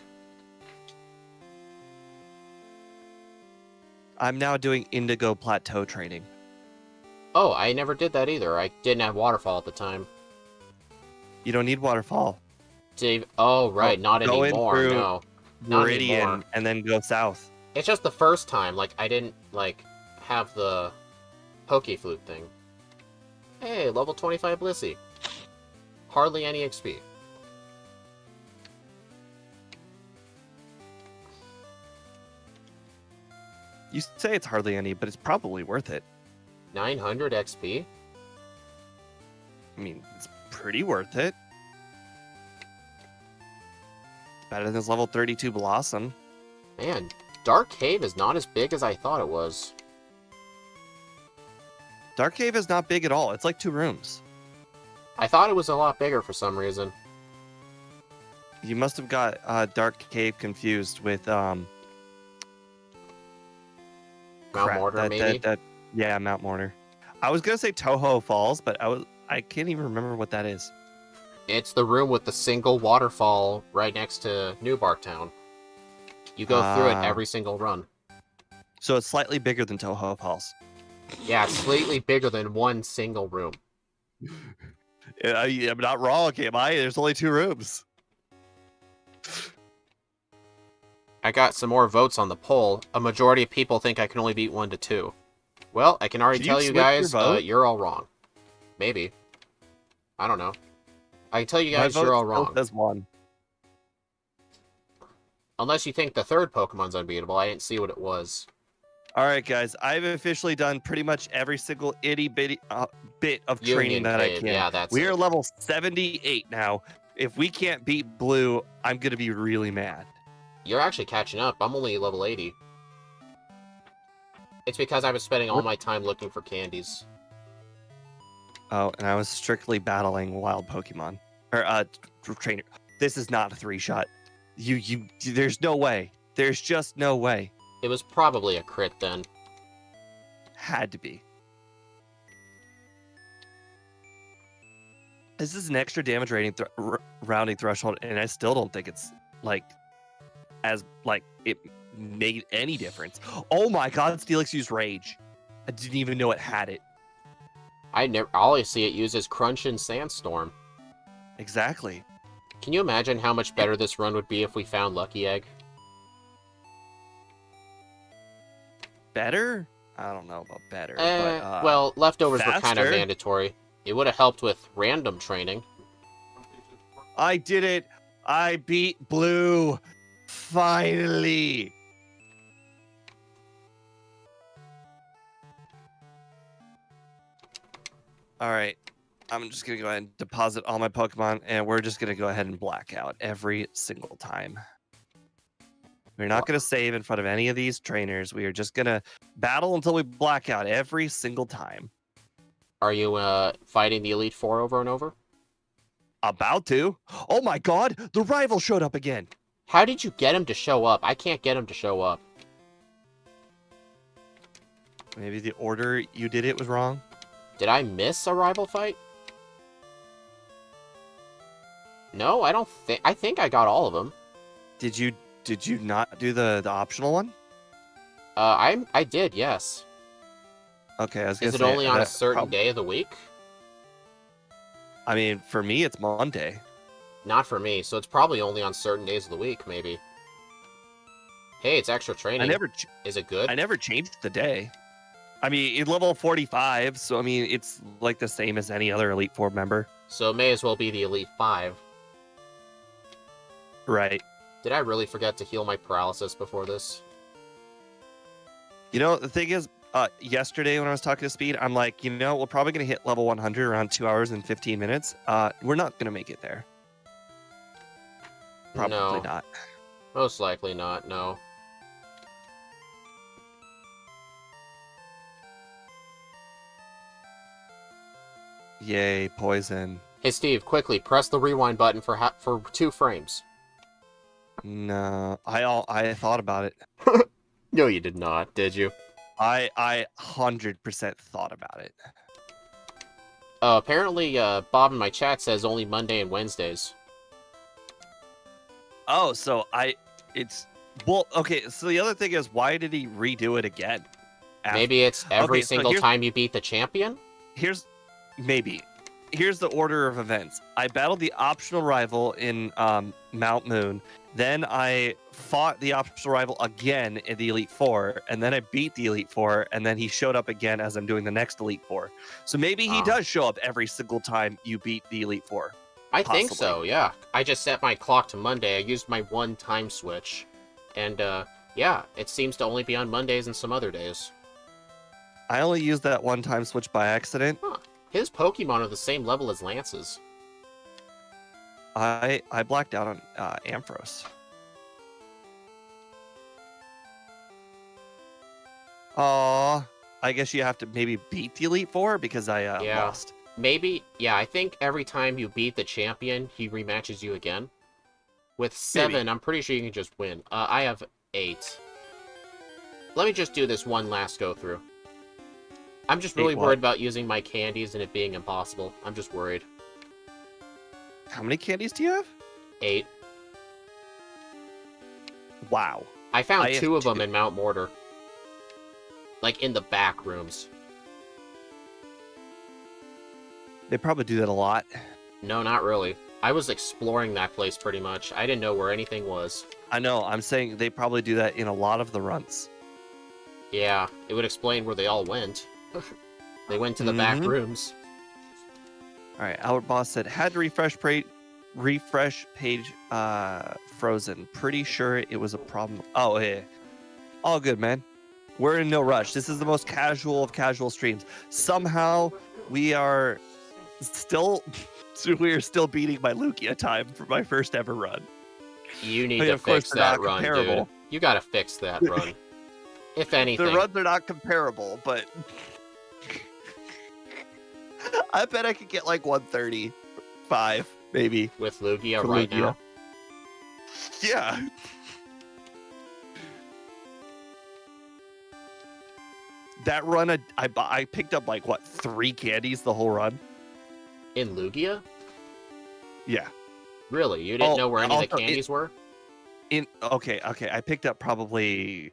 I'm now doing Indigo Plateau training. Oh, I never did that either. I didn't have Waterfall at the time. You don't need Waterfall. Dave, oh, right, not go in anymore, through no. Not Meridian, anymore. and then go south. It's just the first time, like, I didn't, like, have the Poke Flute thing. Hey, level 25 Blissey. Hardly any XP. You say it's hardly any, but it's probably worth it. 900 XP? I mean, it's pretty worth it. Better than this level 32 Blossom. Man, Dark Cave is not as big as I thought it was. Dark Cave is not big at all. It's like 2 rooms. I thought it was a lot bigger for some reason. You must have got Dark Cave confused with Mount crap, Mortar, maybe? Yeah, Mount Mortar. I was gonna say Toho Falls, but I can't even remember what that is. It's the room with the single waterfall right next to New Barktown. You go through it every single run. So it's slightly bigger than Toho Falls. Yeah, it's slightly bigger than one single room. I'm not wrong, am I? There's only 2 rooms. I got some more votes on the poll. A majority of people think I can only beat 1 to 2. Well, I can already tell you guys, you're all wrong. Maybe. I don't know. I can tell you guys you're all wrong. Says 1. Unless you think the third Pokemon's unbeatable. I didn't see what it was. All right, guys. I've officially done pretty much every single itty-bitty bit of training that I can. Yeah, we are level 78 now. If we can't beat Blue, I'm going to be really mad. You're actually catching up. I'm only level 80. It's because I was spending all my time looking for candies. Oh, and I was strictly battling wild Pokemon. Or, trainer. This is not a 3-shot. There's no way. There's just no way. It was probably a crit then. Had to be. This is an extra damage rating rounding threshold, and I still don't think it's it made any difference. Oh my god, Steelix used Rage. I didn't even know it had it. I always see it uses Crunch and Sandstorm. Exactly. Can you imagine how much better this run would be if we found Lucky Egg? Better? I don't know about better. Well, leftovers were kind of faster. mandatory. It would have helped with random training. I did it. I beat Blue. Finally. All right. I'm just going to go ahead and deposit all my Pokemon, and we're just going to go ahead and black out every single time. We're not going to save in front of any of these trainers. We are just going to battle until we black out every single time. Are you fighting the Elite Four over and over? About to. Oh my god, the rival showed up again. How did you get him to show up? I can't get him to show up. Maybe the order you did it was wrong. Did I miss a rival fight? No, I don't think... I think I got all of them. Did you not do the optional one? I did, yes. Okay, I was gonna say... Is it only on a certain day of the week? I mean, for me, it's Monday. Not for me, so it's probably only on certain days of the week, maybe. Hey, it's extra training. Is it good? I never changed the day. I mean, it's level 45, so I mean, it's like the same as any other Elite Four member. So it may as well be the Elite 5. Right. Did I really forget to heal my paralysis before this? You know, the thing is, yesterday when I was talking to Speed, I'm like, you know, we're probably going to hit level 100 around 2 hours and 15 minutes. We're not going to make it there. Probably not. Most likely not, no. Yay, poison. Hey, Steve, quickly, press the rewind button for 2 frames. No, I thought about it. No, you did not, did you? I 100% thought about it. Apparently, Bob in my chat says only Monday and Wednesdays. Oh, so well, okay, so the other thing is, why did he redo it again? Maybe it's every single time you beat the champion? Here's the order of events. I battled the optional rival in Mount Moon. Then I fought the optional rival again in the Elite Four, and then I beat the Elite Four, and then he showed up again as I'm doing the next Elite Four. So maybe he does show up every single time you beat the Elite Four. I think so, yeah. I just set my clock to Monday. I used my one time switch. And, yeah, it seems to only be on Mondays and some other days. I only used that one time switch by accident. Huh. His Pokemon are the same level as Lance's. I blacked out on Ampharos. Aw, I guess you have to maybe beat the Elite Four because I lost. Maybe, yeah, I think every time you beat the champion, he rematches you again. With 7, Maybe. I'm pretty sure you can just win. I have 8. Let me just do this one last go-through. I'm just really 8 what? worried about using my candies and it being impossible. I'm just worried. How many candies do you have? 8. Wow. I found I have 2 of them 2. in Mount Mortar. Like, in the back rooms. They probably do that a lot. No, not really. I was exploring that place pretty much. I didn't know where anything was. I know. I'm saying they probably do that in a lot of the runs. Yeah, it would explain where they all went. They went to the back rooms. All right. Albert Boss said had to refresh page frozen. Pretty sure it was a problem. Oh yeah. All good, man. We're in no rush. This is the most casual of casual streams. Somehow we are still beating my Lugia time for my first ever run. You need I mean, to of course, fix they're that not run, comparable. dude. You gotta fix that run. If anything. The runs are not comparable, but I bet I could get like 135, maybe. With Lugia for right Lugia. now. Yeah. That run, I picked up like, what, 3 candies the whole run? In Lugia? Yeah. Really? You didn't know where any of the also, candies were? Okay, I picked up probably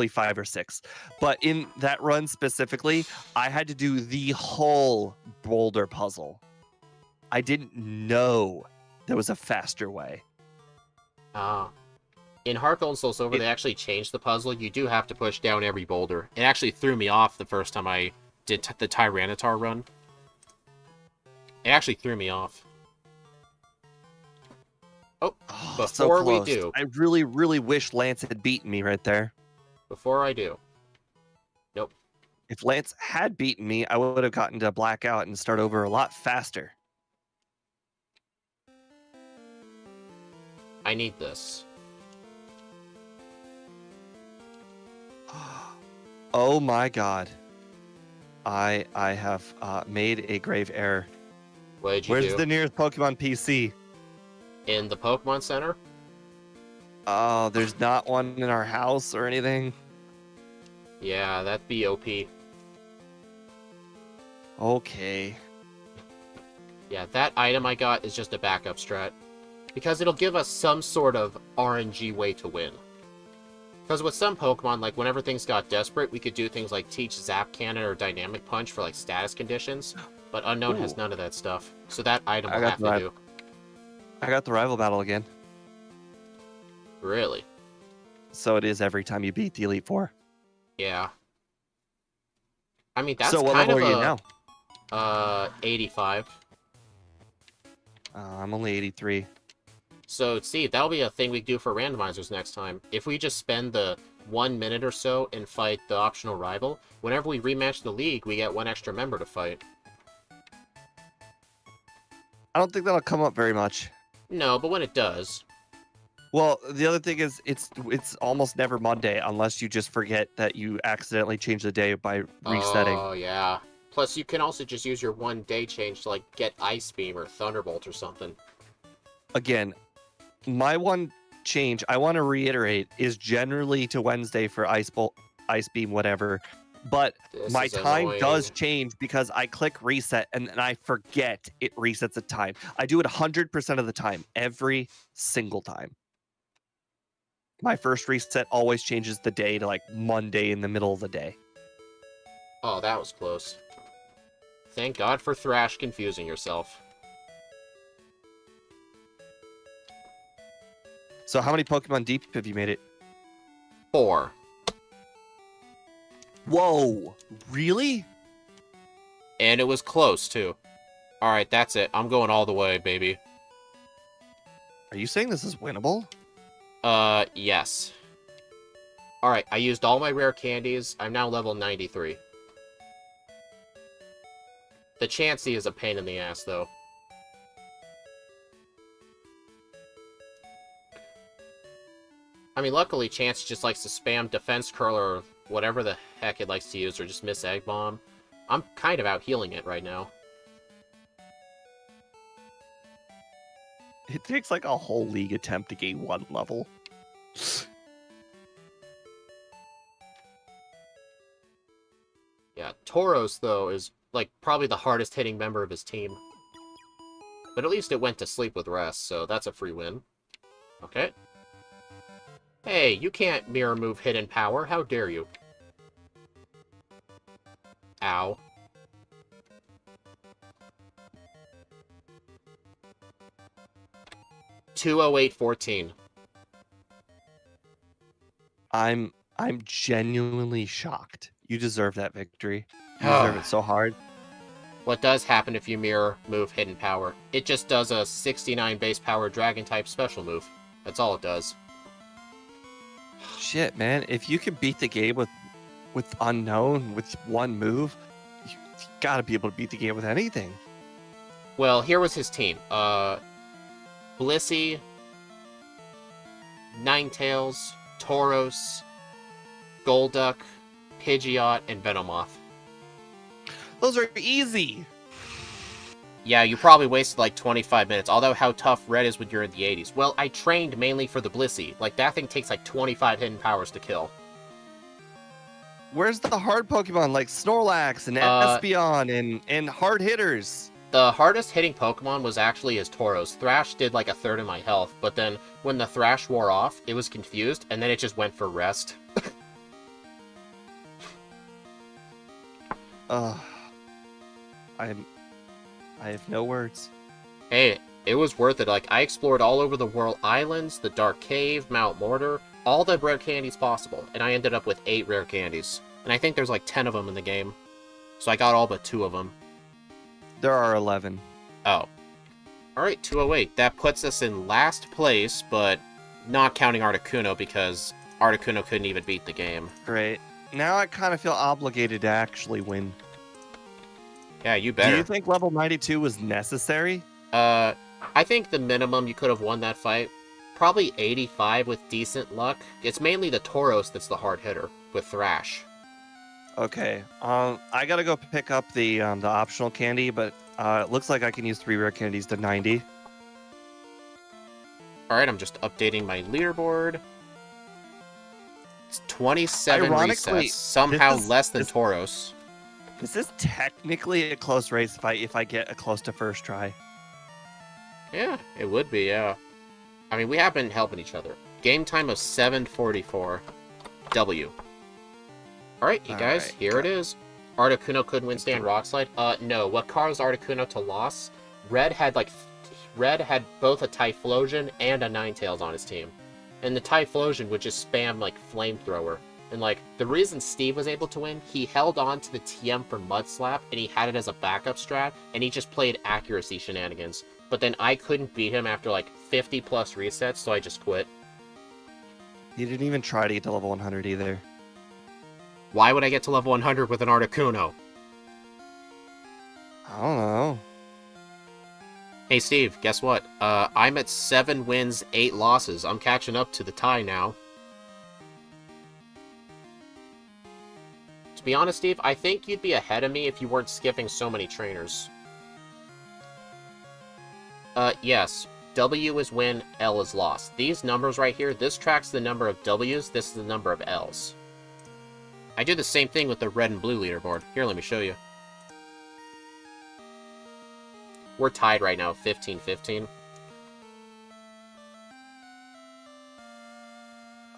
5 or 6. But in that run specifically, I had to do the whole boulder puzzle. I didn't know there was a faster way. In Heart Gold and Soul Silver, they actually changed the puzzle. You do have to push down every boulder. It actually threw me off the first time I did the Tyranitar run. It actually threw me off. Oh, So before we close. do. I really, really wish Lance had beaten me right there. Before I do. Nope. If Lance had beaten me, I would have gotten to blackout and start over a lot faster. I need this. Oh my god. I have made a grave error. What did you Where's do? the nearest Pokemon PC? In the Pokemon Center? Oh, there's not one in our house or anything. Yeah, that'd be OP. Okay. Yeah, that item I got is just a backup strat. Because it'll give us some sort of RNG way to win. Because with some Pokemon, like whenever things got desperate, we could do things like Teach Zap Cannon or Dynamic Punch for like status conditions. But Unown has none of that stuff. So that item will have to do. I got the rival battle again. Really? So it is every time you beat the Elite Four. Yeah. I mean, that's so what kind level of are you now? 85. I'm only 83. So, see, that'll be a thing we do for randomizers next time. If we just spend the 1 minute or so and fight the optional rival, whenever we rematch the league, we get 1 extra member to fight. I don't think that'll come up very much. No, but when it does. Well, the other thing is it's almost never Monday unless you just forget that you accidentally changed the day by resetting. Oh, yeah. Plus, you can also just use your 1 day change to, like, get Ice Beam or Thunderbolt or something. Again, my one change, I want to reiterate, is generally to Wednesday for Ice Beam, whatever. But my time does change because I click reset and I forget it resets a time. I do it 100% of the time, every single time. My first reset always changes the day to like Monday in the middle of the day. Oh, that was close. Thank God for Thrash confusing yourself. So how many Pokemon deep have you made it? 4. Whoa, really? And it was close, too. Alright, that's it. I'm going all the way, baby. Are you saying this is winnable? Yes. Alright, I used all my rare candies. I'm now level 93. The Chansey is a pain in the ass, though. I mean, luckily, Chansey just likes to spam Defense Curl or whatever the heck it likes to use, or just miss Egg Bomb. I'm kind of out healing it right now. It takes like a whole league attempt to gain 1 level. Yeah, Tauros, though, is, like, probably the hardest hitting member of his team. But at least it went to sleep with rest, so that's a free win. Okay. Hey, you can't mirror move hidden power. How dare you? Ow. $208.14. I'm genuinely shocked. You deserve that victory. You deserve it so hard. What does happen if you mirror move hidden power? It just does a 69 base power dragon type special move. That's all it does. Shit, man. If you can beat the game with Unown with 1 move, you gotta be able to beat the game with anything. Well, here was his team. Blissey, Ninetales, Tauros, Golduck, Pidgeot, and Venomoth. Those are easy. Yeah, you probably wasted like 25 minutes, although how tough Red is when you're in the 80s. Well, I trained mainly for the Blissey. Like, that thing takes like 25 hidden powers to kill. Where's the hard Pokemon like Snorlax and Espeon and hard hitters? The hardest hitting Pokemon was actually his Tauros. Thrash did like a third of my health, but then when the Thrash wore off, it was confused, and then it just went for rest. I have no words. Hey, it was worth it. Like, I explored all over the World Islands, the Dark Cave, Mount Mortar, all the rare candies possible, and I ended up with 8 rare candies. And I think there's like 10 of them in the game. So I got all but 2 of them. There are 11. Oh. Alright, 208. That puts us in last place, but not counting Articuno because Articuno couldn't even beat the game. Great. Now I kind of feel obligated to actually win. Yeah, you better. Do you think level 92 was necessary? I think the minimum you could have won that fight, probably 85 with decent luck. It's mainly the Tauros that's the hard hitter with Thrash. Okay. I gotta go pick up the optional candy, but it looks like I can use 3 rare candies to 90. Alright, I'm just updating my leaderboard. It's 27 Ironically, resets, somehow less than Tauros. This is technically a close race if I get a close to first try. Yeah, it would be, yeah. I mean, we have been helping each other. Game time of 7:44. W. Alright, you guys, Alright, here it is. Articuno couldn't withstand Rock Slide. No. What caused Articuno to loss? Red had both a Typhlosion and a Ninetales on his team. And the Typhlosion would just spam, like, Flamethrower. And, like, the reason Steve was able to win, he held on to the TM for Mud Slap, and he had it as a backup strat, and he just played accuracy shenanigans. But then I couldn't beat him after, like, 50 plus resets, so I just quit. He didn't even try to get to level 100 either. Why would I get to level 100 with an Articuno? I don't know. Hey, Steve, guess what? I'm at 7 wins, 8 losses. I'm catching up to the tie now. To be honest, Steve, I think you'd be ahead of me if you weren't skipping so many trainers. Yes. W is win, L is loss. These numbers right here, this tracks the number of W's, this is the number of L's. I do the same thing with the red and blue leaderboard. Here, let me show you. We're tied right now, 15-15.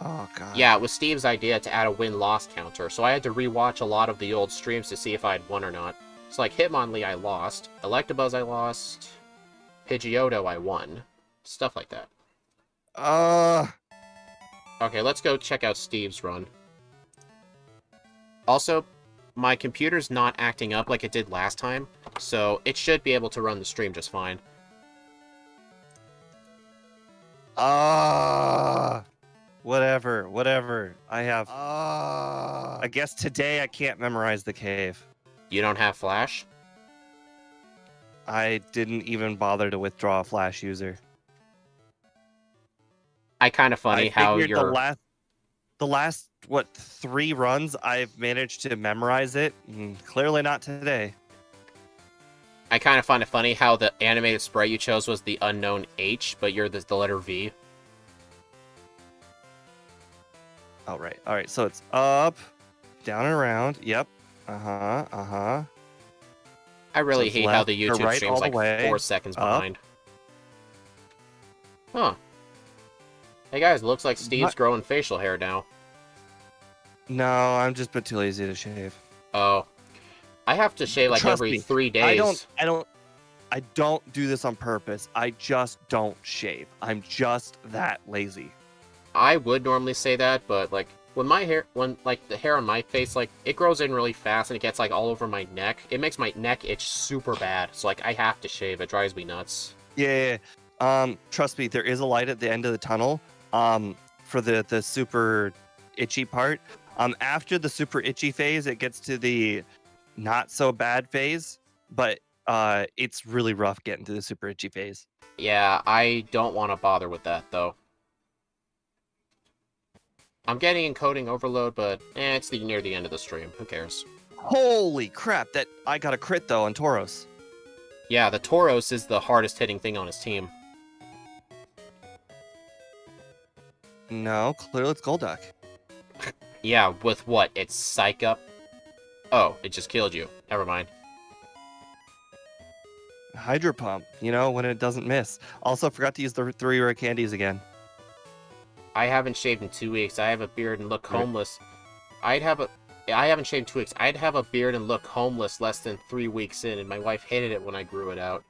Oh, God. Yeah, it was Steve's idea to add a win-loss counter, so I had to rewatch a lot of the old streams to see if I had won or not. It's like Hitmonlee I lost, Electabuzz I lost, Pidgeotto I won. Stuff like that. Okay, let's go check out Steve's run. Also, my computer's not acting up like it did last time, so it should be able to run the stream just fine. Whatever. I have... I guess today I can't memorize the cave. You don't have Flash? I didn't even bother to withdraw a Flash user. Kind of funny how you're... the last, what, 3 runs, I've managed to memorize it. Clearly not today. I kind of find it funny how the animated sprite you chose was the unknown H, but you're the letter V. All right. All right. So it's up, down and around. Yep. I really it's hate how left the to YouTube right stream's all the like way, 4 seconds up. behind. Huh. Hey guys, looks like Steve's growing facial hair now. No, I'm just a bit too lazy to shave. Oh. I have to shave like Trust every me, 3 days. I don't do this on purpose. I just don't shave. I'm just that lazy. I would normally say that, but like when like the hair on my face, like it grows in really fast and it gets like all over my neck. It makes my neck itch super bad. So like I have to shave. It drives me nuts. Yeah. Trust me, there is a light at the end of the tunnel. For the super itchy part. After the super itchy phase, it gets to the not so bad phase, but it's really rough getting to the super itchy phase. Yeah, I don't want to bother with that though. I'm getting encoding overload, but it's near the end of the stream. Who cares? Holy crap! That I got a crit though on Tauros. Yeah, the Tauros is the hardest hitting thing on his team. No, clearly it's Golduck. Yeah, with what? It's Psych Up? Oh, it just killed you. Never mind. Hydro Pump, when it doesn't miss. Also, forgot to use the 3 rare candies again. I haven't shaved in 2 weeks. I have a beard and look homeless. I haven't shaved in 2 weeks. I'd have a beard and look homeless less than 3 weeks in, and my wife hated it when I grew it out.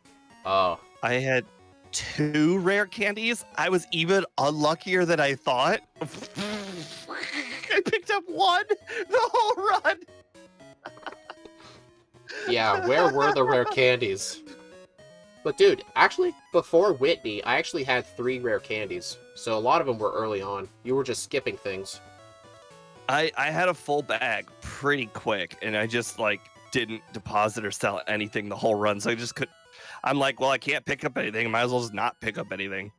Oh. I had 2 rare candies. I was even unluckier than I thought. I picked up 1 the whole run. Yeah, where were the rare candies? But dude, actually, before Whitney, I actually had 3 rare candies. So a lot of them were early on. You were just skipping things. I had a full bag pretty quick, and I just, didn't deposit or sell anything the whole run, so I just couldn't. I'm like, well, I can't pick up anything. I might as well just not pick up anything.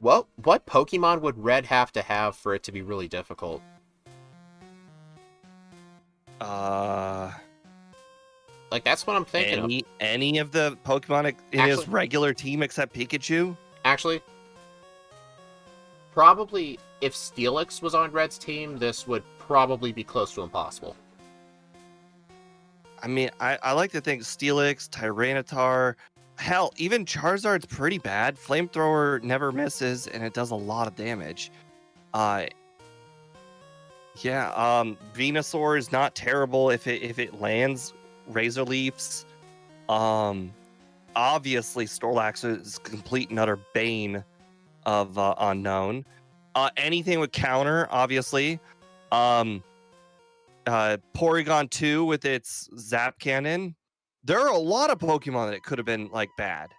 Well, what Pokemon would Red have to have for it to be really difficult? Like, that's what I'm thinking of. Any of the Pokemon in his regular team except Pikachu? Actually, probably if Steelix was on Red's team, this would probably be close to impossible. I mean, I like to think Steelix, Tyranitar, hell, even Charizard's pretty bad. Flamethrower never misses, and it does a lot of damage. Venusaur is not terrible if it lands Razor Leafs. Obviously, Snorlax is complete and utter bane of Unown. Anything with counter, obviously. Porygon 2 with its Zap Cannon. There are a lot of Pokemon that could have been bad.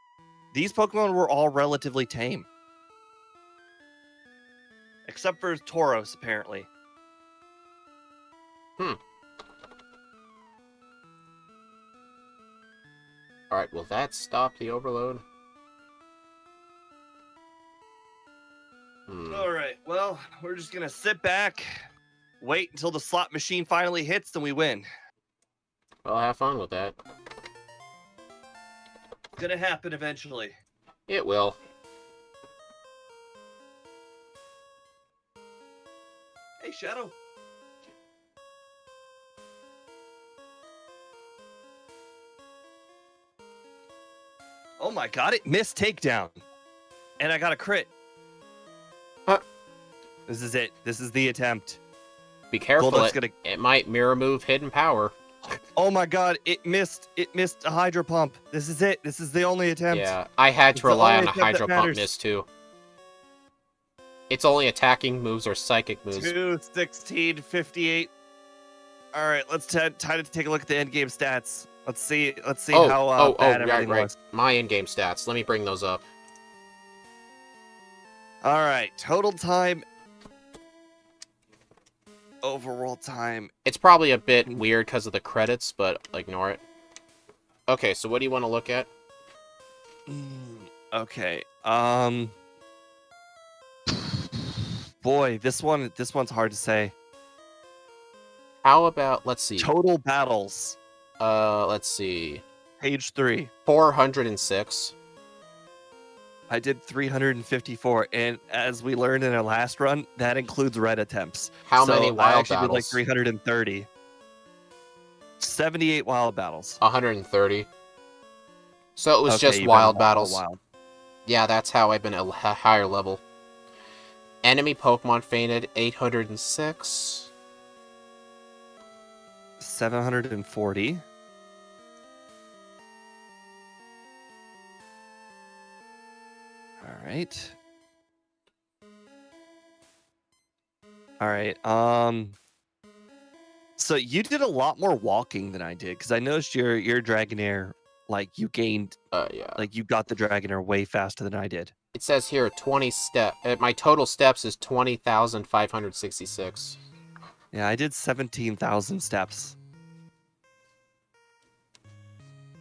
These Pokemon were all relatively tame. Except for Tauros, apparently. Alright, will that stop the overload? Alright, well, we're just gonna sit back, wait until the slot machine finally hits, and we win. Well, have fun with that. It's gonna happen eventually. It will. Hey, Shadow. Oh my god, it missed takedown. And I got a crit. This is it. This is the attempt. Be careful. It might mirror move hidden power. Oh my god, it missed a Hydro Pump. This is it. This is the only attempt. Yeah, I had to rely on a Hydro Pump miss too. It's only attacking moves or psychic moves. 2, 16, 58. All right, let's time to take a look at the end game stats. Let's see how bad everything was. My in-game stats. Let me bring those up. All right, total time. Overall time. It's probably a bit weird because of the credits, but ignore it. Okay, so what do you want to look at? Okay. Boy, this one's hard to say. How about, let's see. Total battles. Let's see. Page 3. 406. I did 354, and as we learned in our last run, that includes red attempts. How So many I wild actually did like battles? 330. 78 wild battles. 130. So it was Okay, just you've wild been all battles. wild. Yeah, that's how I've been at a higher level. Enemy Pokemon fainted, 806. 740. All right. All right. So you did a lot more walking than I did, because I noticed your Dragonair, like you gained, Yeah. like you got the Dragonair way faster than I did. It says here 20 step. My total steps is 20,566. Yeah, I did 17,000 steps.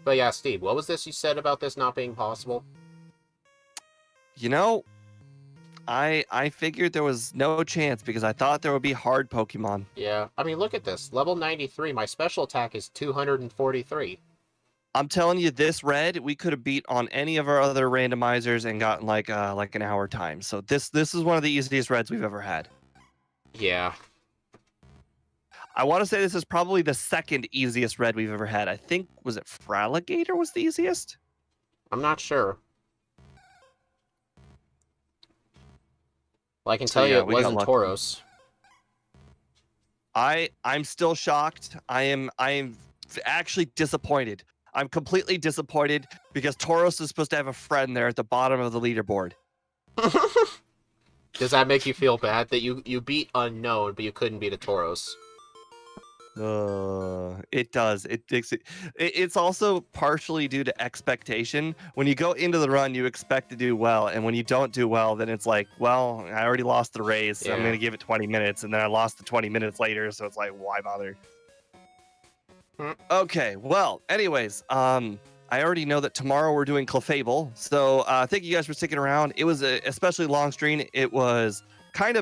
But yeah, Steve, what was this you said about this not being possible? You know, I figured there was no chance because I thought there would be hard Pokemon. Yeah, I mean, look at this. Level 93, my special attack is 243. I'm telling you, this red we could have beat on any of our other randomizers and gotten like an hour time. So this is one of the easiest reds we've ever had. Yeah. I want to say this is probably the second easiest red we've ever had. I think, was it Fraligator was the easiest? I'm not sure. Well, I can So, tell you yeah, it we got wasn't lucky. Tauros. I'm still shocked. I am actually disappointed. I'm completely disappointed because Tauros is supposed to have a friend there at the bottom of the leaderboard. Does that make you feel bad that you beat Unown, but you couldn't beat a Tauros? It does. It's also partially due to expectation. When you go into the run, you expect to do well, and when you don't do well, then it's like, well, I already lost the race. So I'm Yeah. going to give it 20 minutes, and then I lost the 20 minutes later, so it's like, why bother? Okay, well, anyways, I already know that tomorrow we're doing Clefable, so thank you guys for sticking around. It was a especially long stream. It was kind of